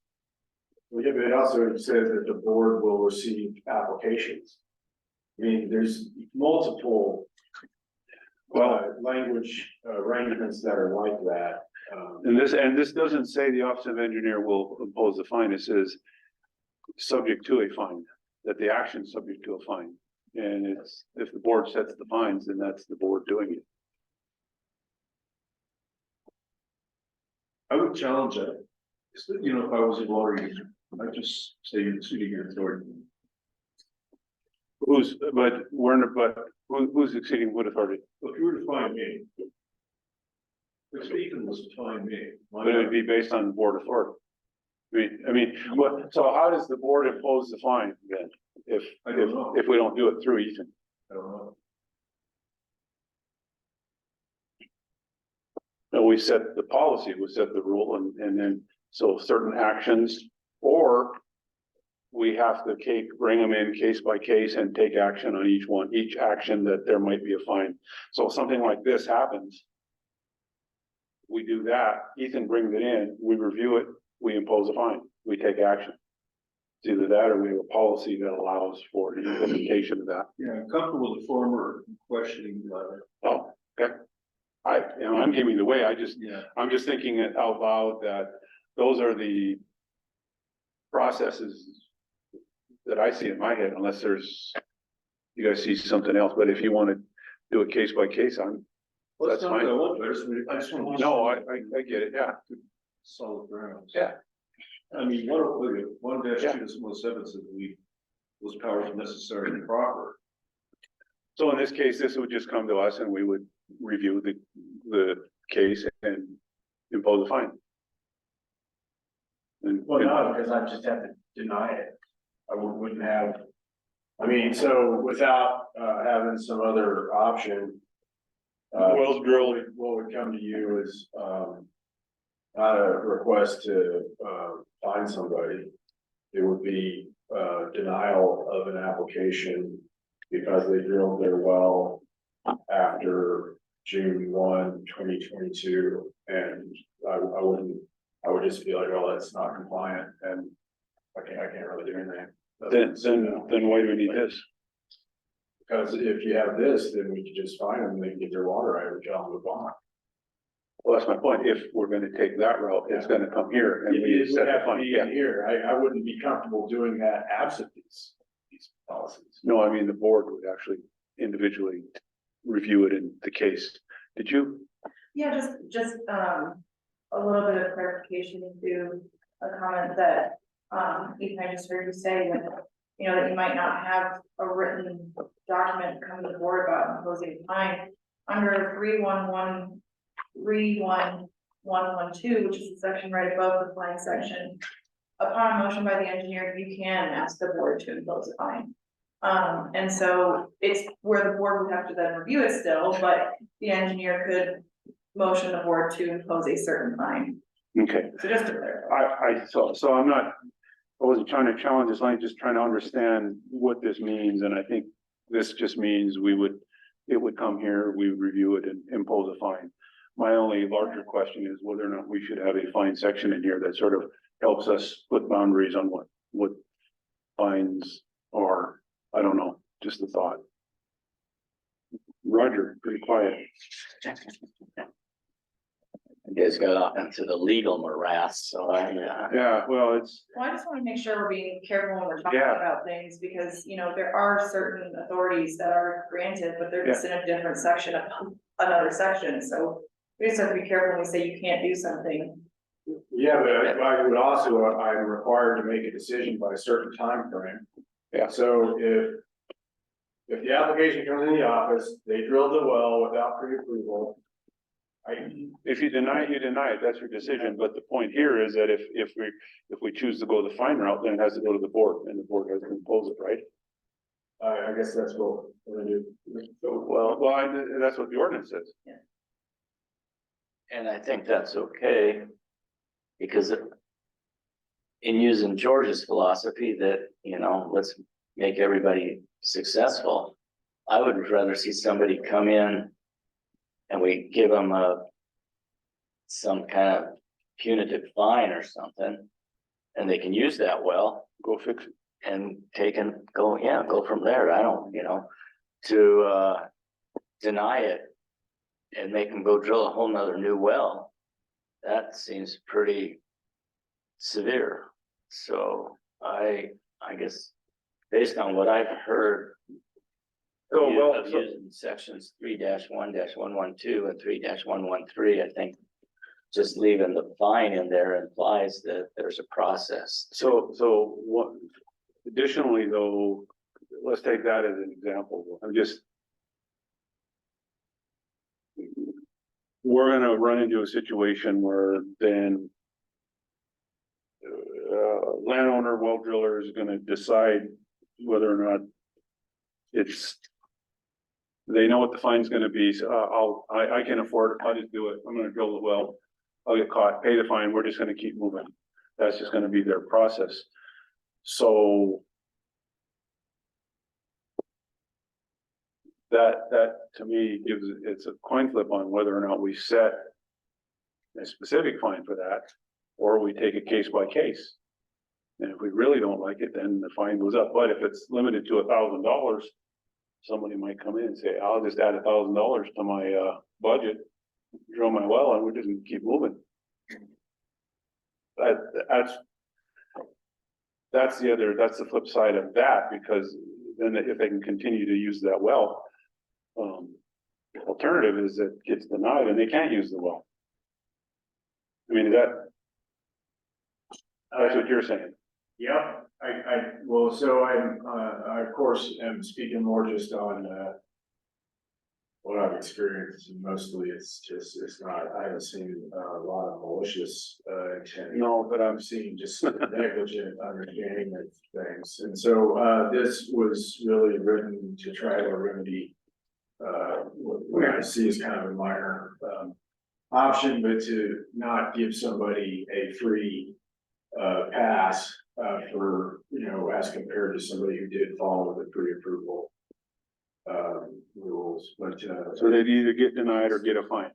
Well, yeah, but it also says that the board will receive applications. I mean, there's multiple language arrangements that are like that. and this doesn't say the Office of Engineer will impose the fine. It says subject to a fine, that the action is subject to a fine. And it's, if the board sets the fines, then that's the board doing it. I would challenge that. You know, if I was a water user, I'd just say you're suiting your authority. Who's exceeding what authority? If you were to find me. If Stephen was to find me. But it would be based on board authority. So how does the board impose the fine then? I don't know. If we don't do it through Ethan? I don't know. No, we set the policy, we set the rule, and then, so certain actions, or we have to bring them in case by case and take action on each action that there might be a fine. So if something like this happens, we do that, Ethan brings it in, we review it, we impose a fine, we take action. It's either that or we have a policy that allows for the implementation of that. Yeah, I'm comfortable with the former questioning letter. Oh, okay. I'm giving the way, Yeah. I'm just thinking it out loud that those are the processes that I see in my head, unless you guys see something else, but if you want to do it case by case, Well, that's that's not fine. what I want, I just want. No, I get it, yeah. Solid grounds. Yeah. I mean, 1-2-1-7 says those powers are necessary and proper. So in this case, this would just come to us and we would review the case and impose a fine. And, Well, no, because I just have to deny it. I wouldn't have, I mean, so without, having some other option. Wells drilled. What would come to you is, not a request to, find somebody. It would be, denial of an application because they drilled their well after June 1, 2022, and I would just be like, oh, that's not compliant, and I can't really do anything. then why do we need this? Because if you have this, then we could just find them, and they can get their water out of John the bond. Well, that's my point. If we're gonna take that route, it's gonna come here and It we would set the have to fine. be Yeah. in here. I wouldn't be comfortable doing that absent these policies. No, I mean, the board would actually individually review it in the case. Did you? Yeah, just, a little bit of clarification to a comment that, Ethan, I just heard you say that, you know, that you might not have a written document come to the board about imposing a fine. Under 31112, which is the section right above the fine section, upon a motion by the engineer, you can ask the board to impose a fine. And so it's where the board would have to then review it still, but the engineer could motion the board to impose a certain fine. Okay. So just to clarify. So I wasn't trying to challenge this, I'm just trying to understand what this means, and I think this just means it would come here, we would review it and impose a fine. My only larger question is whether or not we should have a fine section in here that sort of helps us put boundaries on what fines are. I don't know, just a thought. Roger, pretty quiet. You guys got off into the legal morass, so Yeah, well, it's, Well, I just want to make sure we're being careful when we're talking Yeah. about things, because, you know, there are certain authorities that are granted, but they're just in a different section of another section, so we just have to be careful when we say you can't do something. Yeah, but I would also, I'm required to make a decision by a certain time frame. Yeah. So if the application comes in the office, they drilled the well without pre-approval. if you deny it, you deny it, that's your decision, but the point here is that if we choose to go the fine route, then it has to go to the board, and the board has to impose it, right? I guess that's what we're gonna do. Well, that's what the ordinance says. and I think that's okay. Because in using George's philosophy that, you know, let's make everybody successful. I would rather see somebody come in and we give them some kind of punitive fine or something. And they can use that well Go fix it. and go from there. I don't, to deny it and make them go drill a whole nother new well. That seems pretty severe. So I guess based on what I've heard. Of using sections 3-1-112 and 3-113, I think just leaving the fine in there implies that there's a process. So what, additionally though, let's take that as an example. We're gonna run into a situation where then landowner, well driller is gonna decide whether or not they know what the fine's gonna be, so I can afford it, I'll just do it, I'm gonna drill the well, I'll get caught, pay the fine, we're just gonna keep moving. That's just gonna be their process. So that to me it's a coin flip on whether or not we set a specific fine for that, or we take it case by case. And if we really don't like it, then the fine goes up, but if it's limited to $1,000, somebody might come in and say, I'll just add $1,000 to my budget, drill my well, and we're just gonna keep moving. That's the flip side of that, because then if they can continue to use that well, alternative is it gets denied and they can't use the well. I mean, that's what you're saying. Yep, well, so I of course am speaking more just on, what I've experienced, and mostly it's not, I haven't seen a lot of malicious, intent. No, but I'm seeing just negligent understanding of things, and so, this was really written to try to remedy, what I see as kind of a minor, option, but to not give somebody a free, pass, for, as compared to somebody who did follow the pre-approval rules, but So they'd either get denied or get a fine.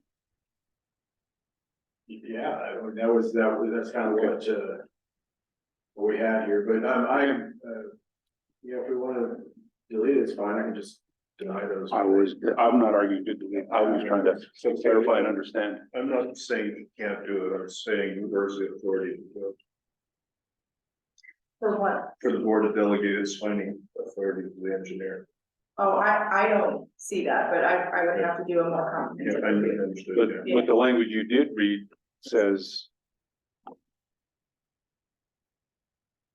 yeah, that's kind of what we had here, but if we want to delete it, it's fine, I can just deny those. I'm not arguing to delete, I was trying to clarify and understand. I'm not saying you can't do it, I'm saying where's the authority to do it? For what? For the board to delegate its finding authority to the engineer. Oh, I don't see that, but I would have to do a more Yeah, comprehensive. I understood, But, yeah. but the language you did read says,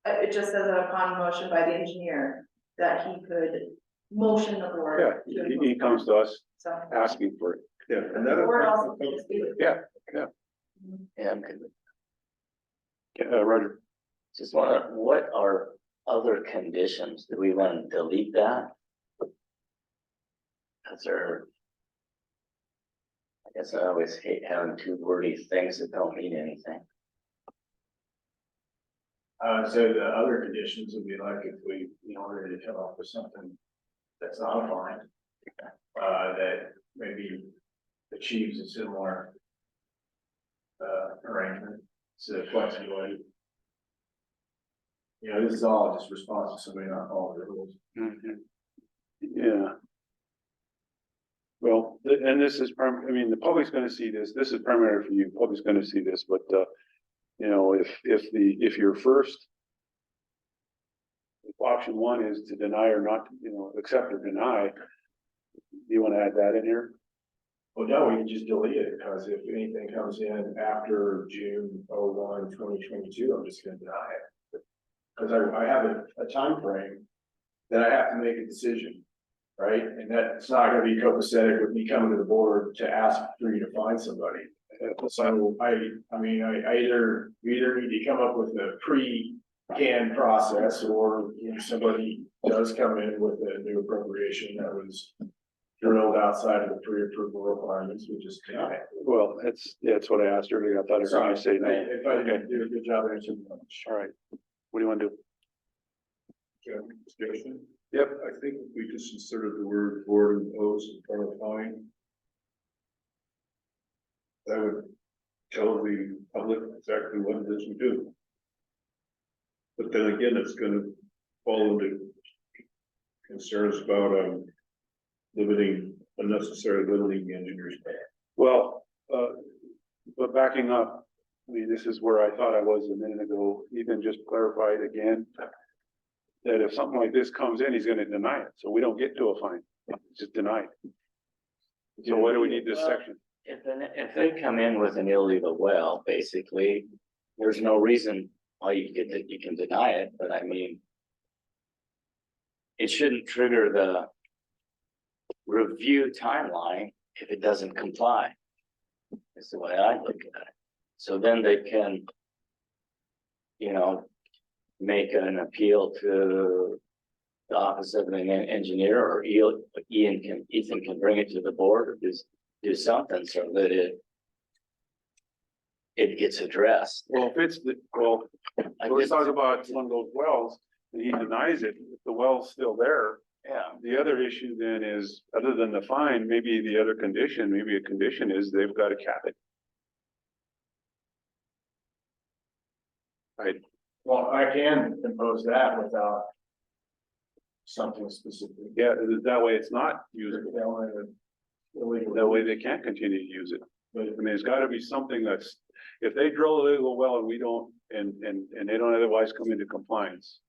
It just says that upon motion by the engineer, that he could motion the board. yeah, to he comes to us So. asking for it. Yeah, and that. The board also can just do it. Yeah, Yeah, I'm good. Roger. Just wonder, what are other conditions? Do we want to delete that? Is there? I guess I always hate having two wordy things that don't mean anything. So the other conditions would be like if we, order to come up with something that's not a fine. That maybe achieves a similar. Arrangement, so flexibility. This is all just response to somebody not following the rules. Yeah. Well, and this is, I mean, the public's gonna see this, this is primary for you, the public's gonna see this, but, if your first if option one is to deny or not, accept or deny, do you wanna add that in here? Well, no, we can just delete it, because if anything comes in after June 01, 2022, I'm just gonna deny it. Because I have a time frame that I have to make a decision, right? And that's not gonna be copacetic with me coming to the board to ask for you to find somebody. So we either need to come up with a pre-canned process, or somebody does come in with a new appropriation that was drilled outside of the pre-approval requirements, we just deny it. Well, that's what I asked earlier, I thought I heard you say no. If I didn't do a good job answering the question. All right, what do you wanna do? Discussion? Yep. I think if we just inserted the word board imposed in front of fine, that would tell the public exactly what it is we do. But then again, it's gonna fall into concerns about, unnecessarily limiting the engineer's power. Well, but backing up, I mean, this is where I thought I was a minute ago, Ethan just clarified again. That if something like this comes in, he's gonna deny it, so we don't get to a fine, it's just denied. So why do we need this section? If they come in with an illegal well, basically, there's no reason why you can deny it, but I mean. It shouldn't trigger the review timeline if it doesn't comply. That's the way I look at it. So then they can, make an appeal to the office of an engineer, or Ethan can bring it to the board, or do something so that it gets addressed. Well, let's talk about one of those wells, and he denies it, if the well's still there. Yeah. The other issue then is, other than the fine, maybe a condition is they've got to cap it. Right, Well, I can impose that without something specific. yeah, that way it's not usable, Illegal. that way they can't continue to use it. But I mean, there's gotta be something that's, if they drill a legal well and we don't, and they don't otherwise come into compliance.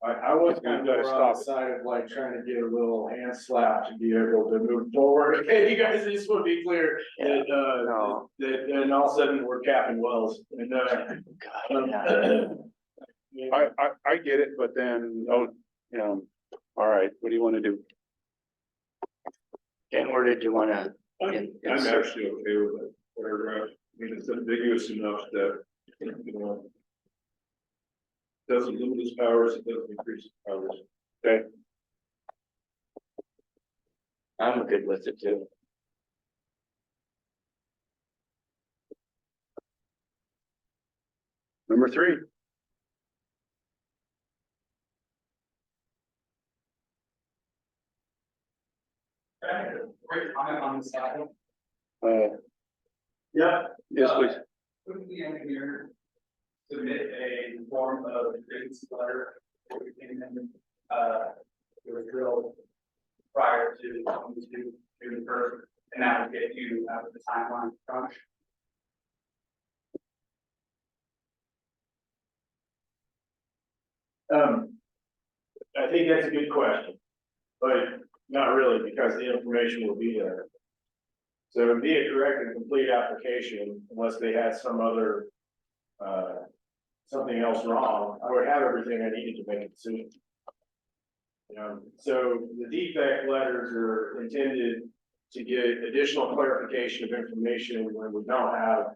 I was kind of gotta more on stop the it. side of like trying to get a little hand slap to be able to move forward. Okay, you guys, I just want to be clear that, No. that, and all of a sudden we're capping wells and, God, yeah. I get it, but then, all right, what do you wanna do? Ken, where did you wanna? I'm actually okay with it, paragraph, I mean, it's ambiguous enough that, doesn't limit his powers, it doesn't increase his powers. Okay, I'm good with it too. number 3. Great comment on the side. yeah. Yes, please. Couldn't the engineer submit a form of business letter? There was real to the person, and that would get you out of the timeline crunch. I think that's a good question, but not really, because the information will be there. So it'd be a correct and complete application unless they had some other, something else wrong. I would have everything I needed to make a decision. You know, so the defect letters are intended to get additional clarification of information when we don't have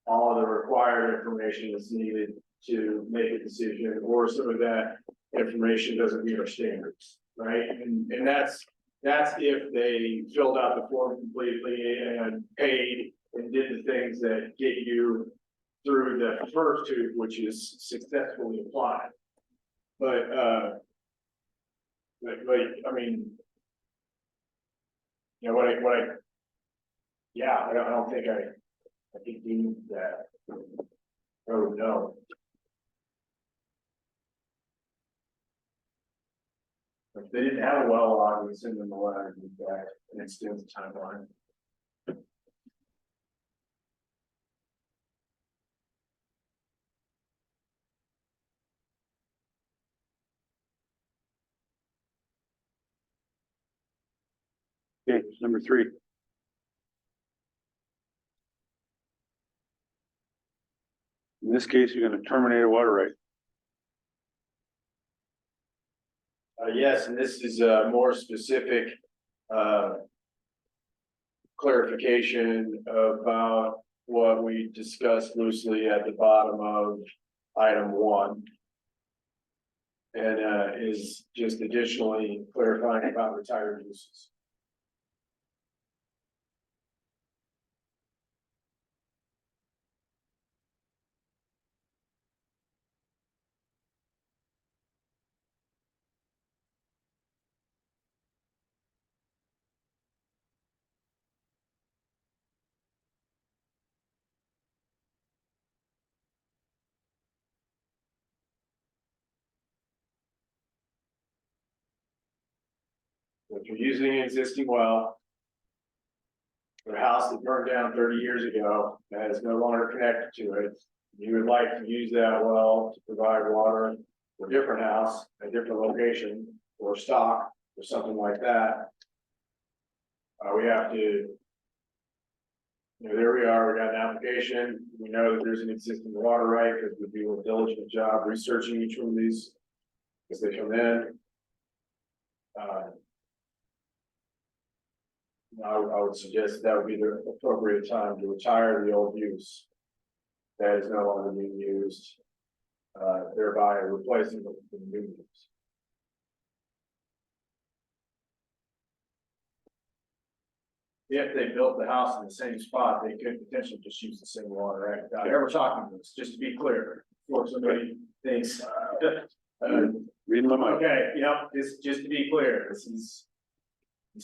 all of the required information that's needed to make a decision, or some of that information doesn't meet our standards, right? And that's if they filled out the form completely and paid and did the things that get you through the first two, which is successfully applied. But I mean, you know, I don't think I think do that. Oh, no. If they didn't have a well log, we send them a letter back and extend the timeline. Okay, number 3. In this case, you're gonna terminate a water right. Yes, and this is more specific clarification about what we discussed loosely at the bottom of item 1. And is just additionally clarifying about retired uses. If you're using an existing well, or a house that burned down 30 years ago, that is no longer connected to it, you would like to use that well to provide water for a different house, a different location, or stock, or something like that. We have to, you know, there we are, we got an application, we know that there's an existing water right, because we do a diligent job researching each one of these as they come in. I would suggest that would be the appropriate time to retire the old use that is no longer being used, thereby replacing it with the new use. If they built the house in the same spot, they could potentially just use the same water. Right? Never talking this, just to be clear, before somebody thinks. Reading my mind. Okay, yep, just to be clear, this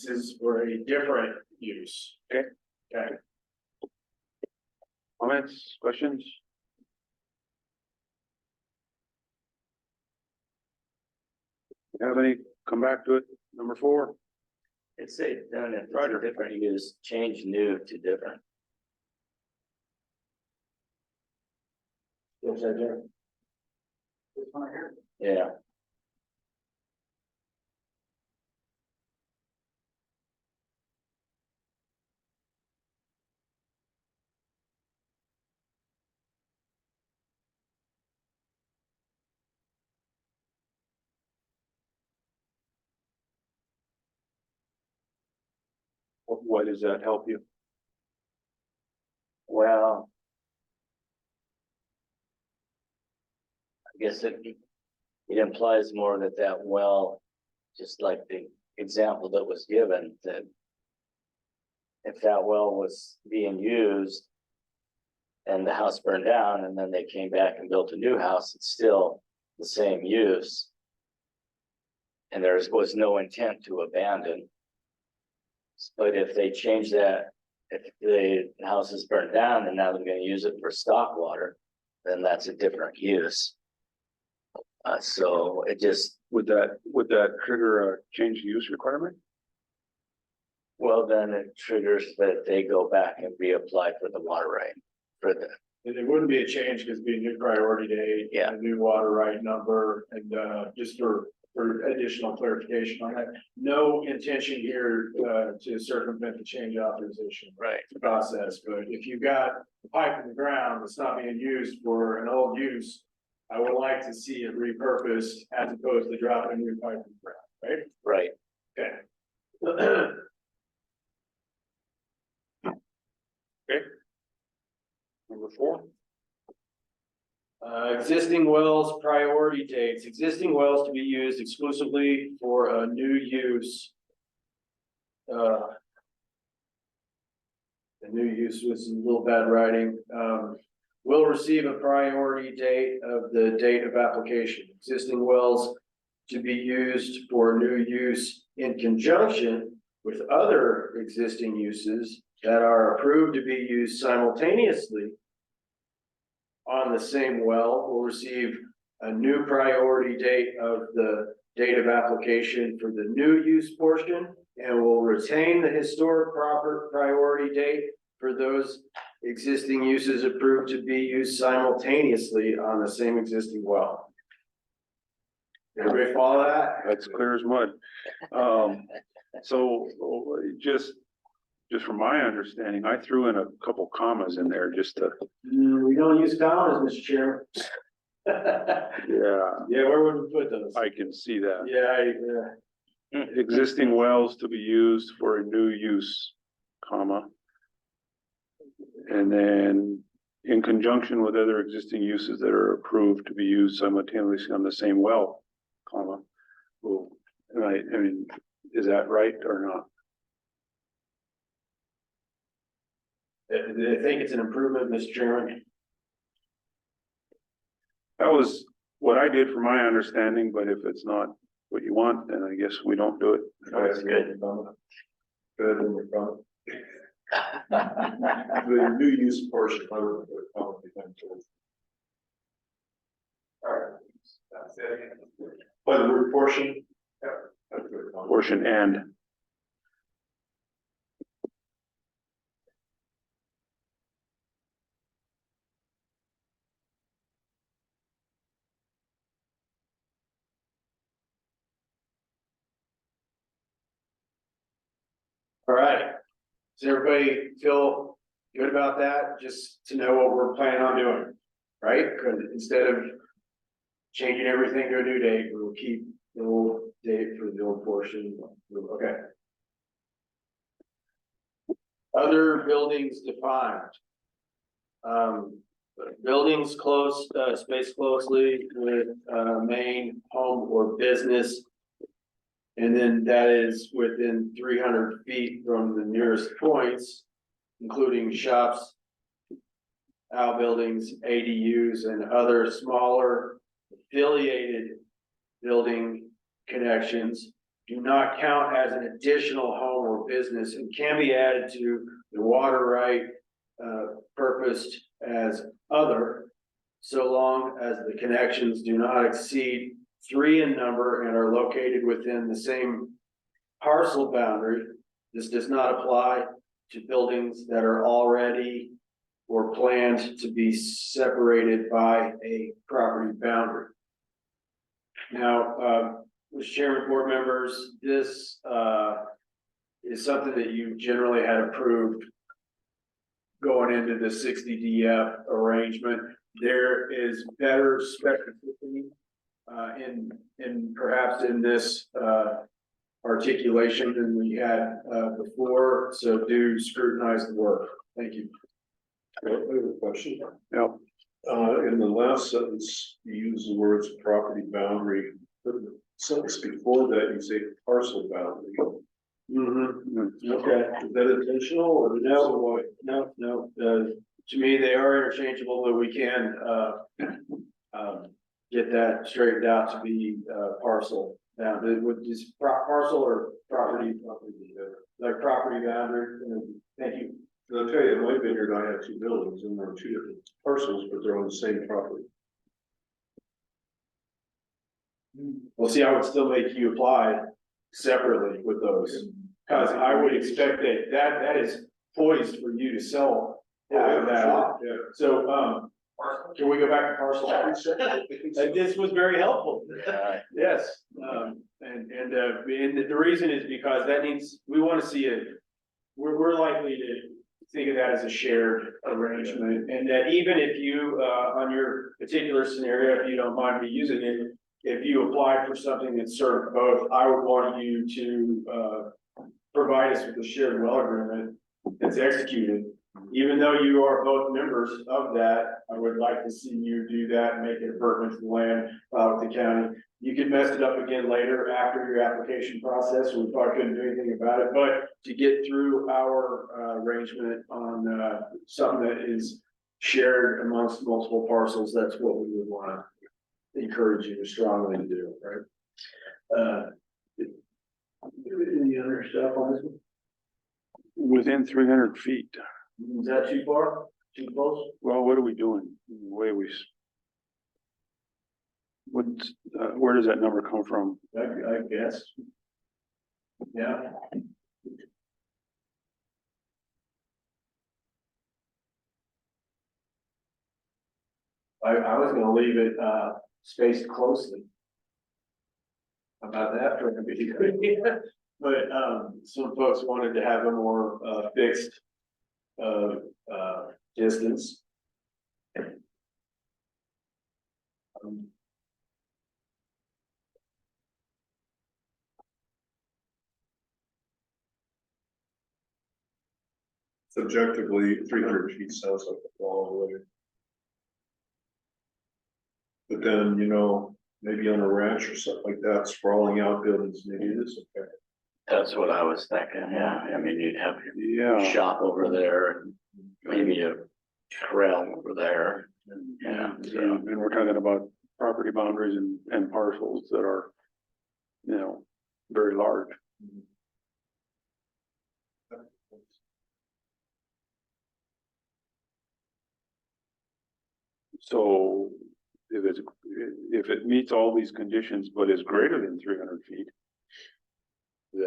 is for a different use. Okay. Okay. Comments, questions? Have any, come back to it, number 4. It's a, done it, Roger. different use, change new to different. Yes, I do. This one here. Yeah. Why does that help you? Well, I guess it implies more that that well, just like the example that was given, that if that well was being used and the house burned down and then they came back and built a new house, it's still the same use. And there was no intent to abandon. But if they change that, if the house is burned down and now they're gonna use it for stock water, then that's a different use. So it just, Would that trigger a change of use requirement? Well, then it triggers that they go back and reapply for the water right, for the, And it wouldn't be a change because it'd be a new priority date. Yeah. A new water right number and just for additional clarification on that. No intention here to circumvent the change authorization right, process, but if you've got a pipe in the ground that's not being used for an old use, I would like to see it repurposed as opposed to dropping a new pipe in the ground, right. right? Okay. Number 4. Existing wells priority dates, existing wells to be used exclusively for a new use. The new use was a little bad writing. Will receive a priority date of the date of application. Existing wells to be used for new use in conjunction with other existing uses that are approved to be used simultaneously on the same well will receive a new priority date of the date of application for the new use portion and will retain the historic proper priority date for those existing uses approved to be used simultaneously on the same existing well. Everybody follow that? That's clear as mud. So just from my understanding, I threw in a couple commas in there just to, We don't use commas, Mr. Chairman. yeah, Yeah, where would we put those? I can see that. Yeah, Existing wells to be used for a new use, comma. And then in conjunction with other existing uses that are approved to be used simultaneously on the same well, comma. Well, right, I mean, is that right or not? I think it's an improvement, Mr. Chairman. That was what I did from my understanding, but if it's not what you want, then I guess we don't do it. That's good. Good in the front. The new use portion, I would probably think so. Alright, that's it. By the word portion. Yeah. That's a good comment. Portion and. All right. Does everybody feel good about that? Just to know what we're planning on doing, right? Because instead of changing everything to a new date, we'll keep the old date for the old portion. Okay. Other buildings defined. Buildings close, spaced closely with, main home or business. And then that is within 300 feet from the nearest points, including shops, outbuildings, ADUs, and other smaller affiliated building connections do not count as an additional home or business and can be added to the water right purposed as other, so long as the connections do not exceed 3 in number and are located within the same parcel boundary. This does not apply to buildings that are already or planned to be separated by a property boundary. Now, Mr. Chairman, board members, this is something that you generally had approved going into the 60 DF arrangement. There is better specificity in perhaps in this articulation than we had before, so do scrutinize the work. Thank you. I have a question. Yep. In the last sentence, you use the words property boundary. The sentence before that, you say parcel boundary. Okay. Is that intentional or No, why? no. To me, they are interchangeable, but we can get that straightened out to be parcel. Now, would this parcel or property, like property boundary? Thank you. I'll tell you, in my vineyard, I have 2 buildings and they're 2 different parcels, but they're on the same property. We'll see, I would still make you apply separately with those. Cause I would expect that is poised for you to sell half of that off. Yeah. So, can we go back to parcel? This was very helpful. Yes, and the reason is because that needs, we wanna see it, we're likely to think of that as a shared arrangement, and that even if you, on your particular scenario, if you don't mind me using it, if you apply for something that served both, I would want you to, provide us with a shared well agreement that's executed. Even though you are both members of that, I would like to see you do that and make it a pertinent to the land, with the county. You could mess it up again later after your application process, we probably couldn't do anything about it, but to get through our, arrangement on, something that is shared amongst multiple parcels, that's what we would wanna encourage you strongly to do, right? Any other stuff on this one? Within 300 feet. Is that too far? Too close? Well, what are we doing? The way what, where does that number come from? I guess. Yeah. I was gonna leave it, spaced closely. How about that for everybody? But, some folks wanted to have a more, fixed, distance. Subjectively, 300 feet sounds like a long way. But then, you know, maybe on a ranch or something like that, sprawling out buildings, maybe it is okay. That's what I was thinking, yeah. I mean, you'd have your Yeah. shop over there, maybe a trail over there. Yeah. And we're talking about property boundaries and parcels that are, you know, very large. So if it meets all these conditions, but is greater than 300 feet, is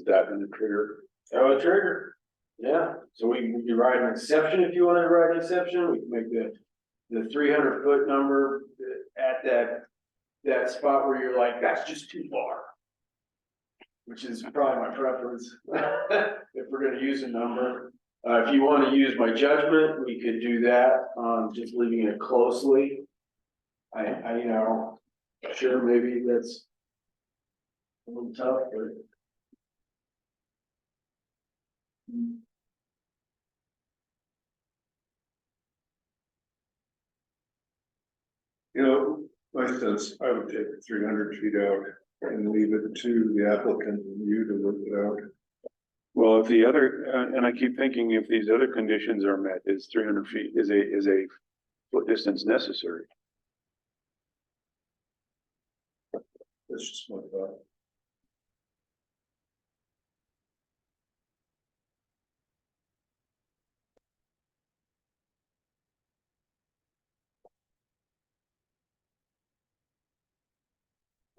that gonna trigger? Oh, a trigger. Yeah, so we can write an exception if you wanted to write an exception. We can make the 300-foot number at that spot where you're like, that's just too far. Which is probably my preference, if we're gonna use a number. If you wanna use my judgment, we could do that, just leaving it closely. I, you know, sure, maybe that's a little tough, but. You know, my sense, I would take 300 feet out and leave it to the applicant and you to work it out. Well, if the other, and I keep thinking if these other conditions are met, is 300 feet, is a foot distance necessary? That's just my thought.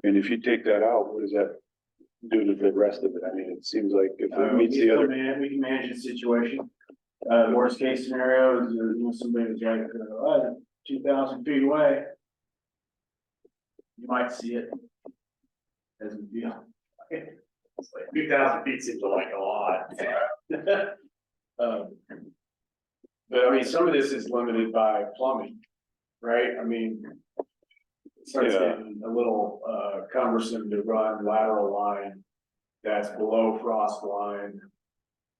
And if you take that out, what does that do to the rest of it? I mean, it seems like if it meets the other. We can manage the situation. Worst case scenario is, you know, somebody was like, 2,000 feet away. You might see it. As a deal. It's like 2,000 feet seems like a lot. But I mean, some of this is limited by plumbing, right? I mean. It starts getting a little, cumbersome to run lateral line that's below frost line.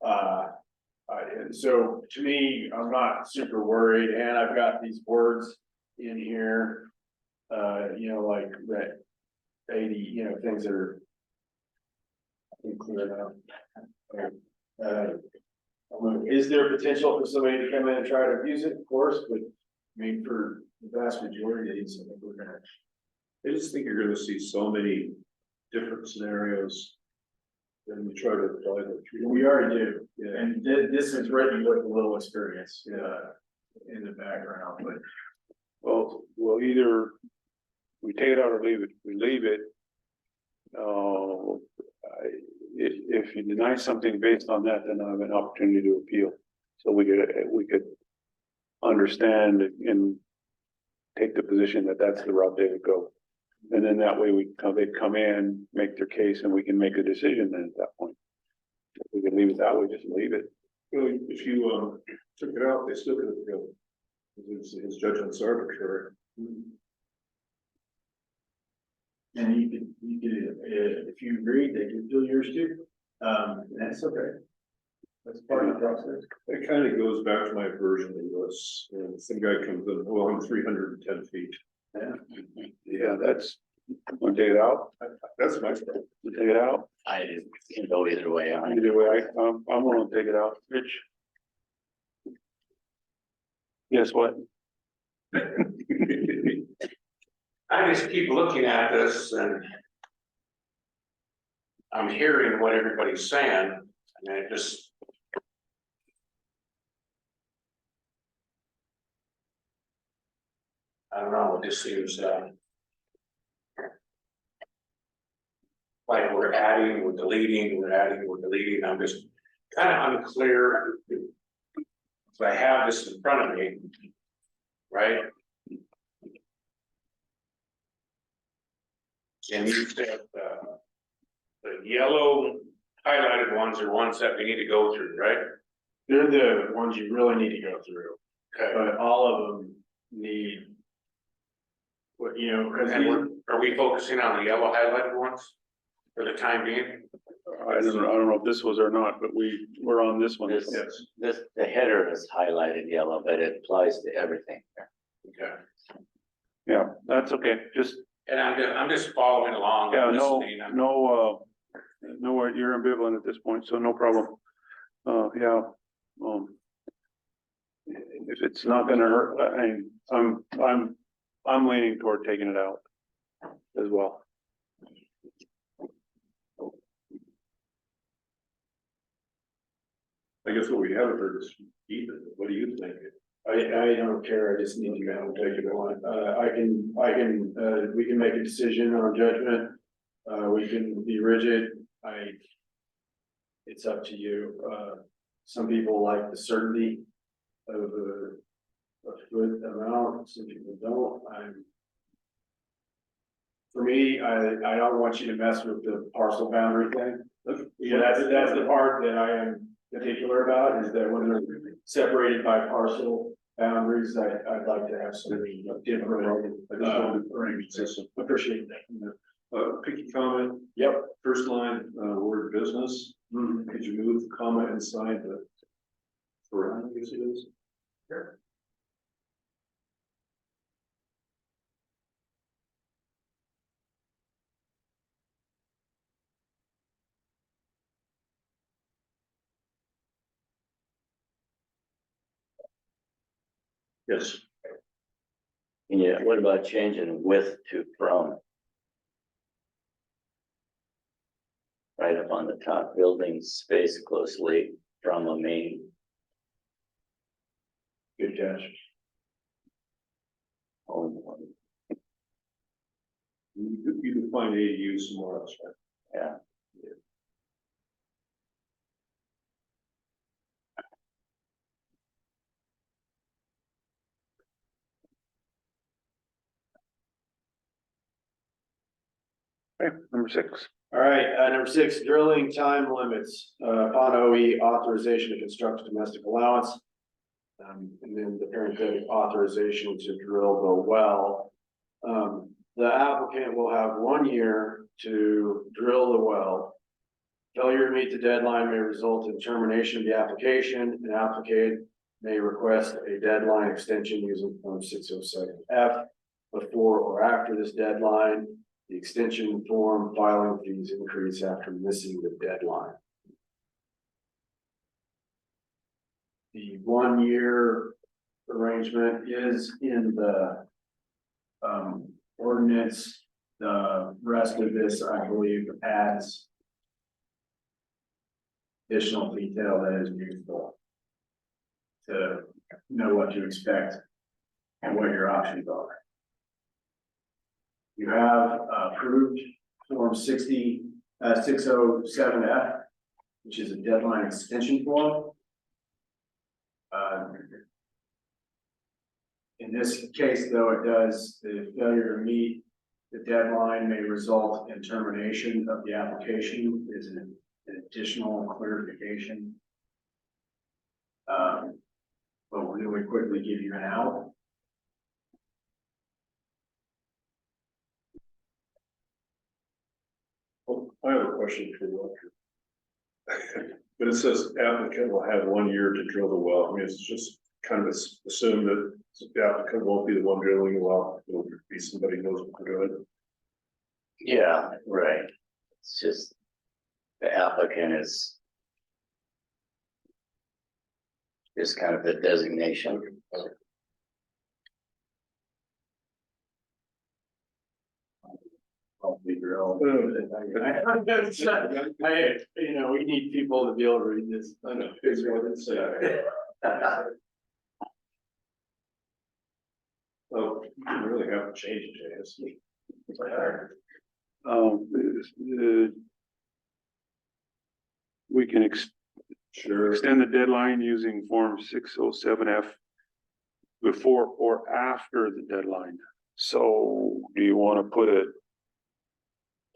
And so to me, I'm not super worried, and I've got these words in here. You know, like that 80, you know, things that are. Clear now. Is there potential for somebody to come in and try to abuse it? Of course, but I mean, for the vast majority of these, I think we're gonna. I just think you're gonna see so many different scenarios. When we try to apply the. We already do, yeah, and this is written with a little experience, in the background, but. Well, either we take it out or leave it. We leave it. if you deny something based on that, then I have an opportunity to appeal. So we could understand and take the position that that's the route they would go. And then that way they'd come in, make their case, and we can make a decision then at that point. If we could leave it that way, just leave it. Well, if you, took it out, they still could appeal. His judgment's arbitrary. And you could, if you agreed, they could do yours too. That's okay. That's part of the process. It kind of goes back to my version of this, and some guy comes in, well, I'm 310 feet. Yeah, that's, want to take it out? That's my problem. Take it out? I can go either way on it. Either way, I'm willing to take it out. Rich? Guess what? I just keep looking at this and I'm hearing what everybody's saying, and it just. I don't know, it just seems, like we're adding, we're deleting, we're adding, we're deleting. I'm just kind of unclear. So I have this in front of me, right? And you said, the yellow highlighted ones are ones that we need to go through, right? They're the ones you really need to go through, Okay. but all of them need. What, you know, because Are we focusing on the yellow highlighted ones for the time being? I don't know if this was or not, but we're on this one. This, Yes. the header is highlighted yellow, but it applies to everything. Okay. Yeah, that's okay. Just, And I'm just following along. yeah, I'm no, listening. you're ambivalent at this point, so no problem. Yeah. If it's not gonna hurt, I'm leaning toward taking it out as well. I guess what we haven't heard is even, what do you think? I don't care, I just need to know, take it on. We can make a decision on judgment. We can be rigid, it's up to you. Some people like the certainty of a good amount, some people don't. For me, I don't want you to mess with the parcel boundary thing. Yeah, that's the part that I am particular about, is that when they're separated by parcel boundaries, I'd like to have some different, appreciate that. Picky comment, Yep. first line, word business. Could you move the comma inside the? For, I guess it is. Sure. Yes. Yeah, what about changing with to from? Right up on the top, building space closely from a main. Good catch. Home. You can find ADU somewhere else, right? Yeah. Okay, number 6. All right, number 6, drilling time limits, upon OE authorization to construct a domestic allowance. And then the parenthetic authorization to drill the well. The applicant will have 1 year to drill the well. Failure to meet the deadline may result in termination of the application. An applicant may request a deadline extension using Form 607F before or after this deadline. The extension form filing fees increase after missing the deadline. The 1 year arrangement is in the ordinance. The rest of this, I believe, adds additional detail that is useful to know what to expect and what your options are. You have approved Form 60 607F, which is a deadline extension form. In this case, though, it does, the failure to meet the deadline may result in termination of the application is an additional clarification. But we'll really quickly give you an out. I have a question for you. But it says applicant will have 1 year to drill the well. I mean, it's just kind of assume that the applicant won't be the one drilling the well. It'll be somebody who knows what they're doing. Yeah, right. It's just the applicant is kind of the designation. I'll figure out. You know, we need people to be able to read this. I know, figure what it says. Well, you don't really have to change it, JS. We can Sure. extend the deadline using form 607F before or after the deadline. So do you want to put a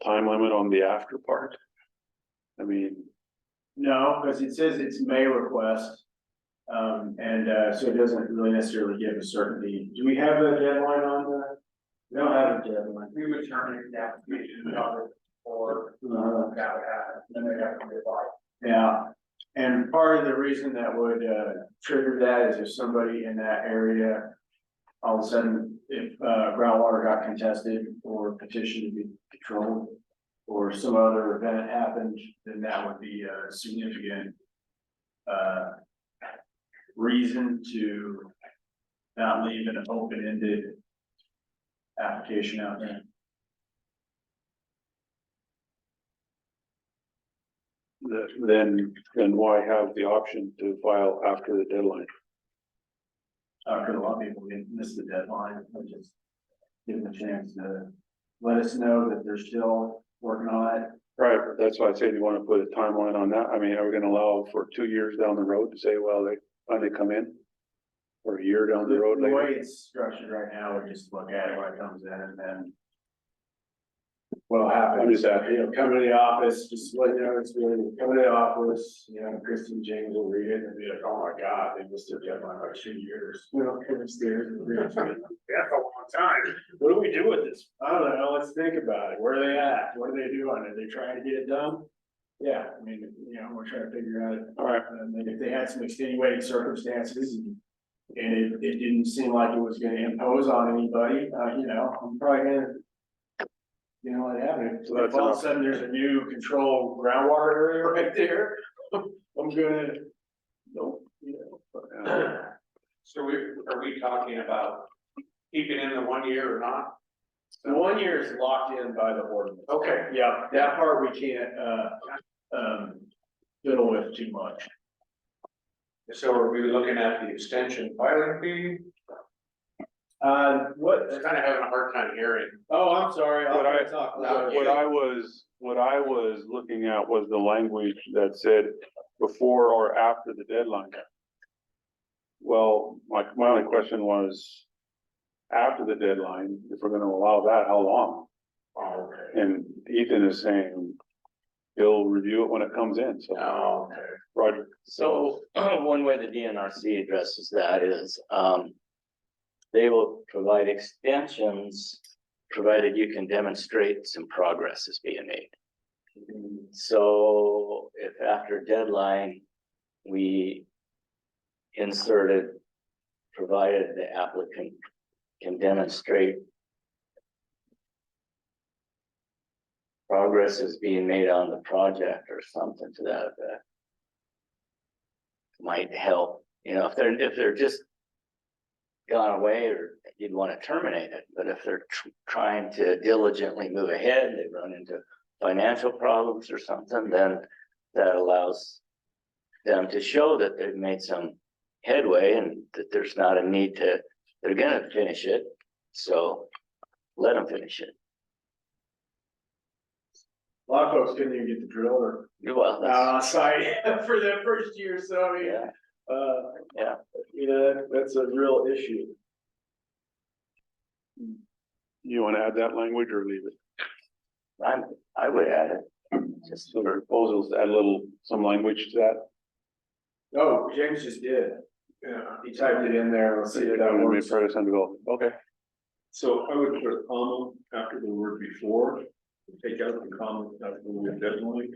time limit on the after part? I mean, No, because it says it's may request. So it doesn't really necessarily give a certainty. Do we have a deadline on that? We don't have a deadline. We would terminate the application or that would happen, then they have to reply. Yeah, and part of the reason that would trigger that is if somebody in that area, all of a sudden, if groundwater got contested or petitioned to be controlled, or some other event happened, then that would be a significant reason to not leave an open-ended application out there. then why have the option to file after the deadline? Because a lot of people miss the deadline, and just give them a chance to let us know that they're still working on it. Right, that's why I said you want to put a timeline on that. I mean, are we gonna allow for 2 years down the road to say, well, they finally come in? Or a year down the road The way later? it's structured right now, we just look at it when it comes in and then. What'll happen, I'm just asking. you know, come to the office, just let you know, it's really, come to the office, you know, Kristen James will read it and be like, oh my God, they missed their deadline by 2 years. You know, come upstairs and read it. That's a long time. What do we do with this? I don't know, let's think about it. Where are they at? What do they do on it? They trying to get it done? Yeah, I mean, you know, we're trying to figure out. All right, And then if they had some extenuating circumstances and it didn't seem like it was gonna impose on anybody, you know, I'm probably gonna. You know, what happened, So that's if all of a enough. sudden there's a new control groundwater area right there, I'm gonna. Nope. You know. So are we talking about keeping in the 1 year or not? The 1 year is locked in by the ordinance. Okay. Yeah, that part we can't, fiddle with too much. So are we looking at the extension filing fee? What, I'm kind of having a hard time hearing. oh, I'm sorry, What I- I'll talk louder. what I was looking at was the language that said before or after the deadline. Well, my only question was, after the deadline, if we're gonna allow that, how long? Oh, okay. And Ethan is saying he'll review it when it comes in, so. Oh, okay. Roger. So one way the DNRC addresses that is, they will provide extensions, provided you can demonstrate some progress is being made. So if after deadline, we inserted, provided the applicant can demonstrate progress is being made on the project or something to that effect. Might help, you know, if they're just gone away or you'd want to terminate it, but if they're trying to diligently move ahead, they run into financial problems or something, then that allows them to show that they've made some headway and that there's not a need to, they're gonna finish it, so let them finish it. A lot of folks couldn't even get the driller Well, out that's, on site for that first year, so I mean, yeah, yeah. you know, that's a real issue. You want to add that language or leave it? I would add it. Just So the proposals add a little, some language to that. Oh, James just did. Yeah, he typed it in there. Let's see if that May works. progress and development. Okay. So I would put a comma after the word before, take out the comma after the word definitely.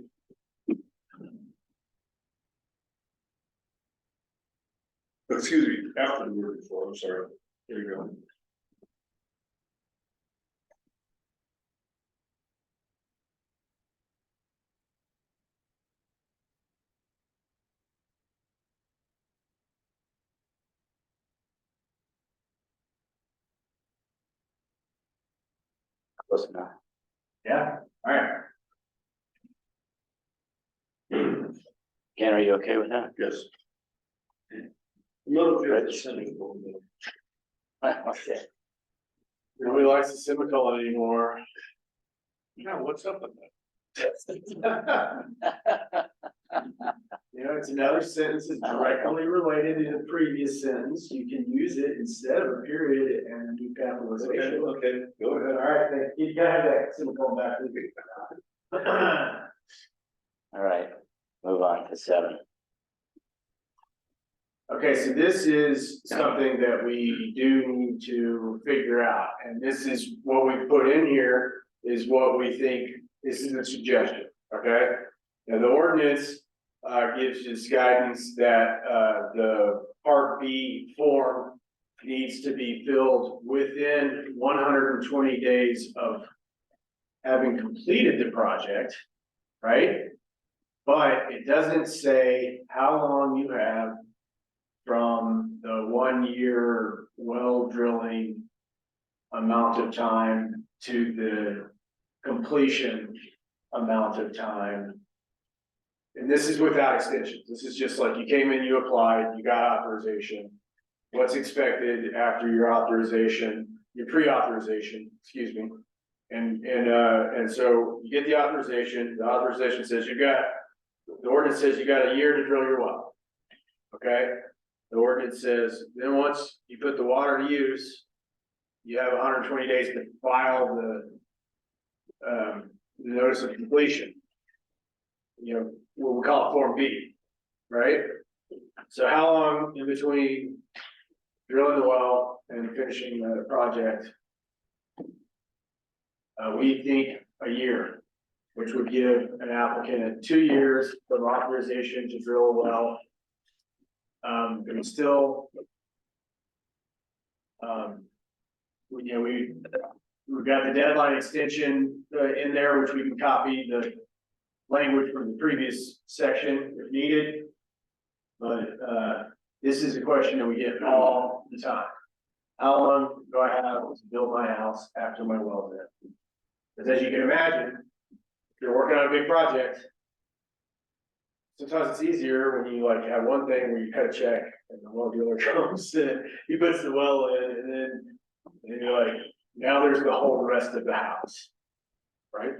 Excuse me, after the word before, I'm sorry. There you go. close enough. Yeah, all right. Ken, are you okay with that? Yes. Not a Rich? Okay. Nobody likes the semicolon anymore. Yeah, what's up with You know, it's another sentence that's directly related to the previous sentence. You can use it instead of a period and a new capitalization. Okay, go All ahead. right, thank you. You gotta have that semicolon back. with you. All right, move on to 7. Okay, so this is something that we do need to figure out, and this is what we put in here is what we think, this is a suggestion, okay? Now, the ordinance, gives us guidance that, the Part B form needs to be filled within 120 days of having completed the project, right? But it doesn't say how long you have from the 1 year well drilling amount of time to the completion amount of time. And this is without extensions. This is just like you came in, you applied, you got authorization. What's expected after your authorization, your pre-authorization, excuse me. And so you get the authorization says the ordinance says you got a year to drill your well. Okay? The ordinance says, then once you put the water to use, you have 120 days to file the notice of completion. You know, what we call it Form B, right? So how long in between drilling the well and finishing the project? We think a year, which would give an applicant 2 years of authorization to drill a well. And still, we've got the deadline extension in there, which we can copy the language from the previous section if needed. But this is a question that we get all the time. How long do I have to build my house after my well is in? Because as you can imagine, if you're working on a big project, sometimes it's easier when you like have one thing where you cut a check and the well driller comes and he puts the well in and then you're like, now there's the whole rest of the house, right?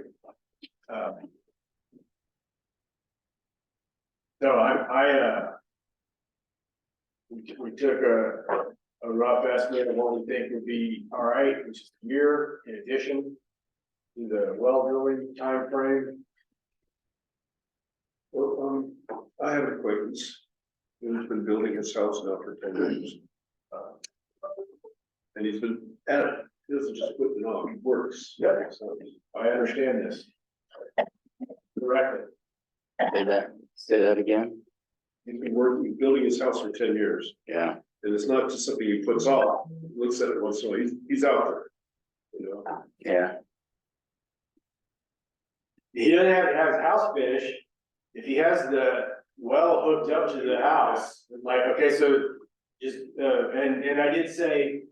So we took a rough estimate of what we think would be all right, which is a year in addition to the well drilling time frame. Well, I have an acquaintance who's been building his house now for 10 years. And he's been at it, he doesn't just put it off, he works. Yeah. So, I understand this. Correctly. Say that again? he's been working, building his house for 10 years, Yeah, and it's not just something he puts off, looks at it once in a while, he's out there. You know, yeah, He doesn't have to have his house finished. If he has the well hooked up to the house, like, okay, so just, and I did say,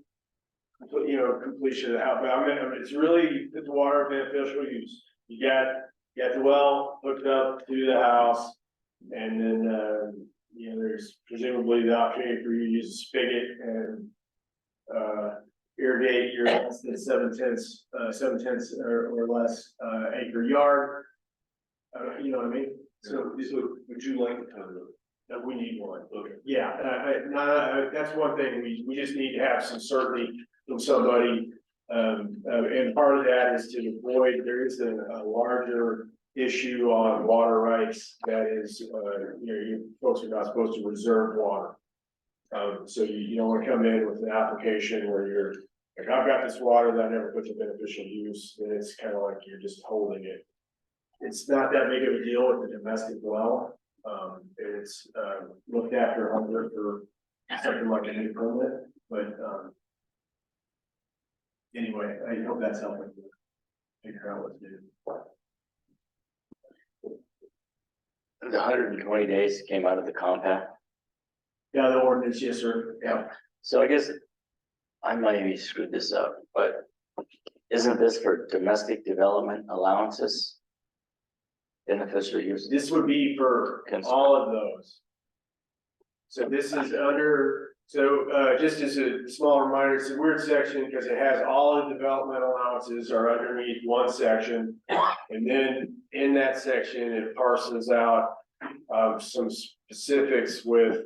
you know, completion of the house, but I mean, it's really the water beneficial use. You got the well hooked up to the house, and then, you know, there's presumably the opportunity for you to use a spigot and, irrigate your less than 7/10 or less, acre yard. You know what I mean? So this would you like to comment? That we need one. Okay. Yeah, that's one thing, we just need to have some certainty from somebody. And part of that is to avoid, there is a larger issue on water rights that is, you folks are not supposed to reserve water. So you don't want to come in with an application where you're, like, I've got this water that I never put to beneficial use, and it's kind of like you're just holding it. It's not that big of a deal with the domestic well. It's looked after under for something like a new permit, but anyway, I hope that's helping you figure out what to do. The 120 days came out of the compact. Yeah, the ordinance, yes, sir. Yeah. So I guess I might have screwed this up, but isn't this for domestic development allowances? Beneficial use? This would be for all of those. So this is under, just as a small reminder, it's a weird section because it has all the development allowances are underneath one section. And then in that section, it parses out some specifics with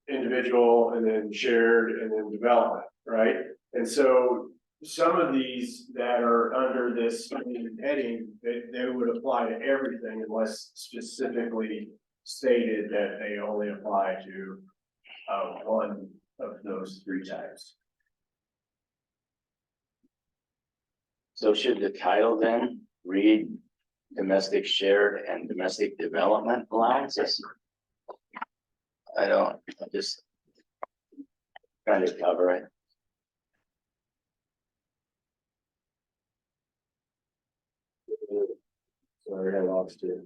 individual and then shared and then development, right? And so some of these that are under this heading, they would apply to everything unless specifically stated that they only apply to one of those three types. So should the title then read domestic shared and domestic development allowances? I'm just trying to cover it. Sorry, I lost it.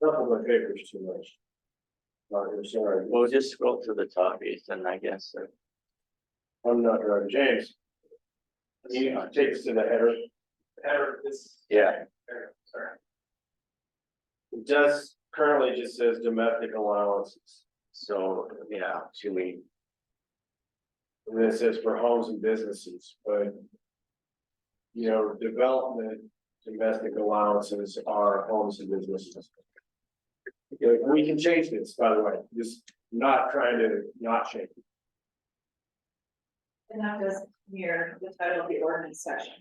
Shuffle my papers too much. I'm sorry. We'll just scroll to the top, Ethan, I guess. I'm not driving. James. You take us to the header. Header, this. Yeah. Sorry. It does currently just says domestic allowances. So, yeah, should we, And then it says for homes and businesses, but. You know, development, domestic allowances are homes and businesses. Okay, we can change this, by the way, just not trying to not change it. And that does mirror the title of the ordinance section.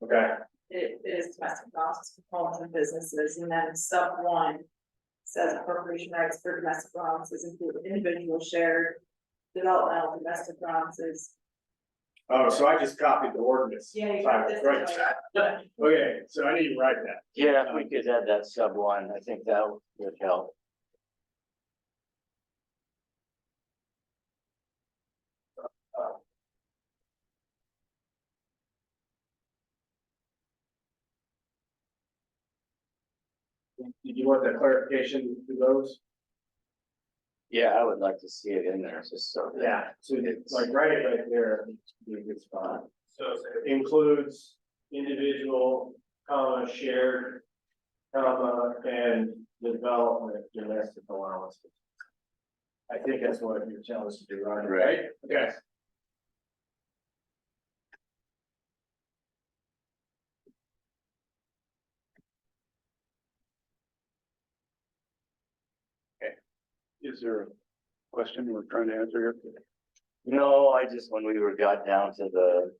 Okay, It is domestic allowances for homes and businesses, and then sub one says appropriation rights for domestic allowances include individual shared developmental domestic allowances. oh, so I just copied the ordinance. Yeah, you Right. got this. Okay, so I need to write that. yeah, if we could add that sub one, I think that would help. Did you want that clarification to those? Yeah, I would like to see it in there, just so that. So it's like right there, be a good spot. So Includes individual, comma, shared, comma, and development domestic allowances. I think that's what you're telling us to do, right? Right. Okay. Is there a question we're trying to answer here? No, I just, when we got down to the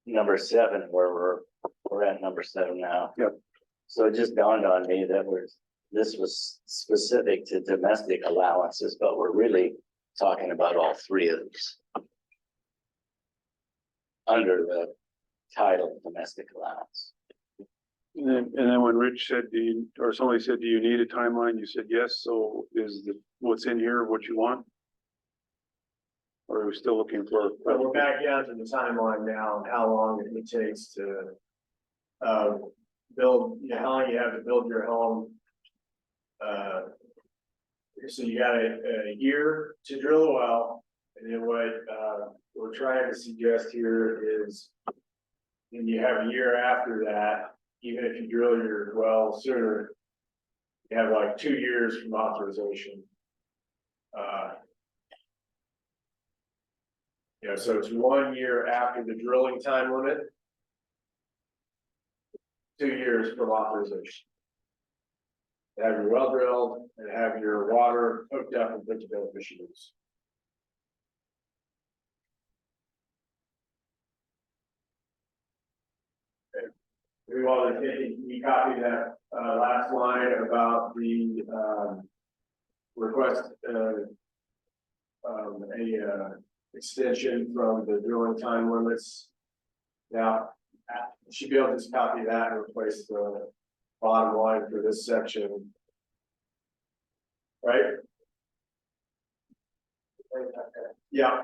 number 7, where we're at number 7 now. Yep. So it just dawned on me that this was specific to domestic allowances, but we're really talking about all 3 of these. Under the title domestic allowance. And then when Rich said, or somebody said, do you need a timeline? You said yes, so is what's in here what you want? Or are we still looking for? But we're back down to the timeline now, and how long it takes to build, how long you have to build your home. So you got a year to drill a well, and then what we're trying to suggest here is, and you have a year after that, even if you drill your well sooner, You have like 2 years from authorization. So it's 1 year after the drilling time limit. 2 years from authorization. Have your well drilled and have your water hooked up and put to beneficial use. We want to take, you copy that, last line about the, request, extension from the drilling time limits. Now, you should be able to just copy that and replace the bottom line for this section. Right? Yeah.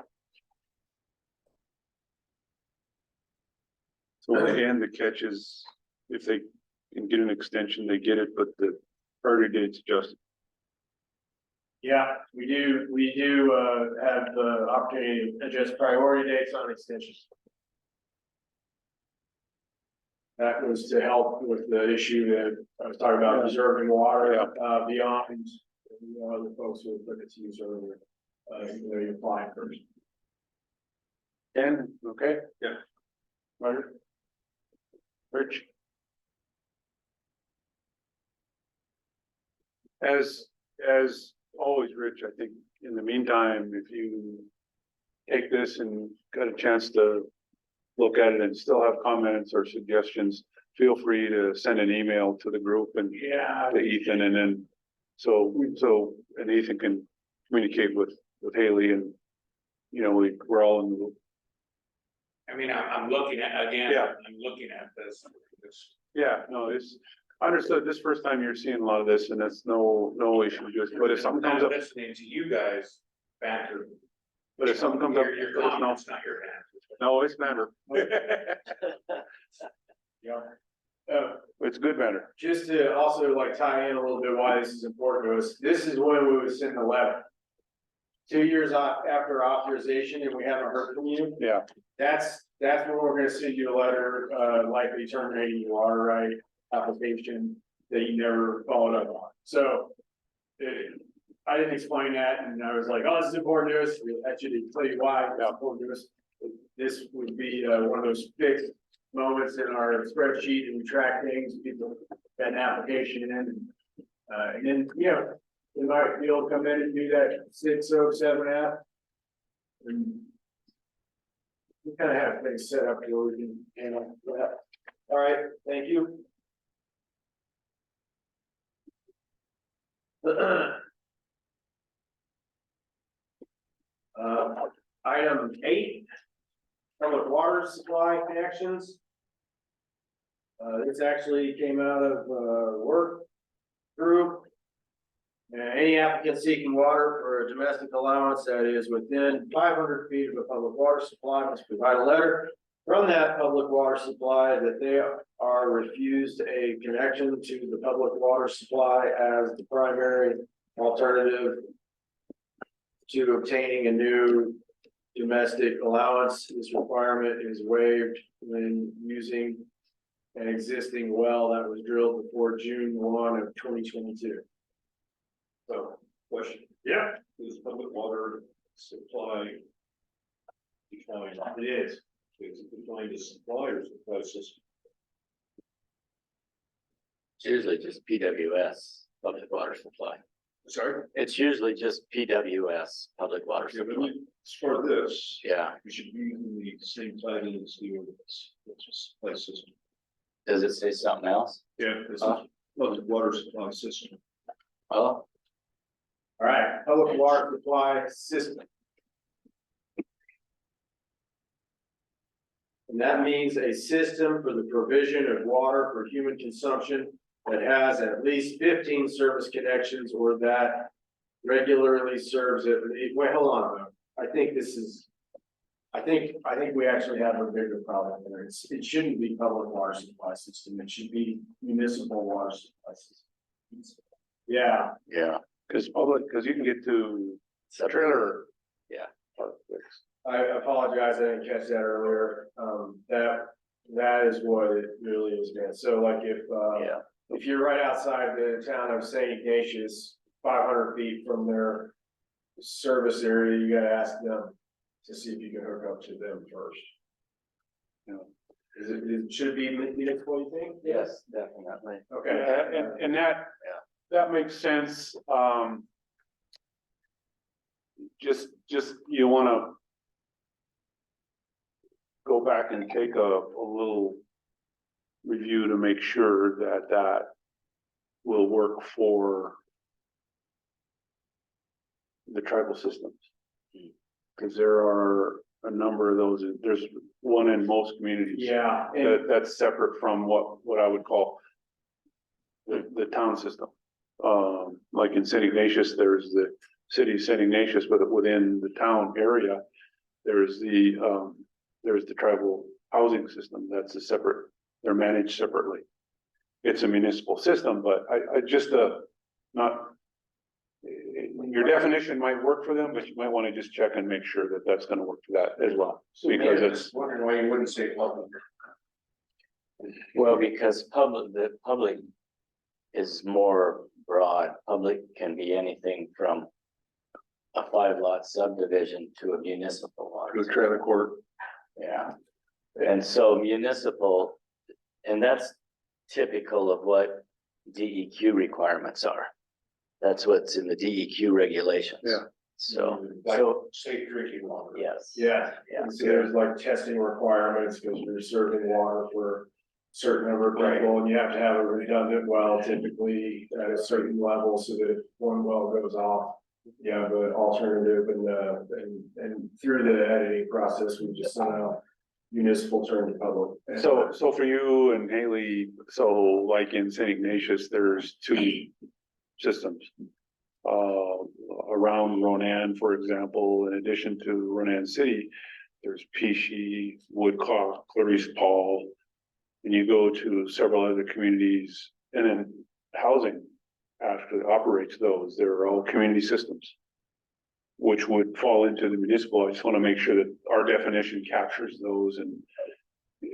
So and the catch is, if they can get an extension, they get it, but the priority date's adjusted. Yeah, we do, have the opportunity to adjust priority dates on extensions. That was to help with the issue that I was talking about, preserving water, beyond, the folks who put it to use earlier. You apply first. And, okay? Yeah. Roger? Rich? As always, Rich, I think in the meantime, if you take this and got a chance to look at it and still have comments or suggestions, feel free to send an email to the group and to Ethan, and then so and Ethan can communicate with Haley, and we're all in the loop. I mean, I'm looking at, again, Yeah. I'm looking at this. Yeah, no, it's understood. This first time you're seeing a lot of this, and that's no issue. Just but if something comes up, Listening to you guys banter. but if something comes up, Your let us know. comments, not your banter. No, it's matter. Yeah. It's good matter. Just to also like tie in a little bit why this is important to us, this is when we would send the letter. 2 years after authorization and we haven't heard from you, Yeah, that's when we're gonna send you a letter, likely terminating your water right application that you never followed up on. So I didn't explain that, and I was like, oh, this is important to us. I should tell you why it's important to us. This would be one of those fixed moments in our spreadsheet, and we track things, people got an application in, and then, we might be able to come in and do that 6, 7.5. And we kind of have things set up where we can handle that. All right, thank you. Item 8, public water supply connections. This actually came out of work group. Any applicant seeking water for a domestic allowance that is within 500 feet of a public water supply must provide a letter from that public water supply that they are refused a connection to the public water supply as the primary alternative to obtaining a new domestic allowance. This requirement is waived when using an existing well that was drilled before June 1 of 2022. So, question, Yeah, is public water supply defined? it is. Is it defined as supply or supply system? It's usually just PWS, public water supply. Sorry? It's usually just PWS, public water Yeah, but supply. as for this, Yeah, we should be using the same title as the ordinance, which is supply system. does it say something else? Yeah, this is public water supply system. Oh, All right, public water supply system. And that means a system for the provision of water for human consumption that has at least 15 service connections or that regularly serves it. Wait, hold on. I think this is, I think we actually have a bigger problem there. It shouldn't be public water supply system. It should be municipal water supply system. Yeah. yeah. because you can get to trailer. Yeah. park place. I apologize, I didn't catch that earlier. That is what it really is, man. So like if, Yeah. if you're right outside the town of St. Ignatius, 500 feet from their service area, you gotta ask them to see if you can hook up to them first. Yeah. Should it be municipal, you think? Yes, definitely. Okay. And that makes sense, just, you wanna go back and take a little review to make sure that will work for the tribal systems. Cause there are a number of those, there's one in most communities. Yeah, and That's separate from what I would call the town system. Like in St. Ignatius, there's the city of St. Ignatius, but within the town area, there's the tribal housing system. That's a separate, they're managed separately. It's a municipal system, but I just, not, your definition might work for them, but you might want to just check and make sure that that's going to work for that as well. Because it's, Wondering why you wouldn't say public. Well, because the public is more broad. Public can be anything from a 5-lot subdivision to a municipal lot. the trailer court. Yeah, and so municipal, and that's typical of what DEQ requirements are. That's what's in the DEQ regulations. Yeah. So, Like safe drinking water. yes. yeah, Yeah. so there's like testing requirements, because you're serving water for a certain number of people, and you have to have a redundant well typically at a certain level, so that if one well goes off, you have an alternative, and through the editing process, we just sent out municipal turn to public. So for you and Haley, so like in St. Ignatius, there's 2 systems. Around Ronan, for example, in addition to Ronan City, there's Peachy, Woodcock, Clarice Paul. And you go to several other communities, and then housing actually operates those. They're all community systems, which would fall into the municipal. I just want to make sure that our definition captures those and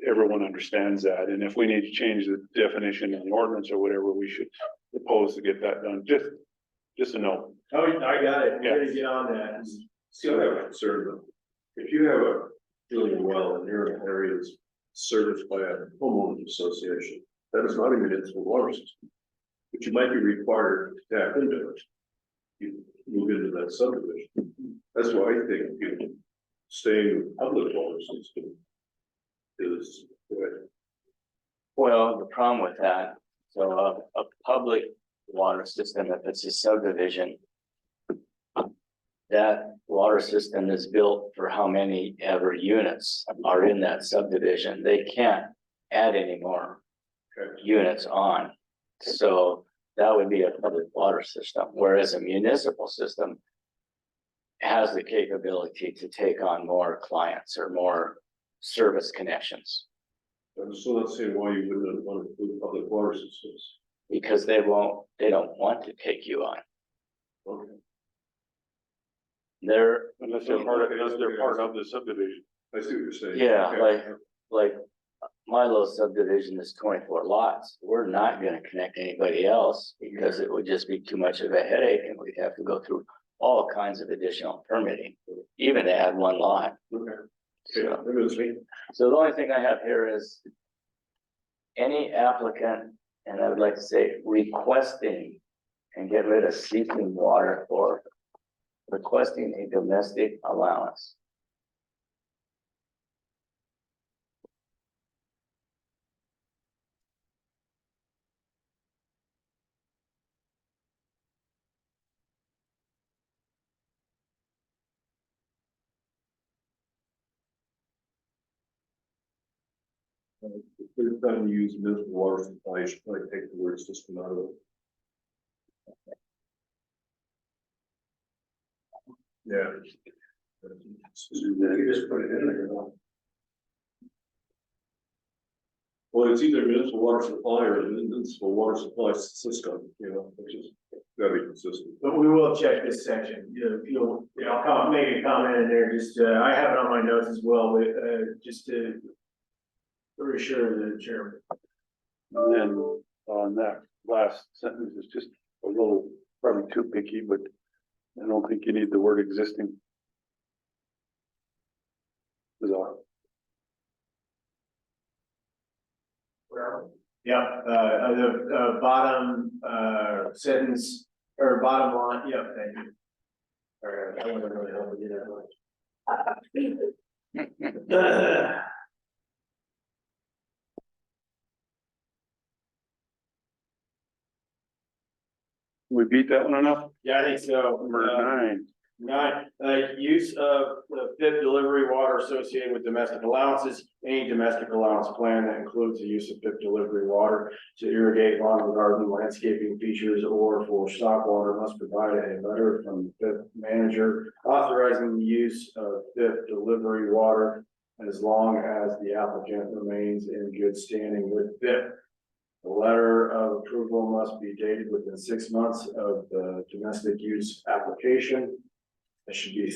everyone understands that. And if we need to change the definition in the ordinance or whatever, we should propose to get that done. Just a note. Oh, I got it, Yeah. we're gonna get on that. See, I have a concern though. If you have a drilling well and your area is serviced by a homeowners association, that is not a municipal water system. But you might be required to tap into it. You move into that subdivision. That's why I think you staying with public water system is good. Well, the problem with that, so a public water system, if it's a subdivision, that water system is built for how many ever units are in that subdivision. They can't add any more units on. So that would be a public water system, whereas a municipal system has the capability to take on more clients or more service connections, And so let's say why you wouldn't want to include public water systems. because they don't want to take you on. Okay. They're, Unless they're part of the subdivision. I see what you're saying. yeah, Okay. like Milo's subdivision is 24 lots. We're not gonna connect anybody else because it would just be too much of a headache and we'd have to go through all kinds of additional permitting, even to add 1 lot. Okay. So, Maybe it's me. so the only thing I have here is any applicant, and I would like to say requesting and get rid of seeking water or requesting a domestic allowance. Every time you use municipal water supply, you should probably take the word system out of it. Yeah. You just put it in there. Well, it's either municipal water supply or municipal water supply system, which is gotta be consistent. But we will check this section, I'll make a comment in there, just, I have it on my notes as well, but, just to reassure the chairman. And then on that last sentence is just a little, probably too picky, but I don't think you need the word existing. Is all. Yeah, the bottom, sentence, or bottom line, yeah, thank you. All right, I wasn't really helping you that much. We beat that one enough? Yeah, I think so. Number 9. Nine, use of the fifth delivery water associated with domestic allowances. Any domestic allowance plan that includes the use of fifth delivery water to irrigate lawn and garden landscaping features or for stock water must provide a letter from the fifth manager authorizing the use of fifth delivery water as long as the applicant remains in good standing with fifth. The letter of approval must be dated within 6 months of the domestic use application. It should be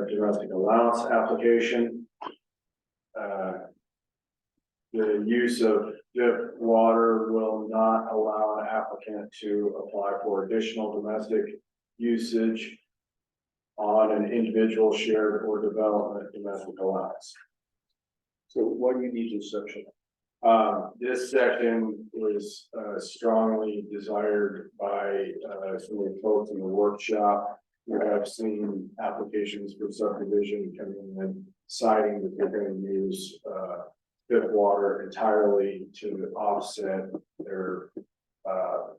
domestic allowance application. The use of fifth water will not allow an applicant to apply for additional domestic usage on an individual shared or development domestic allowance. So why do you need this section? This section was strongly desired by some of the folks in the workshop who have seen applications for subdivision coming in, citing that they're going to use fifth water entirely to offset their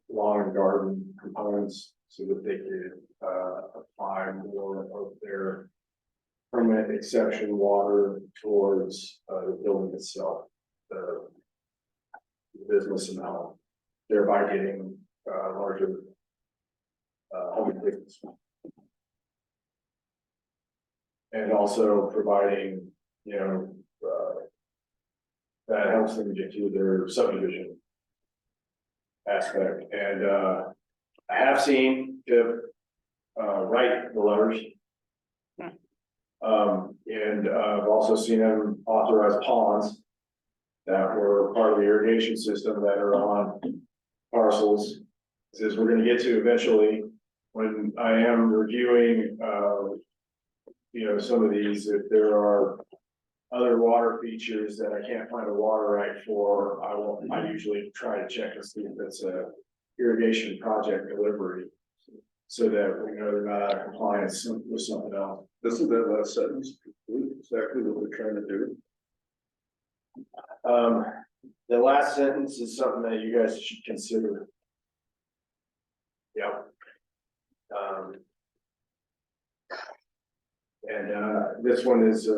lawn and garden components so that they could apply more of their permanent exception water towards the building itself. The business amount, thereby getting larger home business. And also providing, that helps them get to their subdivision aspect. And I have seen Fifth write the letters. And I've also seen them authorize ponds that were part of the irrigation system that are on parcels. As we're gonna get to eventually, when I am reviewing, some of these, if there are other water features that I can't find a water right for, I usually try to check and see if it's a irrigation project delivery. So that we know they're not out of compliance with something else. Doesn't that last sentence include exactly what we're trying to do? The last sentence is something that you guys should consider. Yep. And this one is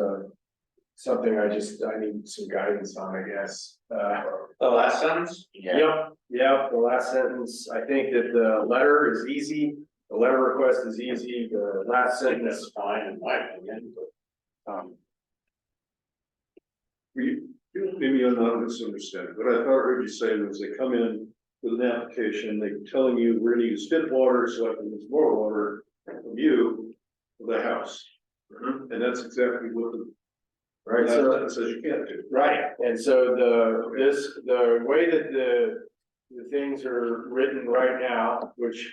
something I need some guidance on, I guess. The last sentence? Yep, the last sentence, I think that the letter is easy, the letter request is easy, the last sentence is fine in my opinion. Maybe I'm not misunderstanding, but I thought I heard you saying was they come in with an application, they're telling you we're gonna use fifth water, so I can use more water from you for the house. And that's exactly what the Right, so so, that says you can't do. right, and so the way that the things are written right now, which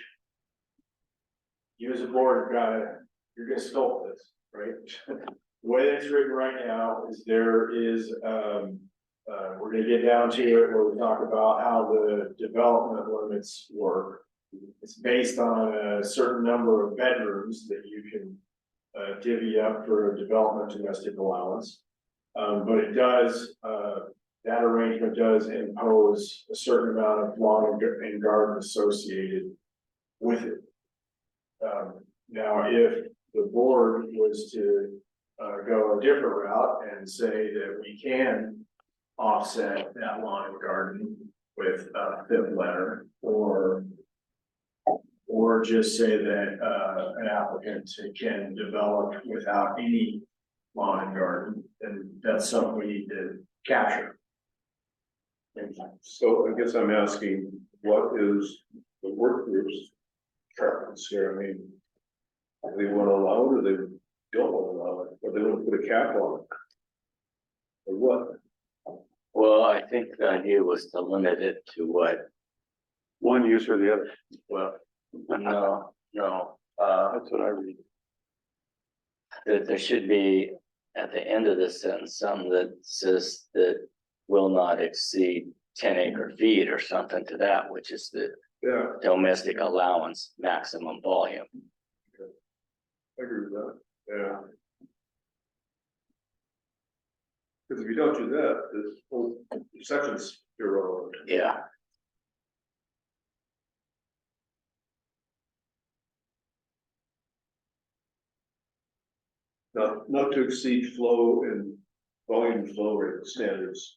you as a board you're gonna sculpt this, right? The way it's written right now is there is, we're gonna get down to it where we talk about how the development limits work. It's based on a certain number of bedrooms that you can divvy up for a development domestic allowance. But it does, that arrangement does impose a certain amount of lawn and garden associated with it. Now, if the board was to go a different route and say that we can offset that lawn and garden with a fifth letter, or just say that an applicant can develop without any lawn and garden, then that's something we need to capture. So I guess I'm asking, what is the work group's preference here? I mean, do they want to allow it or they don't want to allow it, or they want to put a cap on it? Or what? Well, I think the idea was to limit it to what one use or the other. Well, no, That's what I read. there should be at the end of the sentence, some that says that will not exceed 10 acre-feet or something to that, which is the Yeah, domestic allowance maximum volume. I agree with that, yeah. Because if you don't do that, this whole section's irrelevant. Yeah, Not to exceed flow and volume flow rate standards.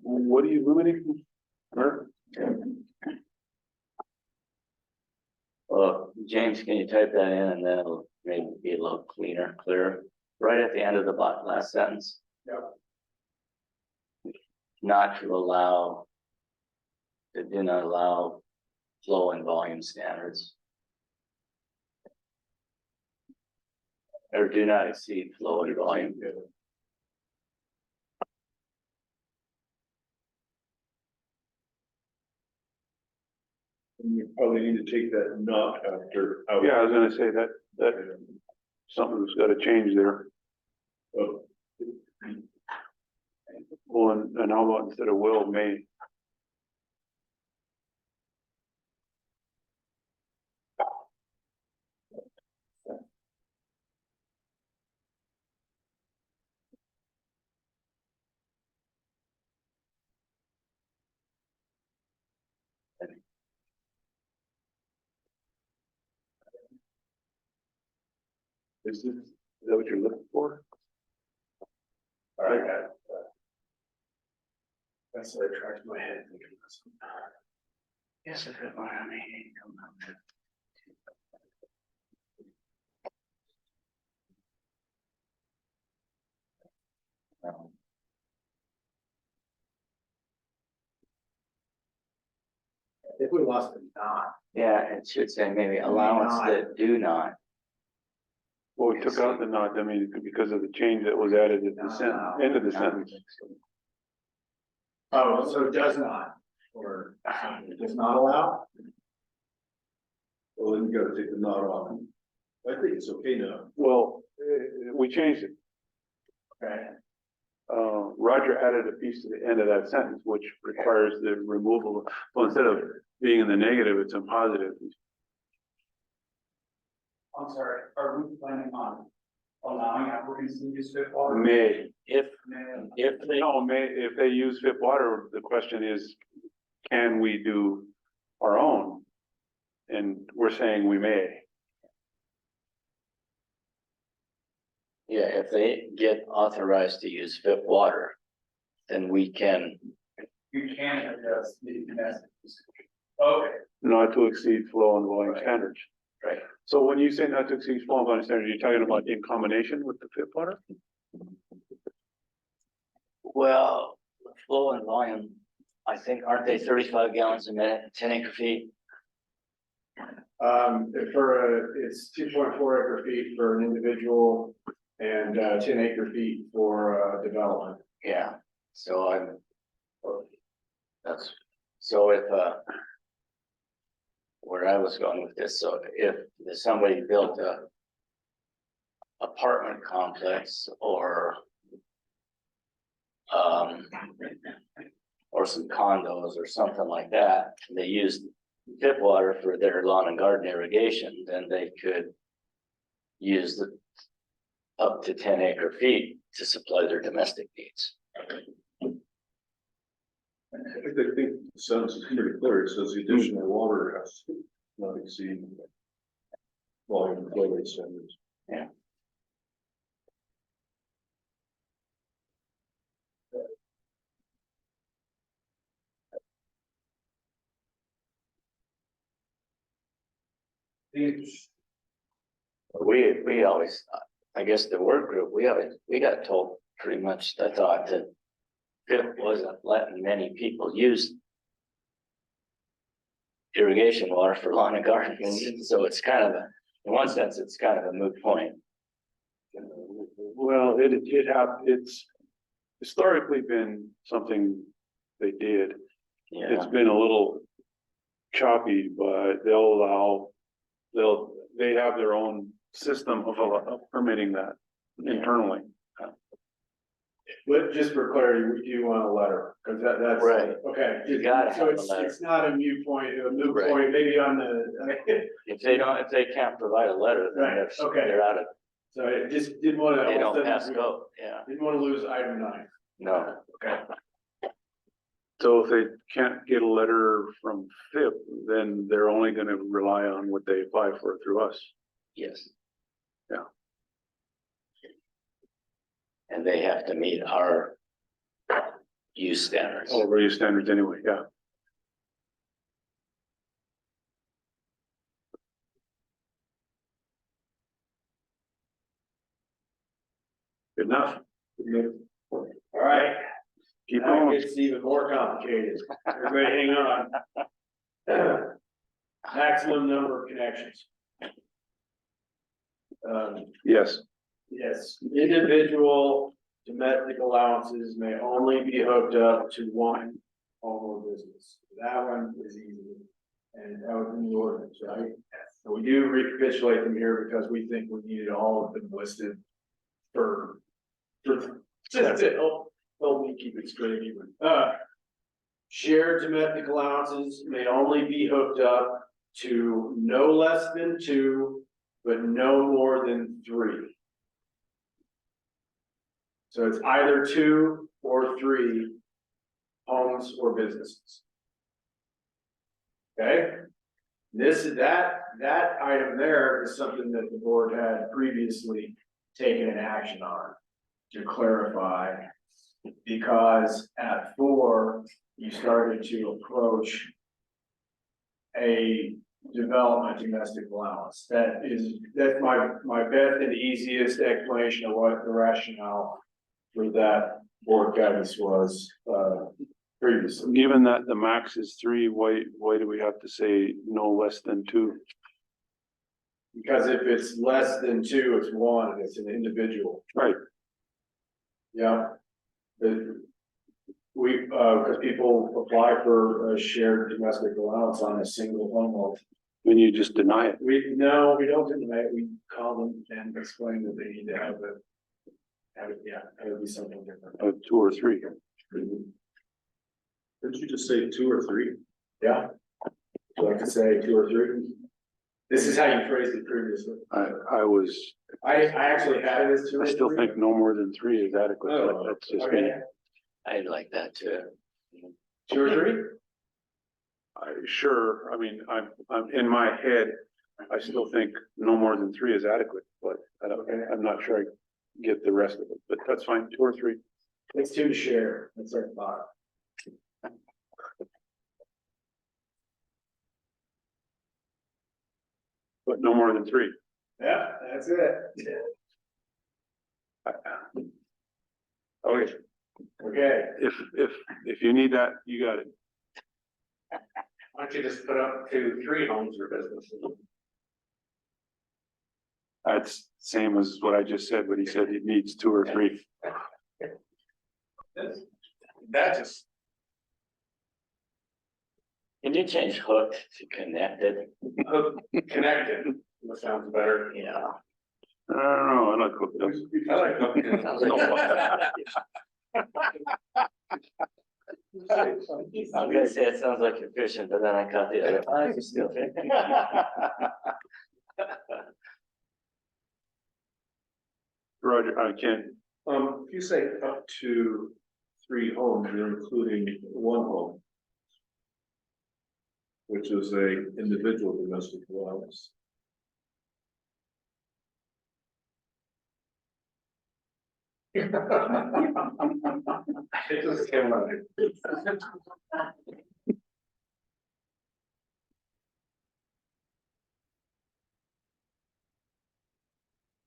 What are you limiting? Mark? well, James, can you type that in and then it'll maybe be a little clearer, right at the end of the last sentence? Yeah. Not to allow, to do not allow flow and volume standards. Or do not exceed flow and volume. Yeah. And you probably need to take that not after. out. Yeah, I was gonna say that something's gotta change there. Oh, Well, and how about instead of will, may? Is that what you're looking for? All right. That's what attracts my head. Thinking of this. Yes, if it were me. If we lost the not. Yeah, it should say maybe allowance that do not. Well, we took out the not, I mean, because of the change that was added at the end of the sentence. Oh, so it does not, or it does not allow? well, then you gotta take the not off. I think it's okay now. Well, we changed it. Okay. Roger added a piece to the end of that sentence, which requires the removal of, well, instead of being in the negative, it's in positive. I'm sorry, are we planning on allowing applicants to use fit water? May, If they, no, may, if they use FIP water, the question is, can we do our own? And we're saying we may. yeah, if they get authorized to use FIP water, then we can, You can adjust the domestic. Okay, Not to exceed flow and volume Right. standards. right, So when you say not to exceed flow and volume standards, you're talking about in combination with the FIP water? well, flow and volume, I think, aren't they 35 gallons a minute, 10 acre-feet? It's 2.4 acre-feet for an individual and 10 acre-feet for development. Yeah, so that's, so if, where I was going with this, so if somebody built a apartment complex or some condos or something like that, they used FIP water for their lawn and garden irrigation, then they could use the up to 10 acre-feet to supply their domestic needs. I think the sentence is pretty clear. It says the additional water has to not exceed volume flow rate standards. Yeah. We always, I guess the work group, we got told pretty much, I thought that FIP wasn't letting many people use irrigation water for lawn and gardens, so it's kind of in one sense, it's kind of a moot point. Well, it's historically been something they did. It's Yeah, been a little choppy, but they have their own system of permitting that internally. But just for clarity, we do want a letter, because that's. Right. Okay. You gotta So have a it's- letter. It's not a moot point, Right. maybe on the, If they can't provide a letter, then Right, okay. they're out of, so I just didn't want to. they don't pass go, yeah, Didn't want to lose item 9. no. Okay. So if they can't get a letter from FIP, then they're only gonna rely on what they apply for through us. Yes. Yeah. And they have to meet our use standards. Over your standards anyway, yeah. Good enough. All right. Keep Now it going. gets even more complicated. Everybody hang on. Maximum number of connections. Yes, Yes, individual domestic allowances may only be hooked up to one home or business. That one is easy. And that was in the ordinance, right? So we do recapitulate them here because we think we needed all of them listed for, that's it, help me keep it straight even. Shared domestic allowances may only be hooked up to no less than 2, but no more than 3. So it's either 2 or 3 homes or businesses. Okay? That item there is something that the board had previously taken an action on to clarify. Because at 4, you started to approach a development domestic allowance. That's my best and easiest explanation of what the rationale for that board guidance was, previously. given that the max is 3, why do we have to say no less than 2? Because if it's less than 2, it's 1, and it's an individual. Right. Yeah. Because people apply for a shared domestic allowance on a single home. Then you just deny it. We don't deny it, we call them and explain that they need to have it be something different. 2 or 3. Didn't you just say 2 or 3? Yeah. So I could say 2 or 3. This is how you phrased it previously. I actually had it as 2 or 3. I still think no more than 3 is adequate. Oh, That's just me. Okay, I like that too. 2 or 3? Sure, I mean, I'm in my head, I still think no more than 3 is adequate, but I'm not sure I get the rest of it, but that's fine, 2 or 3. It's 2 to share, that's our thought. But no more than 3. Yeah, that's it. Okay, Okay, if you need that, you got it. Why don't you just put up to 3 homes or businesses? That's same as what I just said, but he said it needs 2 or 3. That just, Can you change hooked to connected? connected, that sounds better. Yeah. I don't know, I like hooked up. I like hooking. Sounds like- I was gonna say it sounds like you're fishing, but then I caught the other. I was still fishing. Roger, I can't, If you say up to 3 homes, you're including 1 home. Which is a individual domestic allowance. It just came out.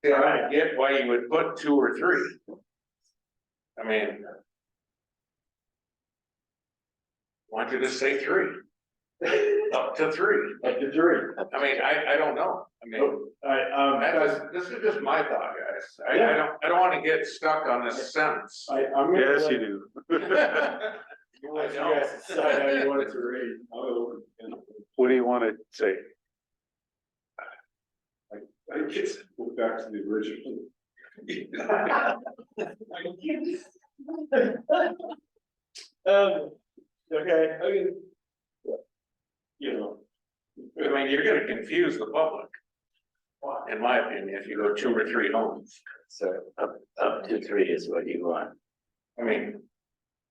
Yeah, I get why you would put 2 or 3. I mean. Why don't you just say 3? Up to 3. up to 3. I mean, I don't know. I mean, this is just my thought, guys. I don't want to get stuck on this sentence. I'm gonna yes, let you do. you guys decide how you want it to read. what do you want to say? I guess go back to the original. Okay. I mean, you know, I mean, you're gonna confuse the public. In my opinion, if you go 2 or 3 homes, So up to 3 is what you want. I mean,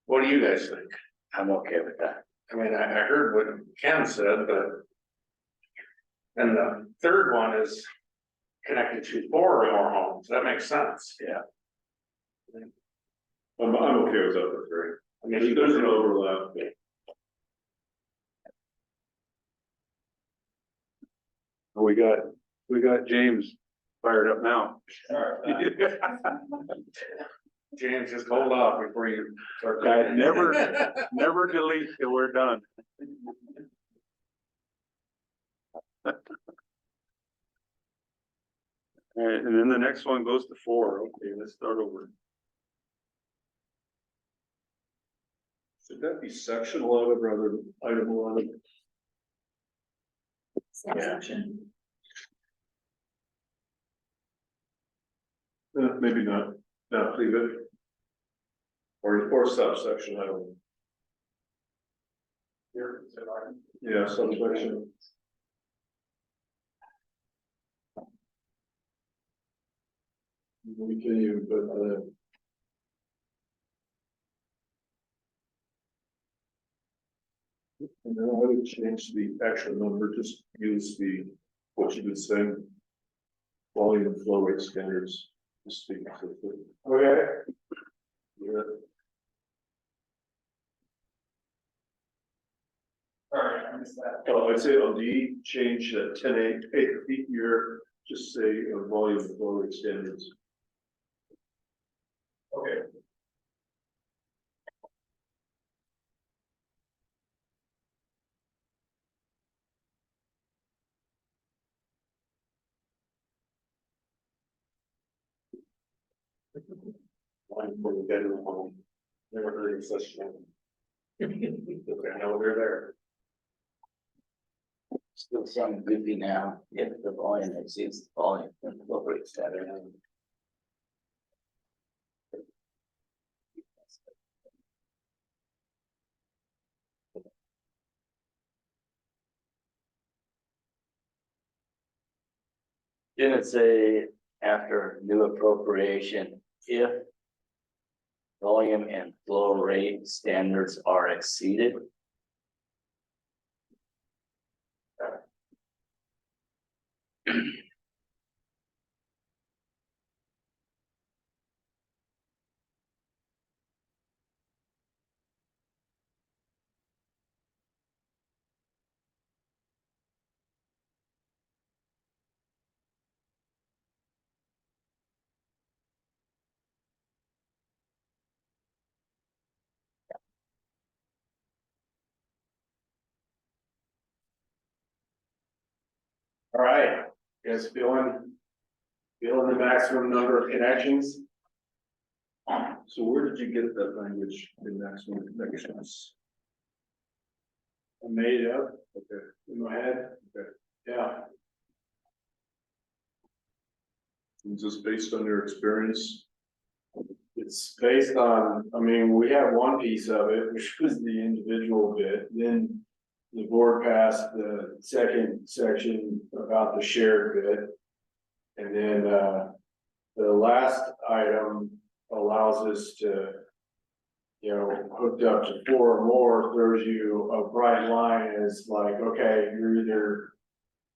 what do you guys think? I'm okay with that. I mean, I heard what Ken said, but. And the third one is connected to 4 or more homes, that makes sense. Yeah. I'm okay with that, that's great. I mean, There's an overlap. We got James fired up now. James, just hold off before you start. I never delete till we're done. And then the next one goes to 4. Okay, let's start over. Should that be section 11 rather than item 11? Section. Maybe not, leave it. Or subsection, I don't. Here, yeah, subsection. We can even put and then I would change the actual number, just use what you've been saying. Volume and flow rate standards. Just speak to it. Okay. Yeah. Sorry, I missed that. Oh, I'd say on D, change 8 feet year, just say volume and flow rate standards. Okay. Line for the bedroom home. Never heard of such thing. I know they're there. Still sound goofy now, if the volume exceeds the volume, then the flow rate's better. Didn't it say after new appropriation, if volume and flow rate standards are exceeded? All right, you guys feeling the maximum number of connections? So where did you get that language in maximum connections? I made it up Okay, in my head. okay. Yeah, Is this based on your experience? it's based on, I mean, we have one piece of it, which was the individual bit, then the board passed the second section about the shared bit. And then, the last item allows us to, you know, hooked up to 4 or more, throws you a bright line as like, okay, you're either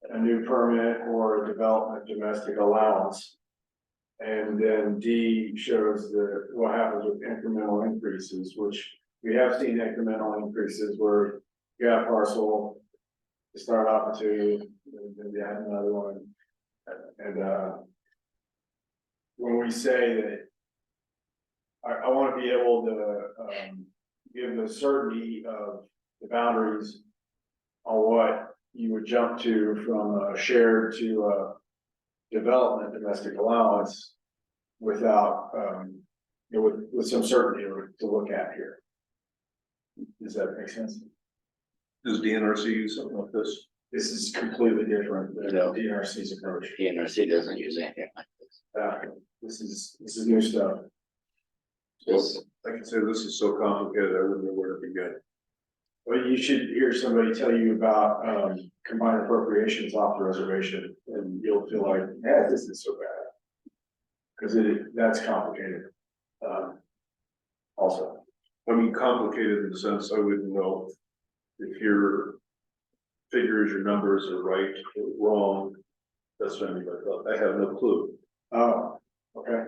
a new permit or a development domestic allowance. And then D shows what happens with incremental increases, which we have seen incremental increases where you got a parcel, you start off with 2, and then you add another one. And when we say that I want to be able to give the certainty of the boundaries on what you would jump to from a shared to a development domestic allowance without, you know, with some certainty to look at here. Does that make sense? Does DNRC use something like this? This is completely different than No. DNRC's approach. PNRC doesn't use anything like this. This is new stuff. This, I can say this is so complicated, I wouldn't know where to begin. Well, you should hear somebody tell you about, combined appropriations off the reservation, and you'll feel like, yeah, this is so bad. Cause that's complicated. Also, I mean, complicated in the sense I wouldn't know if your figures, your numbers are right or wrong. That's what I mean by that. I have no clue. oh, okay.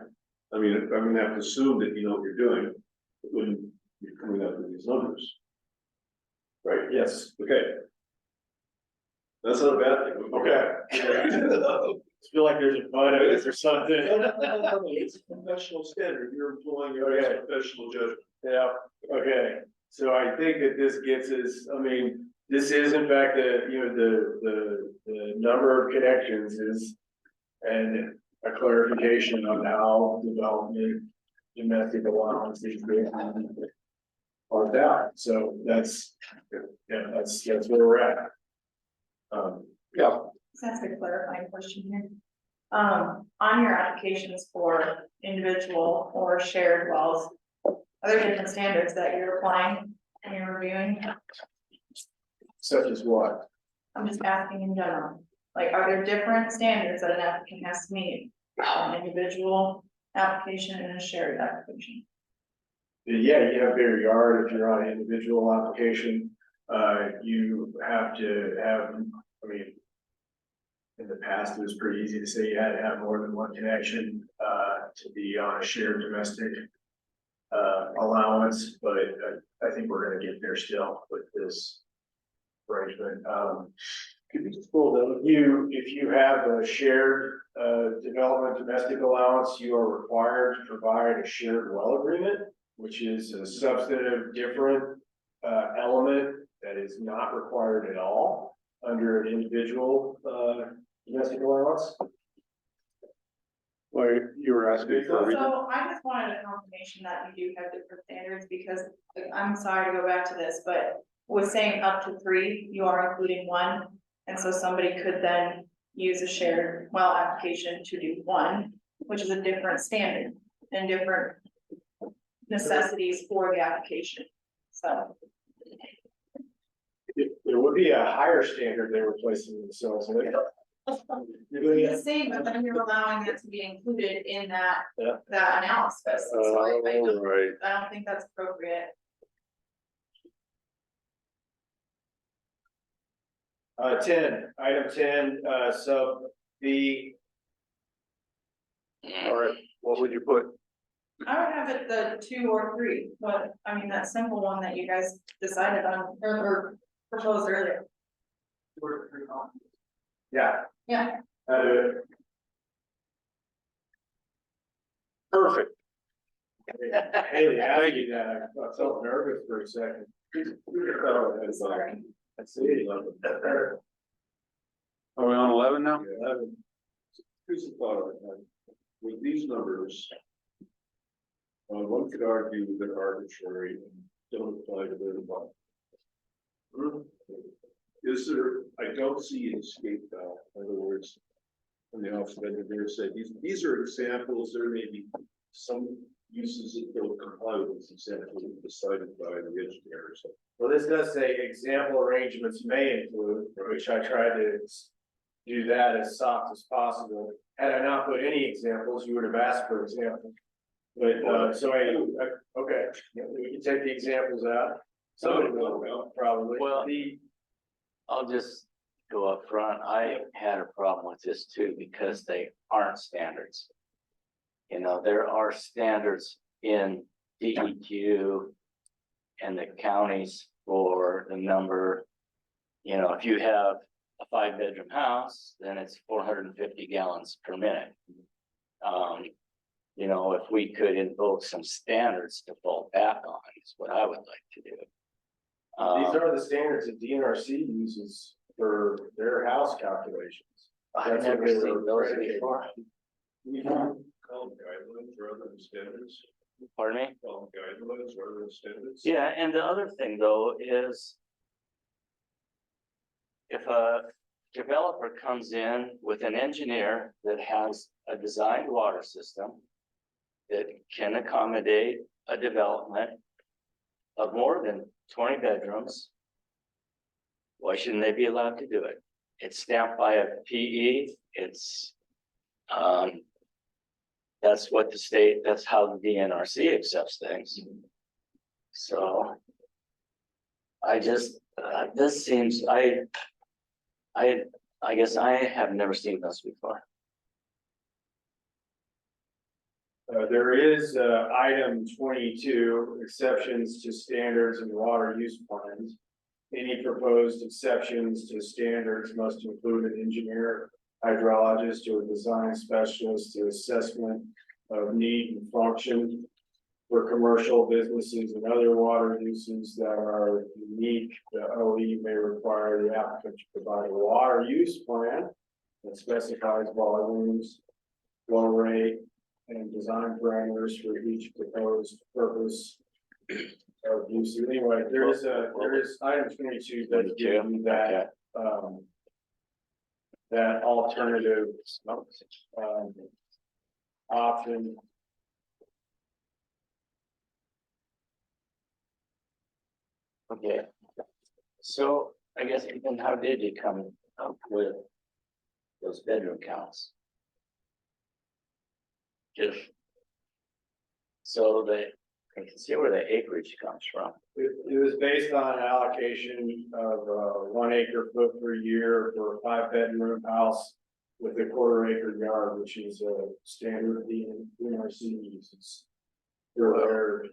I mean, I'm gonna have to assume that you know what you're doing when you're coming up with these numbers. Right? Yes. Okay. That's not a bad thing. Okay. I feel like there's a bud in it or something. It's a professional standard. You're employing your professional judgment. Yeah, okay, so I think that this gets us, I mean, this is in fact the number of connections is. And a clarification on how development, domestic allowance is being worked out, so that's, yeah, that's where we're at. Yeah. That's a clarifying question here. On your applications for individual or shared wells, are there different standards that you're applying and you're reviewing? Such as what? I'm just asking in general, like, are there different standards that an applicant has to meet? An individual application and a shared application? Yeah, you have bigger yard if you're on an individual application, you have to have, I mean. In the past, it was pretty easy to say you had to have more than one connection, to be on a shared domestic. Allowance, but I think we're gonna get there still with this arrangement. Could you just pull down, if you have a shared, development domestic allowance, you are required to provide a shared well agreement, which is a substantive different, element that is not required at all under an individual, domestic allowance. Well, you were asking for a reason. So I just wanted a confirmation that you do have different standards, because like, I'm sorry to go back to this, but with saying up to 3, you are including 1. And so somebody could then use a shared well application to do 1, which is a different standard and different necessities for the application. So There would be a higher standard they were placing themselves with. the same, but then you're allowing that to be included in that, Yeah. that analysis. So I don't, Right. I don't think that's appropriate. Item 10, sub B. All right, what would you put? I would have it the 2 or 3, what, I mean, that simple one that you guys decided on or proposed earlier. Yeah. Yeah. Perfect. Haley asked you that, I felt nervous for a second. Sorry. I see. Are we on 11 now? Here's a thought I had. With these numbers, one could argue that they're arbitrary and don't apply to their bottom. Is there, I don't see an escape valve, in other words, from the office of engineer said, these are examples, there may be some uses that don't comply with these examples decided by the engineers. Well, this does say example arrangements may include, which I tried to do that as soft as possible. Had I not put any examples, you would have asked for examples. But, okay, we can take the examples out. Somebody will, probably. Well, I'll just go up front. I had a problem with this too, because they aren't standards. You know, there are standards in DEQ and the counties for the number. You know, if you have a 5-bedroom house, then it's 450 gallons per minute. You know, if we could invoke some standards to fall back on is what I would like to do. These are the standards that DNRC uses for their house calculations. I've never seen those before. We call them guidelines rather than standards. Pardon me? Call them guidelines rather than standards. Yeah, and the other thing though is if a developer comes in with an engineer that has a designed water system that can accommodate a development of more than 20 bedrooms, why shouldn't they be allowed to do it? It's stamped by a PE, that's what the state, that's how the DNRC accepts things. So I just, this seems, I guess I have never seen this before. There is, item 22, exceptions to standards and water use plans. Any proposed exceptions to standards must include an engineer, hydrologist, or design specialist to assessment of need and function for commercial businesses and other water uses that are unique. The OE may require the applicant to provide a water use plan that specifies volumes, flow rate, and design parameters for each proposed purpose of use. Anyway, there is item 22 that gives you that, that alternative, option. Okay, so I guess then how did you come up with those bedroom counts? Just so that I can see where the acreage comes from. It was based on an allocation of 1 acre foot per year for a 5-bedroom house with a 1/4 acre yard, which is a standard DNRC uses for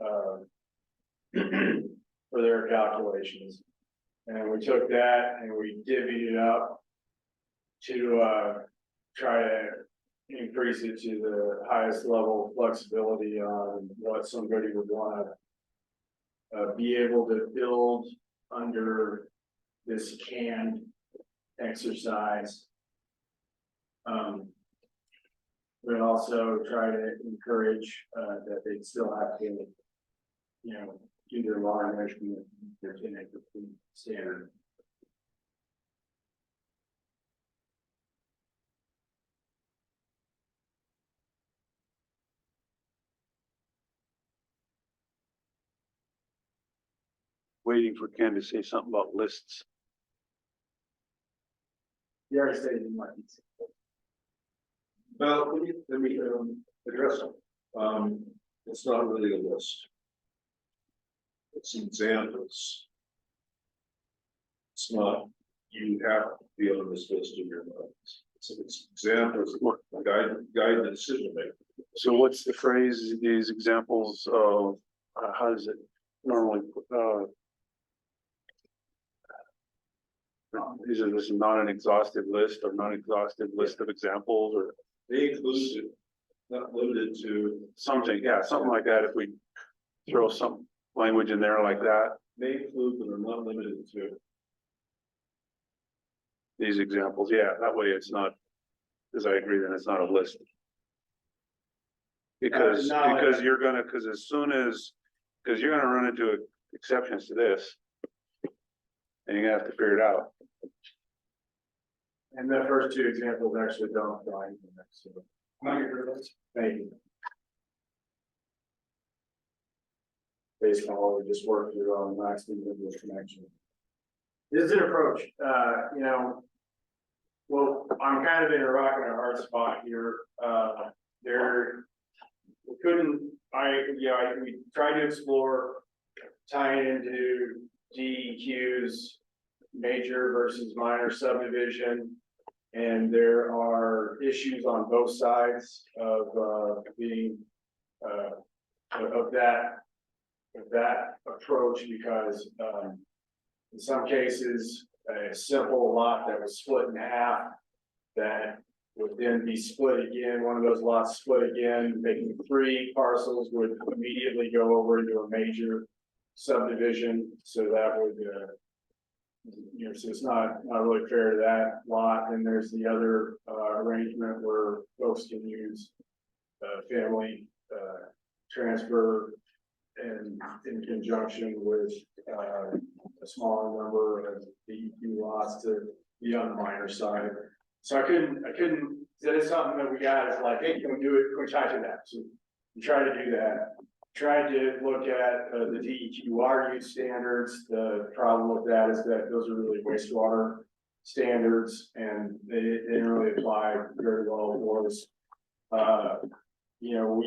their calculations. And we took that and we divvied it up to try to increase it to the highest level of flexibility on what somebody would want to be able to build under this canned exercise. But also try to encourage that they still have to, you know, do their water measurement, their 10 acre standard. Waiting for Ken to say something about lists. You already said you might. Well, let me address them. It's not really a list. It's examples. It's not, you have to be on this list in your minds. It's examples, guide the decision maker. So what's the phrase, these examples of, how does it normally, is this not an exhaustive list or non-exhaustive list of examples or They include, not limited to, something, yeah, something like that, if we throw some language in there like that, may include but are not limited to. these examples, yeah, that way it's not, because I agree, then it's not a list. Because, No, because you're gonna, because as soon as, because you're gonna run into exceptions to this. And you're gonna have to figure it out. And the first 2 examples actually don't apply to the next. So, thank you. Based on what we just worked through on maximum English connection. This is an approach, you know. Well, I'm kind of in a rock and a hard spot here. We tried to explore tying into DEQ's major versus minor subdivision. And there are issues on both sides of being of that approach, because in some cases a simple lot that was split in half that would then be split again, one of those lots split again, making 3 parcels would immediately go over into a major subdivision. So that would you know, so it's not really fair to that lot. And there's the other arrangement where folks can use family transfer and in conjunction with a smaller number of DEQ lots to be on the minor side. So I couldn't, that is something that we got, is like, hey, can we do it, can we try to do that? So we tried to do that. Tried to look at the DEQ water use standards. The problem with that is that those are really wastewater standards, and they didn't really apply very well for us. You know,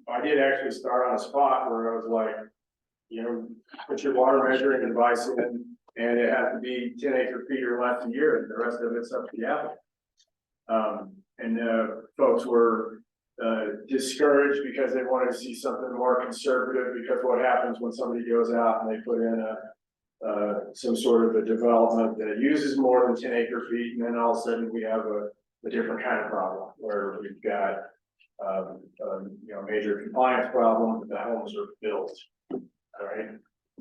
I did actually start on a spot where I was like, you know, put your water measuring device in, and it has to be 10 acre-feet or less a year, and the rest of it's up to the applicant. Folks were discouraged because they wanted to see something more conservative, because what happens when somebody goes out and they put in some sort of a development that uses more than 10 acre-feet, and then all of a sudden we have a different kind of problem where we've got you know, major compliance problem, but the homes are built. All right,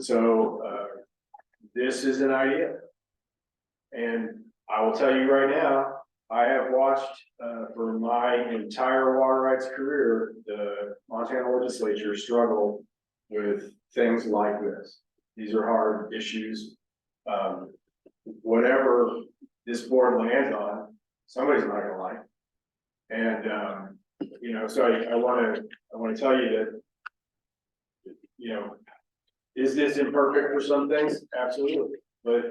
so this is an idea, and I will tell you right now, I have watched for my entire water rights career, the Montana legislature struggle with things like this. These are hard issues. Whatever this board lands on, somebody's not gonna like. And you know, so I want to tell you that, you know, is this imperfect for some things? Absolutely, but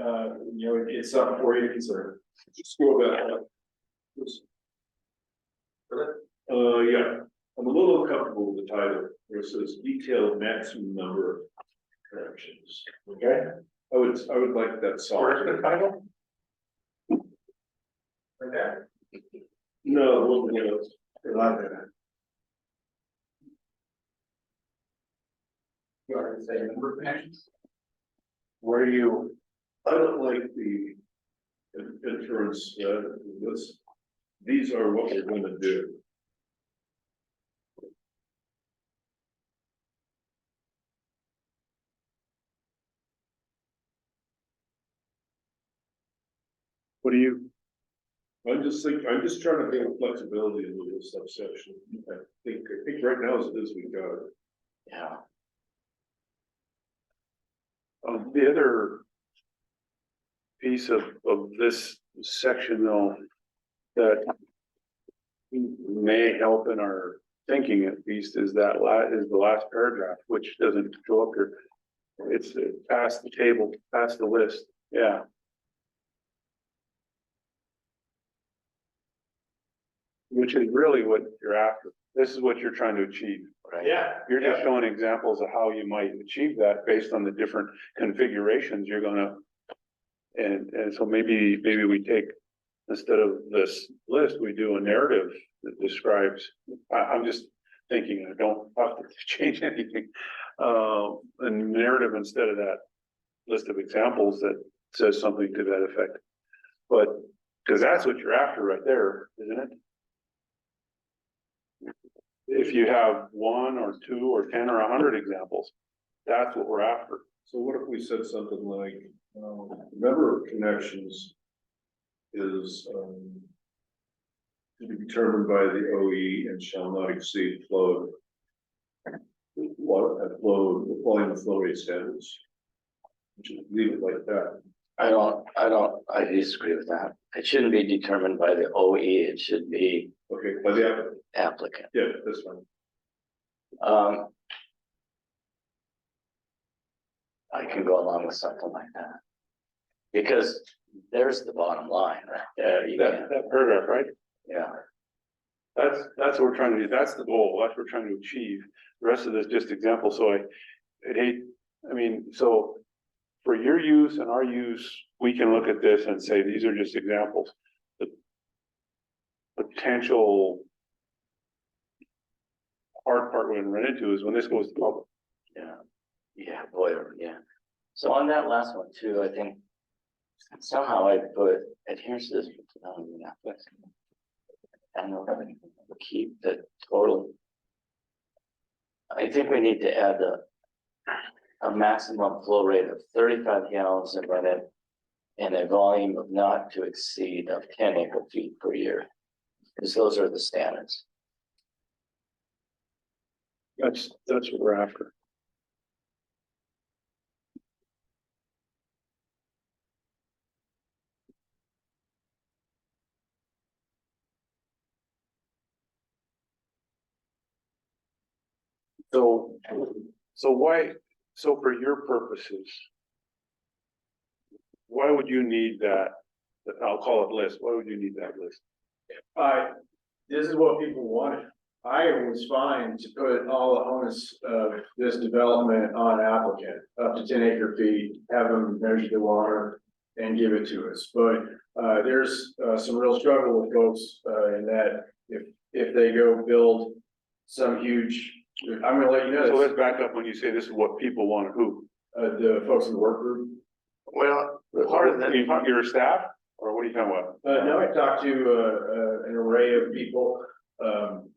you know, it's something for you to consider. Just go back. Yeah, I'm a little uncomfortable with the title, where it says detailed maximum number of connections. Okay, I would like that solved. Where's the title? Right there. No, well, you know, They love it. You already say number of connections? Where do you, I don't like the inference, this, these are what we're gonna do. what do you, I'm just trying to build flexibility in this subsection. I think right now as it is, we got it. Yeah. the other piece of this section though, that may help in our thinking at least, is that is the last paragraph, which doesn't show up here. It's past the table, past the list, yeah. Which is really what you're after. This is what you're trying to achieve. Right. Yeah. You're just showing examples of how you might achieve that based on the different configurations you're gonna. And so maybe we take, instead of this list, we do a narrative that describes, I'm just thinking, I don't have to change anything. A narrative instead of that list of examples that says something to that effect. But, because that's what you're after right there, isn't it? If you have 1 or 2 or 10 or 100 examples, that's what we're after. So what if we said something like, number of connections is, to be determined by the OE and shall not exceed flow. Volume of flow rate standards. Just leave it like that. I disagree with that. It shouldn't be determined by the OE, it should be Okay, by the applicant. applicant. Yeah, that's fine. I can go along with something like that. Because there's the bottom line, right there. You can, That paragraph, right? yeah, That's what we're trying to do. That's the goal. That's what we're trying to achieve. The rest of this just example. So I'd hate, I mean, so for your use and our use, we can look at this and say, these are just examples. The potential hard part we're gonna run into is when this goes to public. yeah, boy, yeah. So on that last one too, I think somehow I put adherence to this. And we'll keep the total. I think we need to add a maximum flow rate of 35 gallons a minute and a volume of not to exceed of 10 acre-feet per year. Because those are the standards. That's what we're after. So, why, so for your purposes, why would you need that? I'll call it list. Why would you need that list? This is what people wanted. I was fine to put all the onus of this development on applicant, up to 10 acre-feet, have them measure the water and give it to us. But there's some real struggle with folks in that if they go build some huge, I'm gonna let you know. So let's back up when you say this is what people want. Who? The folks in the work group. Well, part of that, Your staff, or what are you talking about? No, I talked to an array of people,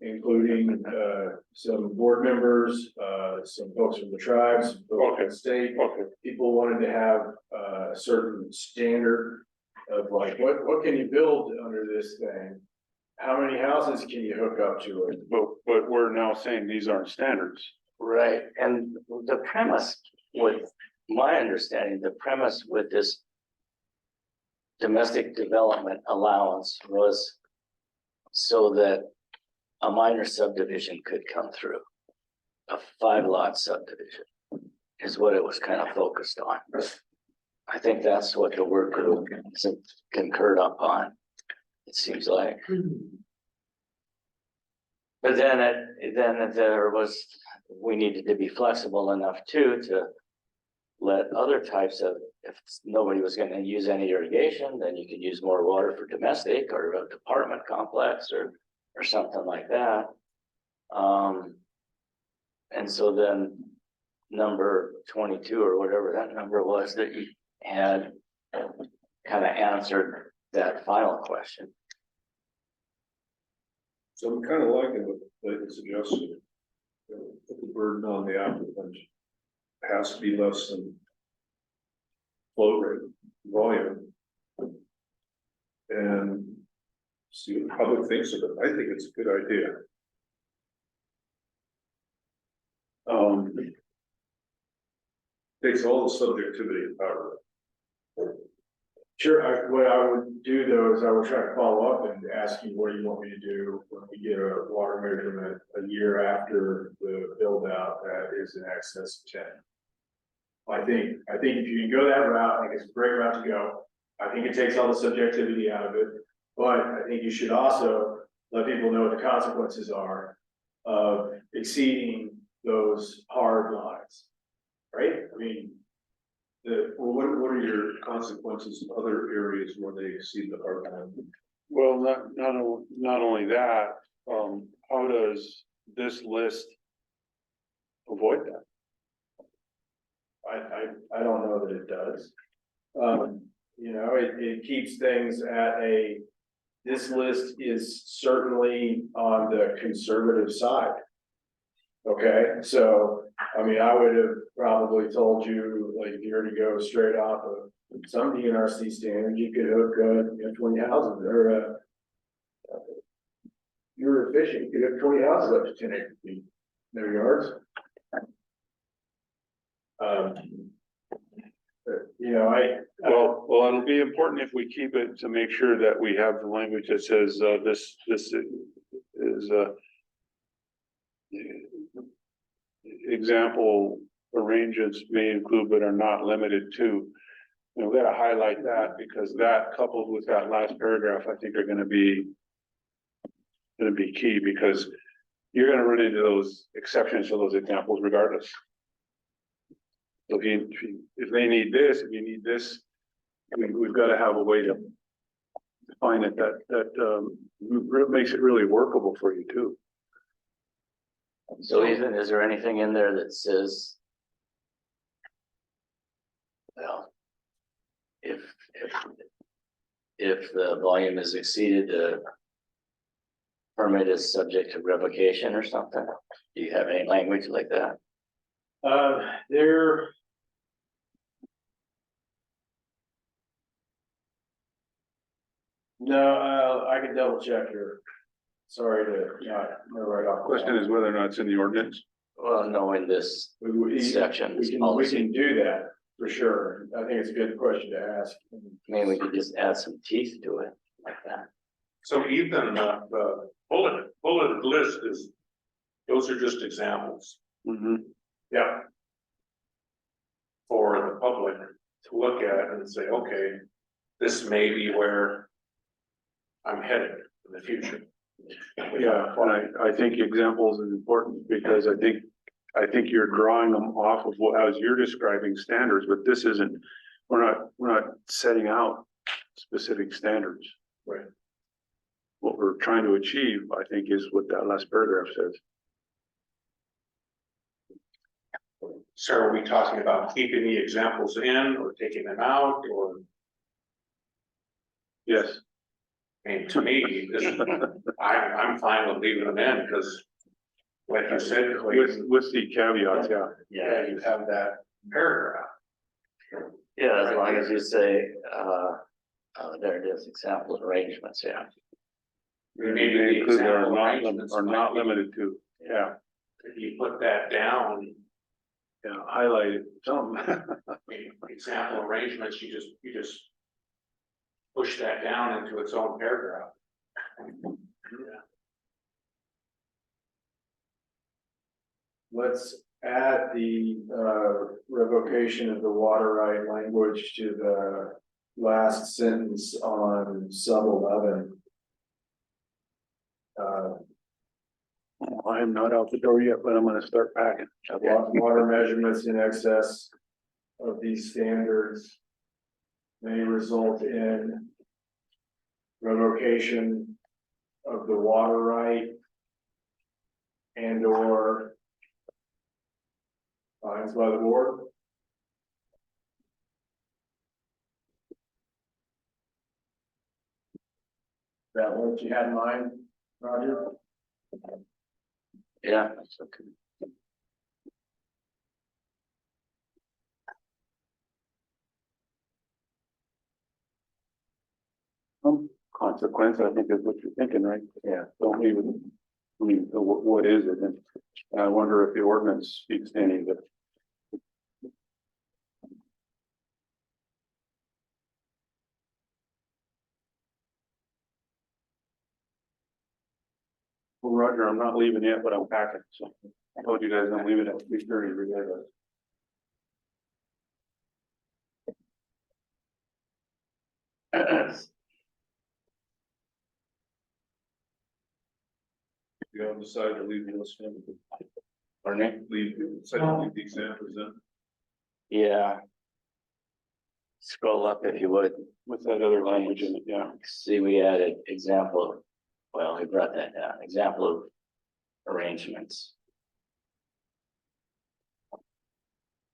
including some board members, some folks from the tribes, some folks from the state. Okay, People wanted to have a certain standard of like, what can you build under this thing? How many houses can you hook up to it? but we're now saying these aren't standards. right, and the premise with, my understanding, the premise with this domestic development allowance was so that a minor subdivision could come through. A 5-lot subdivision is what it was kind of focused on. I think that's what the work group concurred upon, it seems like. But then there was, we needed to be flexible enough too to let other types of, if nobody was gonna use any irrigation, then you could use more water for domestic or a apartment complex or something like that. And so then number 22 or whatever that number was that you had kind of answered that final question. So I'm kind of liking what they suggested. Put the burden on the applicant. Has to be less than flow rate, volume. And see what the public thinks of it. I think it's a good idea. Takes all the subjectivity out of it. Sure, what I would do though is I would try to follow up and ask you, what do you want me to do when we get a water measurement a year after the build out that is in excess of 10? I think if you can go that route, I think it's a great route to go. I think it takes all the subjectivity out of it, but I think you should also let people know what the consequences are of exceeding those hard lines, right? I mean, What are your consequences in other areas where they exceed the hard line? Well, not only that, how does this list avoid that? I don't know that it does. You know, it keeps things at this list is certainly on the conservative side. Okay, so, I mean, I would have probably told you, like, if you were to go straight off of some DNRC standards, you could hook, 20 houses, or, you were efficient, you could hook 20 houses up to 10 acre feet, their yards. You know, Well, it'll be important if we keep it to make sure that we have the language that says, this is example arrangements may include but are not limited to. You know, we gotta highlight that because that coupled with that last paragraph, I think are gonna be key because you're gonna run into those exceptions to those examples regardless. So if they need this, if you need this, we've got to have a way to define it that makes it really workable for you too. So Ethan, is there anything in there that says, well, if the volume is exceeded, the permit is subject to revocation or something? Do you have any language like that? No, I can double check here. Sorry to not know right off. Question is whether or not it's in the ordinance. Well, no, in this section, this We policy, can do that for sure. I think it's a good question to ask. maybe we could just add some teeth to it like that. So Ethan, the bullet list is, those are just examples. Yeah. For the public to look at and say, okay, this may be where I'm headed in the future. Yeah, and I think examples is important because I think you're drawing them off of what, as you're describing standards, but this isn't, we're not setting out specific standards. Right. What we're trying to achieve, I think, is what that last paragraph says. So are we talking about keeping the examples in or taking them out, or, Yes. I mean, to me, this, I'm fine with leaving them in, because like you said, Clayton, With the caveats, yeah. yeah, you have that paragraph. Yeah, as long as you say, there it is, example arrangements, yeah. Maybe the They include that example are arrangements not might be- limited to, yeah, If you put that down, yeah, highlight it, something. I mean, example arrangements, you just push that down into its own paragraph. Let's add the revocation of the water right language to the last sentence on sub 11. I am not out the door yet, but I'm gonna start packing. Water measurements in excess of these standards may result in revocation of the water right and or fines by the board. That what you had in mind, Roger? Yeah, that's okay. Consequence, I think is what you're thinking, right? Yeah. Don't leave it, I mean, what is it? And I wonder if the ordinance speaks to any of it. Well, Roger, I'm not leaving yet, but I'm packing, so I told you guys I'm leaving at 3:30 regardless. You all decide to leave the list in. Pardon Leave, decide to leave the examples in. Yeah. Scroll up if you would. With that other language in it, yeah. See, we added example, well, we brought that down, example of arrangements.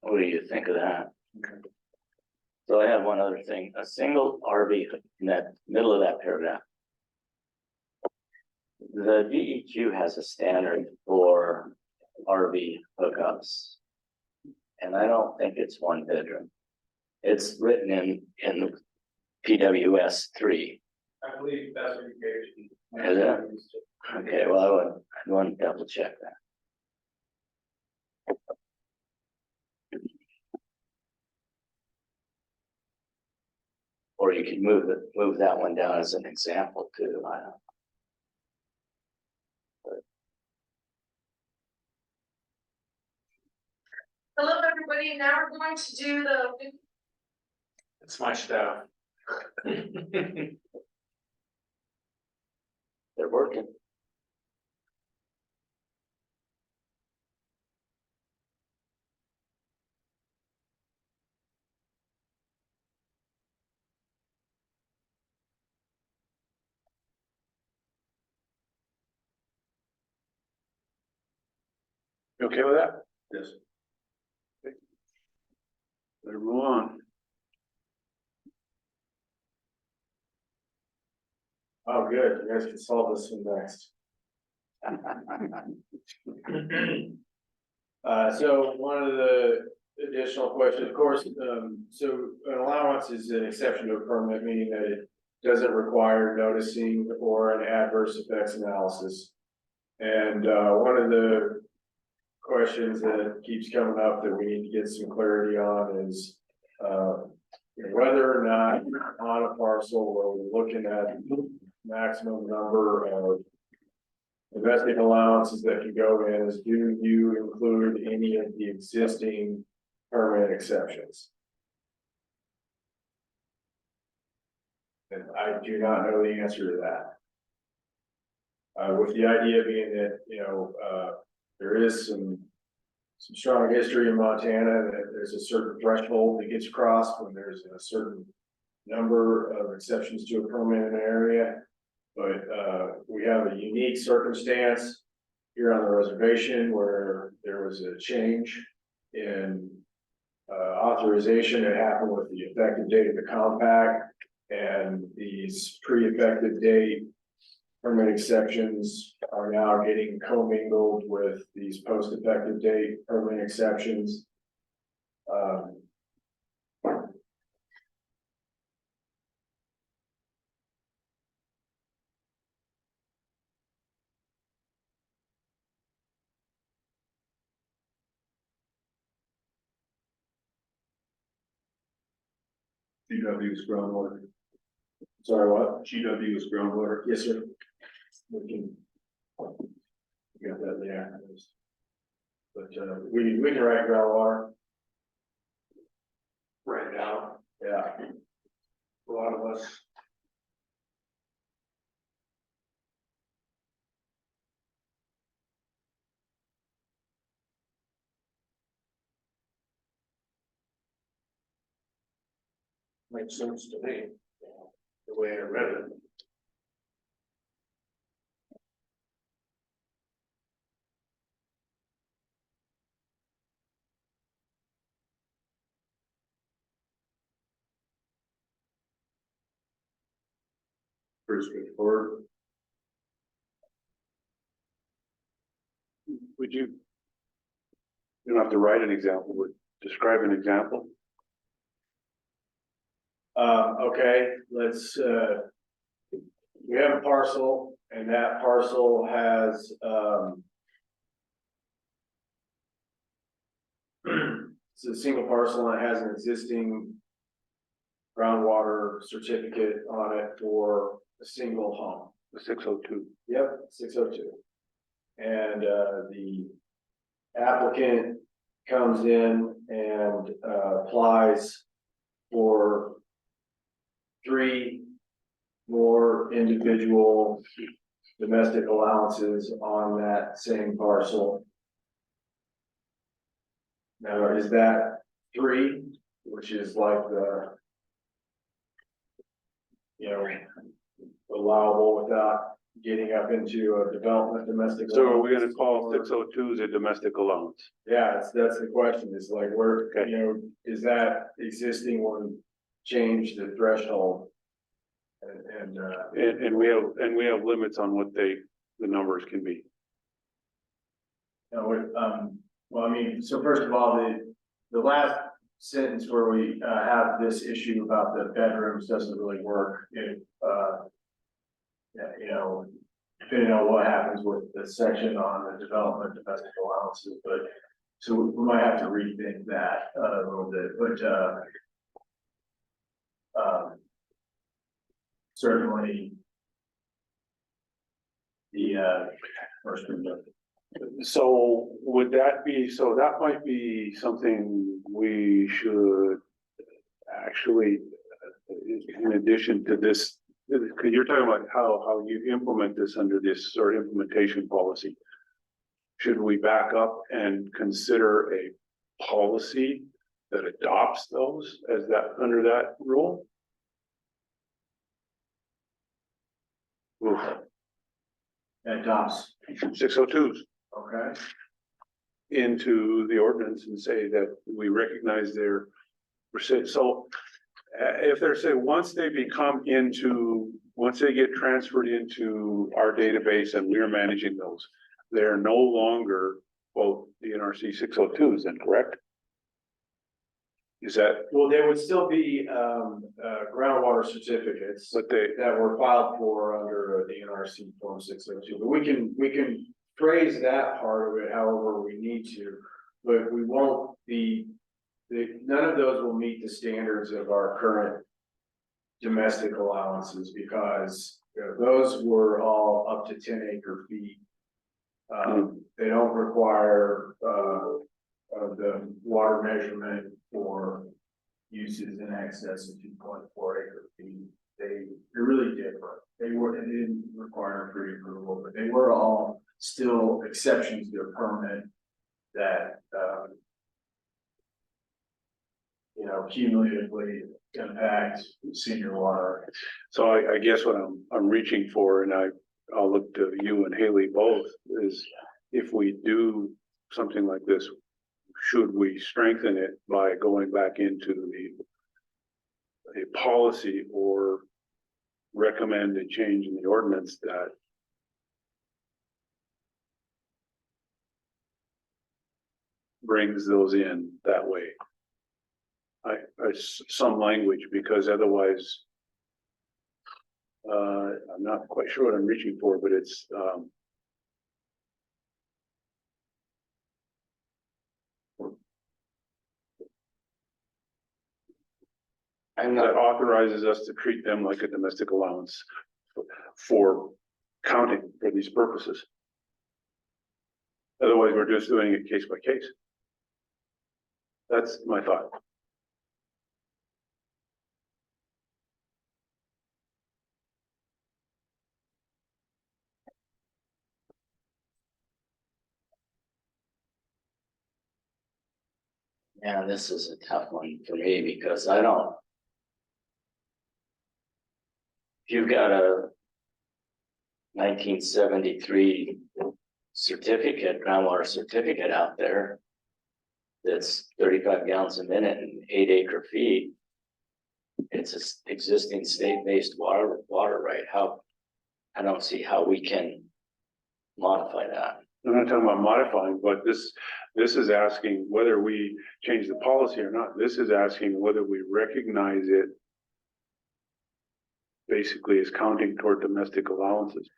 What do you think of that? So I have one other thing, a single RV in that middle of that paragraph. The DEQ has a standard for RV hookups. And I don't think it's 1 bedroom. It's written in PWS 3. I believe that's what you gave. Is it? Okay, well, I want to double check that. Or you can move that one down as an example too. I don't. Hello, everybody. Now we're going to do the It's my staff. They're working. You okay with that? Yes. Better move on. Oh, good, you guys can solve this one next. So one of the additional questions, of course, so an allowance is an exception to a permit, meaning that it doesn't require noticing or an adverse effects analysis. And one of the questions that keeps coming up that we need to get some clarity on is whether or not on a parcel where we're looking at maximum number of domestic allowances that can go in is, do you include any of the existing permanent exceptions? And I do not know the answer to that. With the idea being that, there is some strong history in Montana that there's a certain threshold that gets crossed when there's a certain number of exceptions to a permit in an area. But we have a unique circumstance here on the reservation where there was a change in authorization that happened with the effective date of the compact, and these pre-effective date permit exceptions are now getting commingled with these post-effective date permit exceptions. GW is groundwater. Sorry, what? GW is groundwater. Yes, sir. We can. Got that there. But we can write groundwater. Right now, Yeah. a lot of us. Makes sense to me, the way I read it. Pretty straightforward. Would you? You don't have to write an example, but describe an example. Okay, let's, we have a parcel and that parcel has, it's a single parcel and it has an existing groundwater certificate on it for a single home. The 602. Yep, 602. And, the applicant comes in and, applies for 3 more individual domestic allowances on that same parcel. Now, is that 3, which is like the, allowable without getting up into a development domestic? So are we gonna allowance? call 602s a domestic allowance? Yeah, that's the question, is like, where, Okay. is that existing one change the threshold? And we have limits on what the numbers can be. Well, I mean, so first of all, the last sentence where we have this issue about the bedrooms doesn't really work. Depending on what happens with the section on the development domestic allowances, but so we might have to rethink that a little bit, but certainly the first. So would that be, so that might be something we should actually, in addition to this, because you're talking about how you implement this under this sort of implementation policy. Should we back up and consider a policy that adopts those as that, under that rule? Adopts, 602s okay? into the ordinance and say that we recognize their percent. So if they're saying, once they get transferred into our database and we're managing those, they're no longer, quote, the NRC 602s, then correct? Is that, Well, there would still be groundwater certificates but they, that were filed for under the NRC form 602, but we can phrase that part of it however we need to, but we won't be, none of those will meet the standards of our current domestic allowances, because those were all up to 10 acre feet They don't require, the water measurement for uses in excess of 2.4 acre feet. They're really different. They didn't require pre-approval, but they were all still exceptions to a permit that, cumulatively impact senior water. So I guess what I'm reaching for, and I'll look to you and Haley both, is if we do something like this, should we strengthen it by going back into a policy or recommend a change in the ordinance that brings those in that way? Some language, because otherwise, I'm not quite sure what I'm reaching for, but it's, that authorizes us to treat them like a domestic allowance for counting for these purposes. Otherwise, we're just doing it case by case. That's my thought. Yeah, this is a tough one for me because I don't. If you've got a 1973 certificate, groundwater certificate out there that's 35 gallons a minute and 8 acre feet, it's an existing state-based water right. I don't see how we can modify that. I'm not talking about modifying, but this is asking whether we change the policy or not. This is asking whether we recognize it basically as counting toward domestic allowances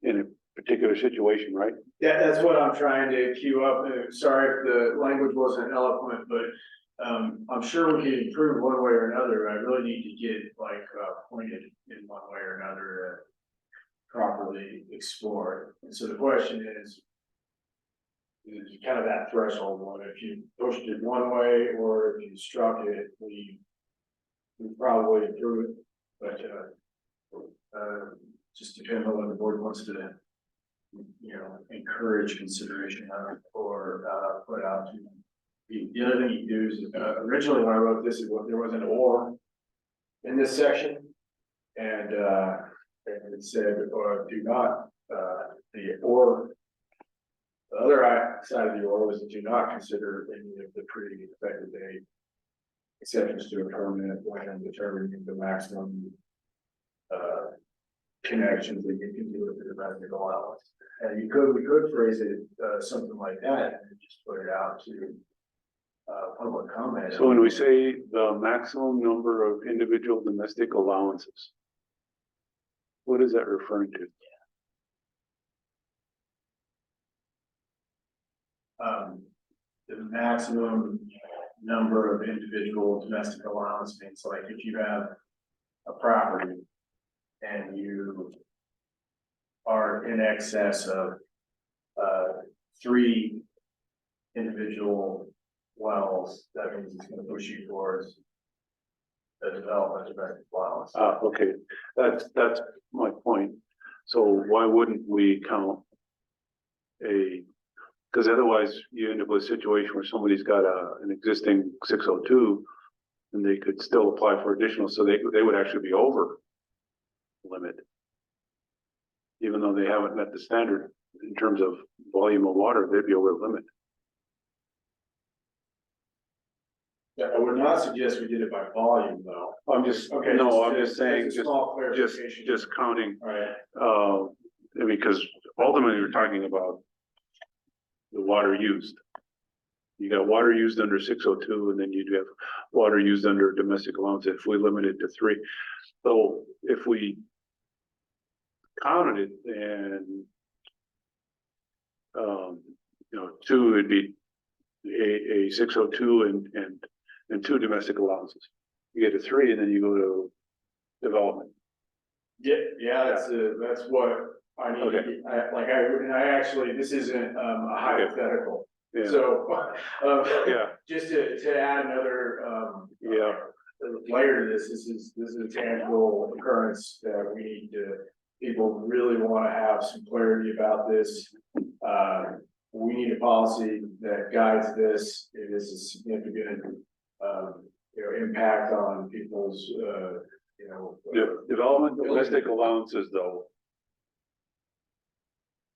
in a particular situation, right? Yeah, that's what I'm trying to queue up. Sorry if the language wasn't eloquent, but I'm sure we can improve one way or another. I really need to get pointed in one way or another to properly explore. And so the question is kind of that threshold one. If you pushed it one way or if you struck it, we probably improve it. But just depends on what the board wants to, encourage consideration of or put out to. The other thing you do is originally when I wrote this, there was an or in this section, and it said do not the other side of the or was do not consider any of the pre-effective date exceptions to a permit when determining the maximum connections that you can do with the domestic allowance. And we could phrase it something like that and just put it out to public comment. So when we say the maximum number of individual domestic allowances, what is that referring to? The maximum number of individual domestic allowance means like if you have a property and you are in excess of 3 individual wells, that means it's going to push you towards the development of domestic allowance. Okay, that's my point. So why wouldn't we count because otherwise you end up with a situation where somebody's got an existing 602 and they could still apply for additional, so they would actually be over limit, even though they haven't met the standard in terms of volume of water, they'd be over the limit. Yeah, I would not suggest we did it by volume though. I'm just saying, just counting, Right. because ultimately we're talking about the water used. You got water used under 602, and then you'd have water used under domestic allowance if we limit it to 3. So if we counted it and 2 would be a 602 and 2 domestic allowances. You get to 3 and then you go to development. Yeah, that's what I mean, Okay. I actually, this isn't, a hypothetical, Yeah, so, yeah, just to add another, yeah, layer to this, this is a tangible occurrence that we need to, people really want to have some clarity about this. We need a policy that guides this. It is a significant, impact on people's, development domestic allowances though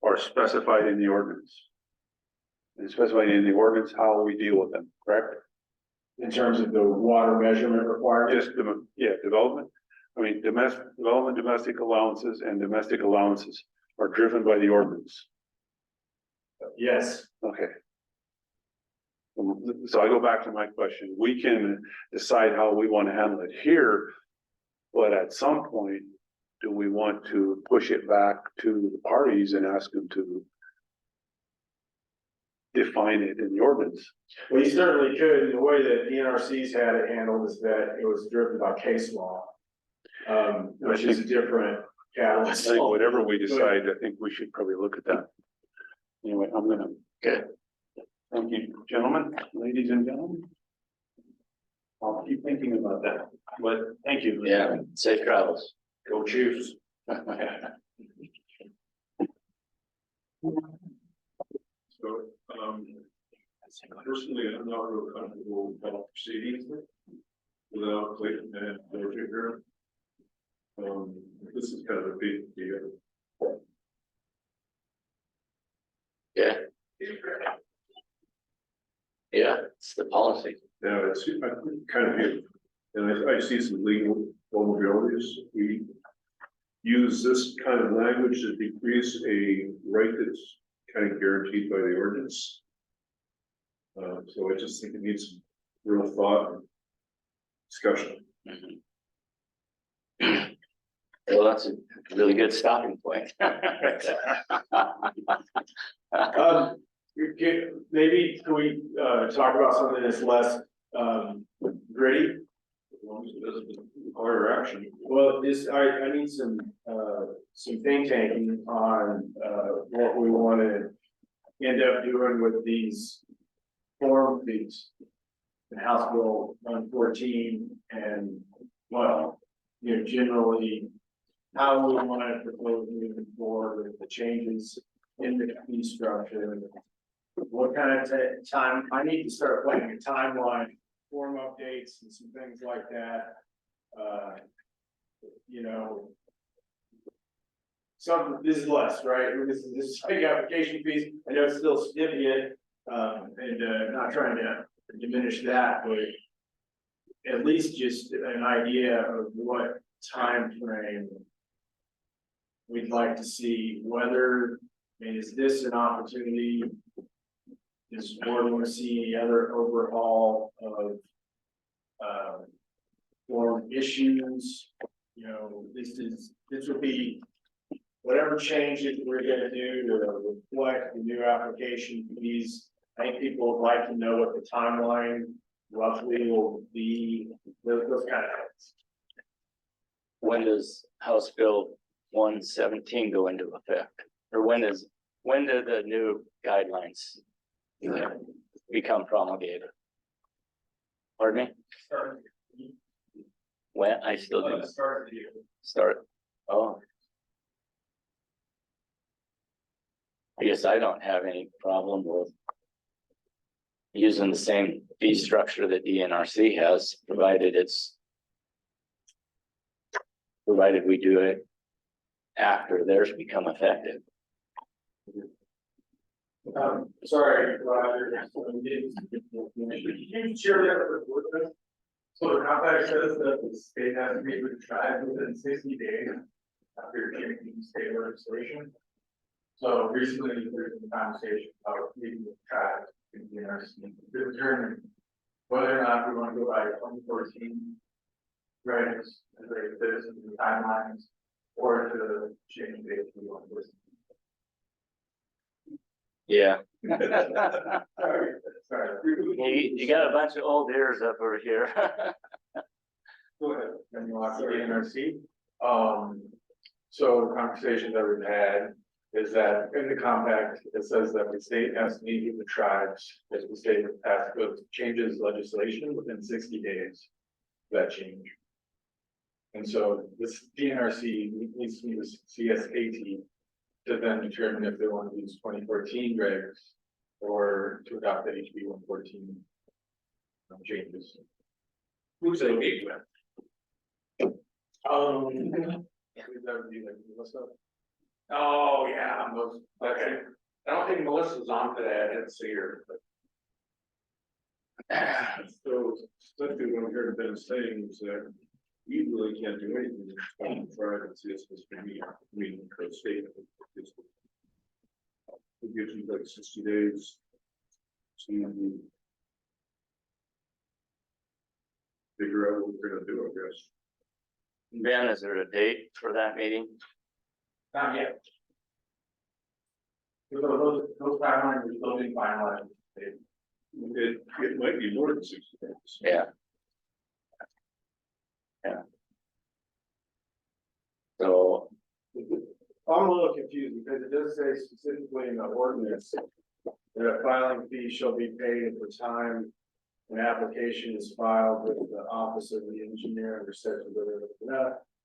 are specified in the ordinance. And specified in the ordinance how we deal with them, correct? in terms of the water measurement requirements. Just, development, I mean, development, domestic allowances and domestic allowances are driven by the ordinance. Yes, Okay. So I go back to my question, we can decide how we want to handle it here, but at some point, do we want to push it back to the parties and ask them to define it in the ordinance? well, you certainly could. The way that the NRC's had it handled is that it was driven by case law, which is a different I catalyst. think whatever we decide, I think we should probably look at that. Anyway, I'm gonna. Good. Thank you, gentlemen, ladies and gentlemen. I'll keep thinking about that, but thank you. Yeah, safe travels. Go Chiefs. So, personally, I'm not real comfortable with health proceedings without Clayton and Georgia here. This is kind of a big deal. Yeah. Yeah, it's the policy. Now, it's, I kind of hear, and I see some legal vulnerabilities. We use this kind of language to decrease a right that's kind of guaranteed by the ordinance. So I just think it needs some real thought and discussion. Well, that's a really good stopping point. Maybe can we, talk about something that's less, gritty? As long as it doesn't require action. Well, I need some think tanking on, what we want to end up doing with these form fees. In House Bill 114 and, well, generally how we want to propose moving forward with the changes in the fee structure. What kind of time, I need to start planning a timeline, form updates and some things like that. This is less, right? This is big application fees. I know it's still significant, and not trying to diminish that, but at least just an idea of what time frame we'd like to see, whether, is this an opportunity? Does the board want to see any other overhaul of form issues? This would be whatever changes we're gonna do to reflect the new application fees. I think people would like to know what the timeline roughly will be, those kind of things. When does House Bill 117 go into effect? Or when do the new guidelines become promulgated? Pardon me? When? I still do. Start. Oh. I guess I don't have any problem with using the same fee structure that the NRC has, provided we do it after theirs become effective. Sorry, Roger. Can you share that with us? So the compact says that the state has to meet with the tribe within 60 days after changing state legislation. So recently there's been a conversation about meeting with tribes in the NRC to determine whether or not we want to go by 2014 regs as they fit into the timelines or to change dates we want to listen. Yeah. Sorry. You got a bunch of old ears up over here. Go ahead. And you want to NRC? So the conversation that we've had is that in the compact, it says that the state has to meet with the tribes, as the state has to changes legislation within 60 days. of That change. And so this DNRC needs to use CSAT to then determine if they want to use 2014 regs or to adopt the HB 114 changes. Who's they meet with? That would be like Melissa. Oh, yeah, okay. I don't think Melissa's on to that, I didn't see her, but. So, something what I heard Ben saying is that we really can't do anything. Try to see it's supposed to be, the state. It gives you like 60 days. To figure out what we're gonna do, I guess. Ben, is there a date for that meeting? Not yet. Those timelines are still being finalized. It might be more than 60 days. Yeah. So, I'm a little confused because it does say specifically in the ordinance that a filing fee shall be paid at the time an application is filed with the office of the engineer under section.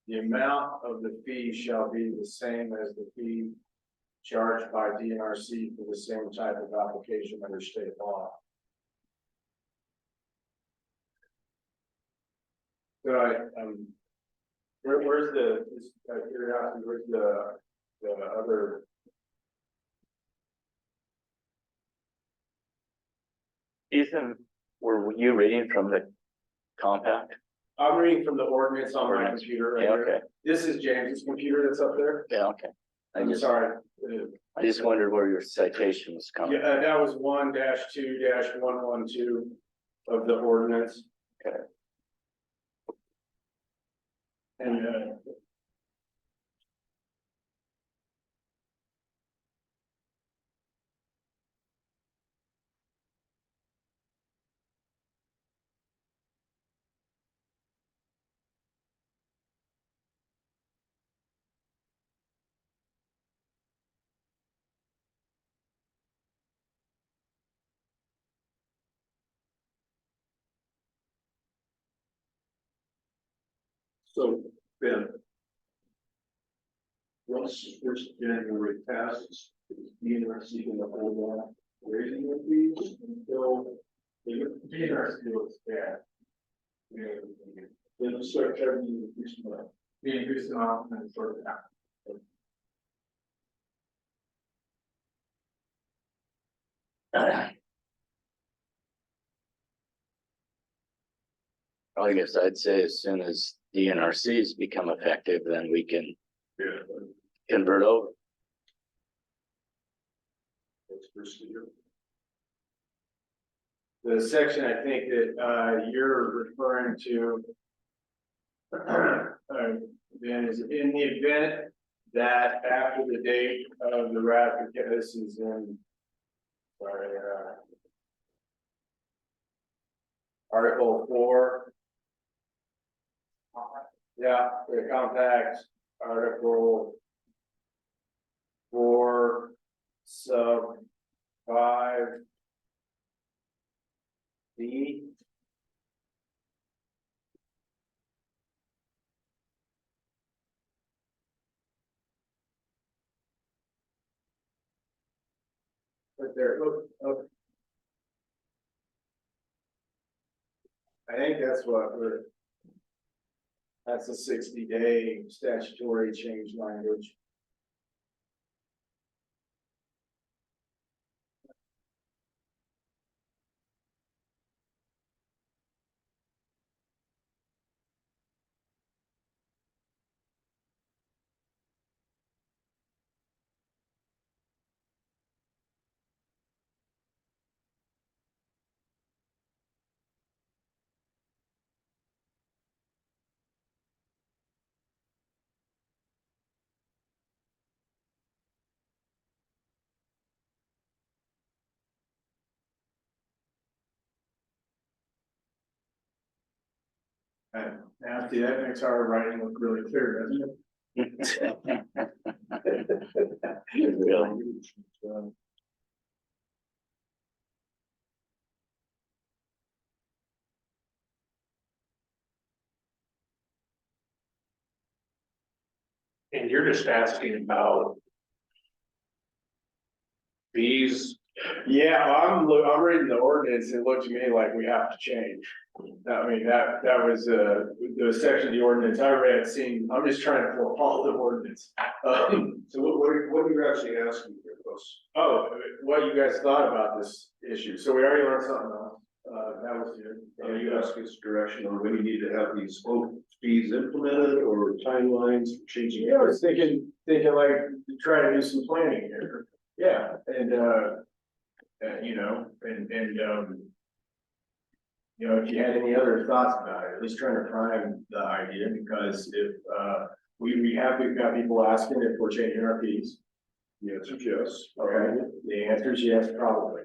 The amount of the fee shall be the same as the fee charged by DNRC for the same type of application under state law. So where's the, curiosity, where's the other? Ethan, were you reading from the compact? I'm reading from the ordinance on my computer right Yeah, here. okay, This is James's computer that's up there. yeah, okay. I'm sorry. I just wondered where your citation was coming. Yeah, that was 1-2-112 of the ordinance. Okay. And, So, Ben. Once first January passes, is DNRC gonna hold on raising the fees until the DNRC looks bad? And then start charging the increased amount. The increased amount and sort of out. I guess I'd say as soon as DNRCs become effective, then we can Yeah. convert over. That's first year. the section I think that you're referring to Ben, is in the event that after the date of the ratification, this is in, sorry, Article 4. Yeah, the compact, Article 4, sub 5. D. But there, look. I think that's what we're. That's a 60-day statutory change language. And now, see, that makes our writing look really clear, doesn't it? Really? And you're just asking about fees. Yeah, I'm reading the ordinance, it looked to me like we have to change. I mean, that was, the section of the ordinance I read, I'm just trying to follow the ordinance. So what are you actually asking here, folks? Oh, what you guys thought about this issue, so we already learned something else, that was good. Are you asking us direction on when you need to have these fees implemented or timelines for changing? Yeah, I was thinking like, try to do some planning here, yeah, and, you know, you know, if you had any other thoughts about it, at least trying to prime the idea, because if, we've got people asking if we're changing our fees. The answer is yes. Okay, the answer is yes, probably.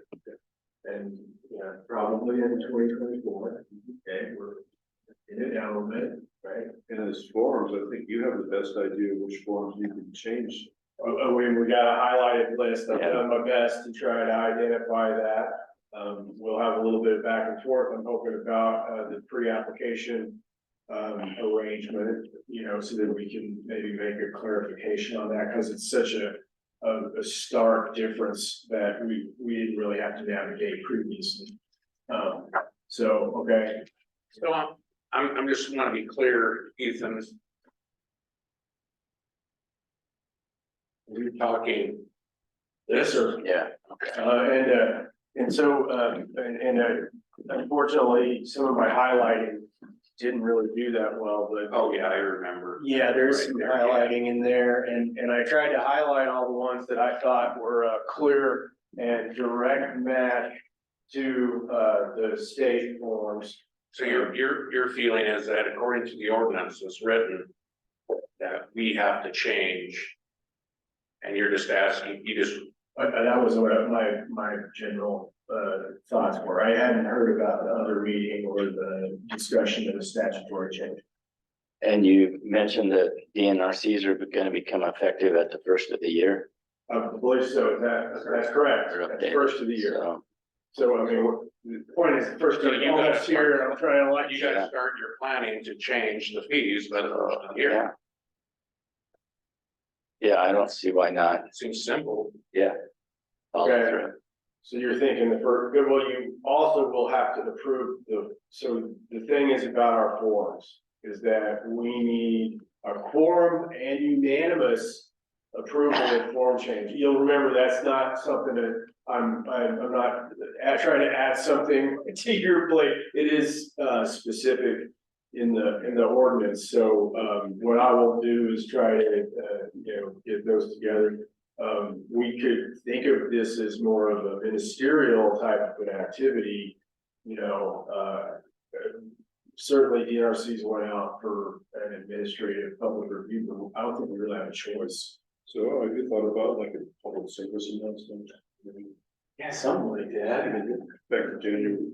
And, yeah, probably in 2024, okay, we're in it down a little bit, right? And as forms, I think you have the best idea which forms need to be changed. We got a highlighted list, I've done my best to try to identify that. We'll have a little bit of back and forth, I'm hoping about, the pre-application, arrangement, you know, so that we can maybe make a clarification on that, because it's such a stark difference that we didn't really have to navigate previously. So, okay. So I'm just want to be clear, Ethan. You're talking this or? Yeah. And so, unfortunately, some of my highlighting didn't really do that well, but. Oh, yeah, I remember. Yeah, there's Right some there, highlighting in there, and I tried to highlight all the ones that I thought were clear and direct match to the state forms. So your feeling is that according to the ordinance that's written, that we have to change. And you're just asking, That was what my general thoughts were. I hadn't heard about the other meeting or the discussion of the statutory change. And you mentioned that DNRCs are gonna become effective at the first of the year. I believe so, that's correct, at the first of the year. So, I mean, the point is, the first So of you gotta this year, I'm trying to let you gotta start your planning to change the fees, but here, Yeah, I don't see why not. it seems simple. Yeah. Follow Okay. through. So you're thinking good, well, you also will have to approve so the thing is about our forms, is that we need a quorum and unanimous approval of form change. You'll remember that's not something that I'm not trying to add something to your plate. It is specific in the ordinance. So what I will do is try to get those together. We could think of this as more of a ministerial type of an activity, certainly DRCs went out for an administrative public review, but I don't think we really have a choice. So have you thought about like a public service announcement? Yeah, something like that. Effective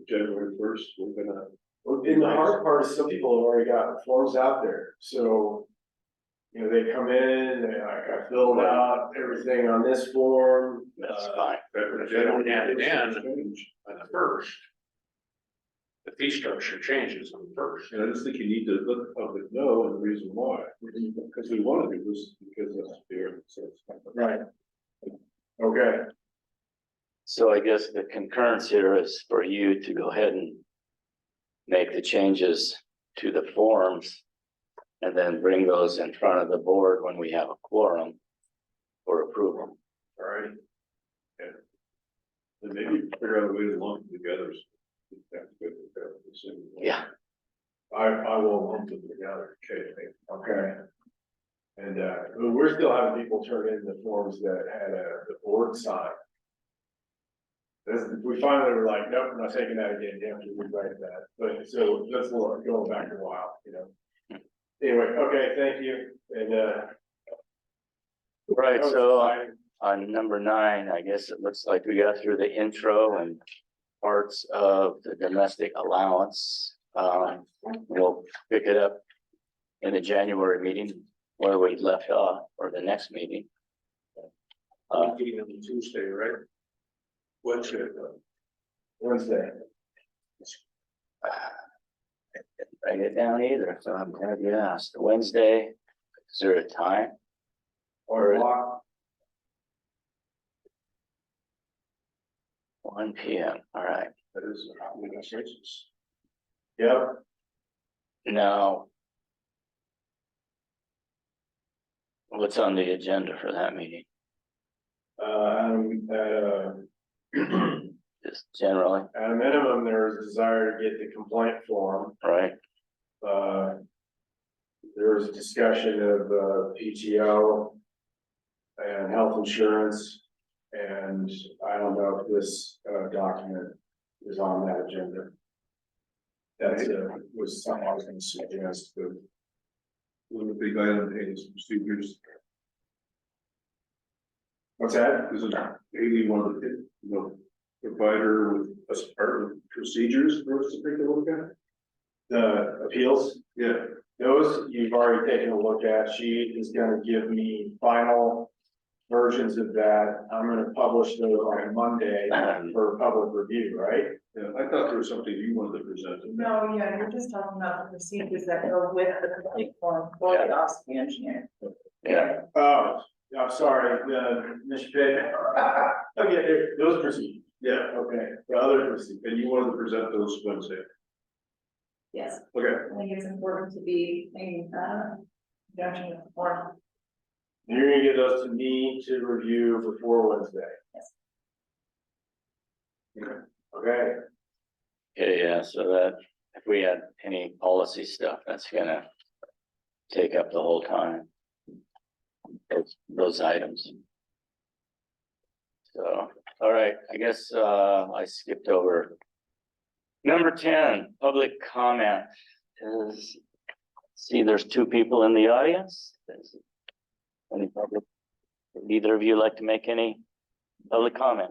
January 1st, we're gonna. And the hard part is some people have already got forms out there, so. They come in, I filled out everything on this form. That's fine. But if they don't add it in on the first, the fee structure changes on the first. And I just think you need to let the public know and the reason why, because we want to do this because that's fair. So it's Right. Okay. So I guess the concurrence here is for you to go ahead and make the changes to the forms and then bring those in front of the board when we have a quorum for approval. all right. Yeah. And maybe figure out a way to lump them together. That's good. Yeah. I will lump them together. Okay. And we're still having people turn in the forms that had the board sign. We finally were like, nope, we're not taking that again, you have to rewrite that, but so that's going back a while, Anyway, okay, thank you, and Right, so on number 9, I guess it looks like we got through the intro and parts of the domestic allowance. We'll pick it up in the January meeting. where we left off for the next meeting. Meeting on Tuesday, right? Wednesday. Wednesday. Didn't write it down either, so I'm glad you asked. Wednesday, is there a time? Or 1 PM, all right. That is negotiations. Yep. Now, what's on the agenda for that meeting? Just generally, At a minimum, there is a desire to get the complaint form. right? There was a discussion of PTO and health insurance. And I don't know if this document is on that agenda. That was something I was going to suggest. But One of the big item is procedures. what's that? This is maybe one of the, provider with us part of procedures for us to take a look at. The appeals, Yeah, those you've already taken a look at. She is going to give me final versions of that. I'm going to publish those on Monday for public review, right? yeah, I thought there was something you wanted to present. No, yeah, you're just talking about the procedures that go with the complete form for the OSCE engineer. Yeah, Oh, I'm sorry, Ms. Pitt. Okay, those procedures. Yeah, Okay, the other procedures. and you wanted to present those Wednesday. Yes, Okay, I think it's important to be in, conjunction with the form. You're gonna give those to me to review before Wednesday. Yes. Okay, okay, yeah, so that, if we had any policy stuff, that's gonna take up the whole time. Those items. So, all right, I guess, I skipped over. Number 10, public comment is, see, there's 2 people in the audience. Any public, would either of you like to make any public comment?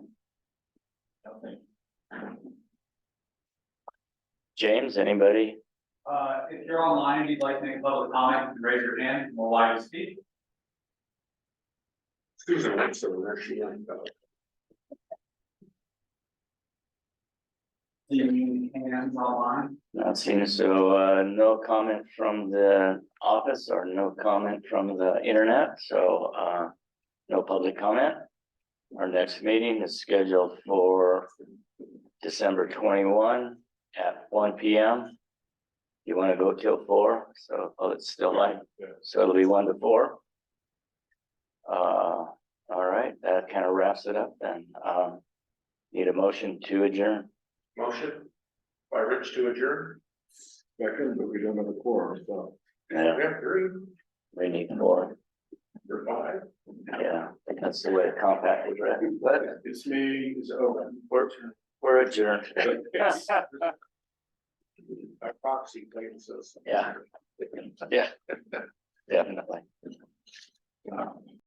James, anybody? If you're online and you'd like to make a public comment, you can raise your hand and we'll allow you to speak. Susan Wentz over there, she ain't got it. Any hands online? Not seen, so, no comment from the office or no comment from the internet, so, no public comment. Our next meeting is scheduled for December 21 at 1 PM. You wanna go till 4, so, oh, it's still light, so it'll be 1 to 4. All right, that kind of wraps it up then. Need a motion to adjourn. Motion by Rich to adjourn. second, but we don't have a quorum, so. Yeah, Yeah, 3, we need 4. or 5. Yeah, that's the way the compact is written, but It's me, it's open. we're adjourned. Our proxy claims us. Yeah. Yeah, definitely.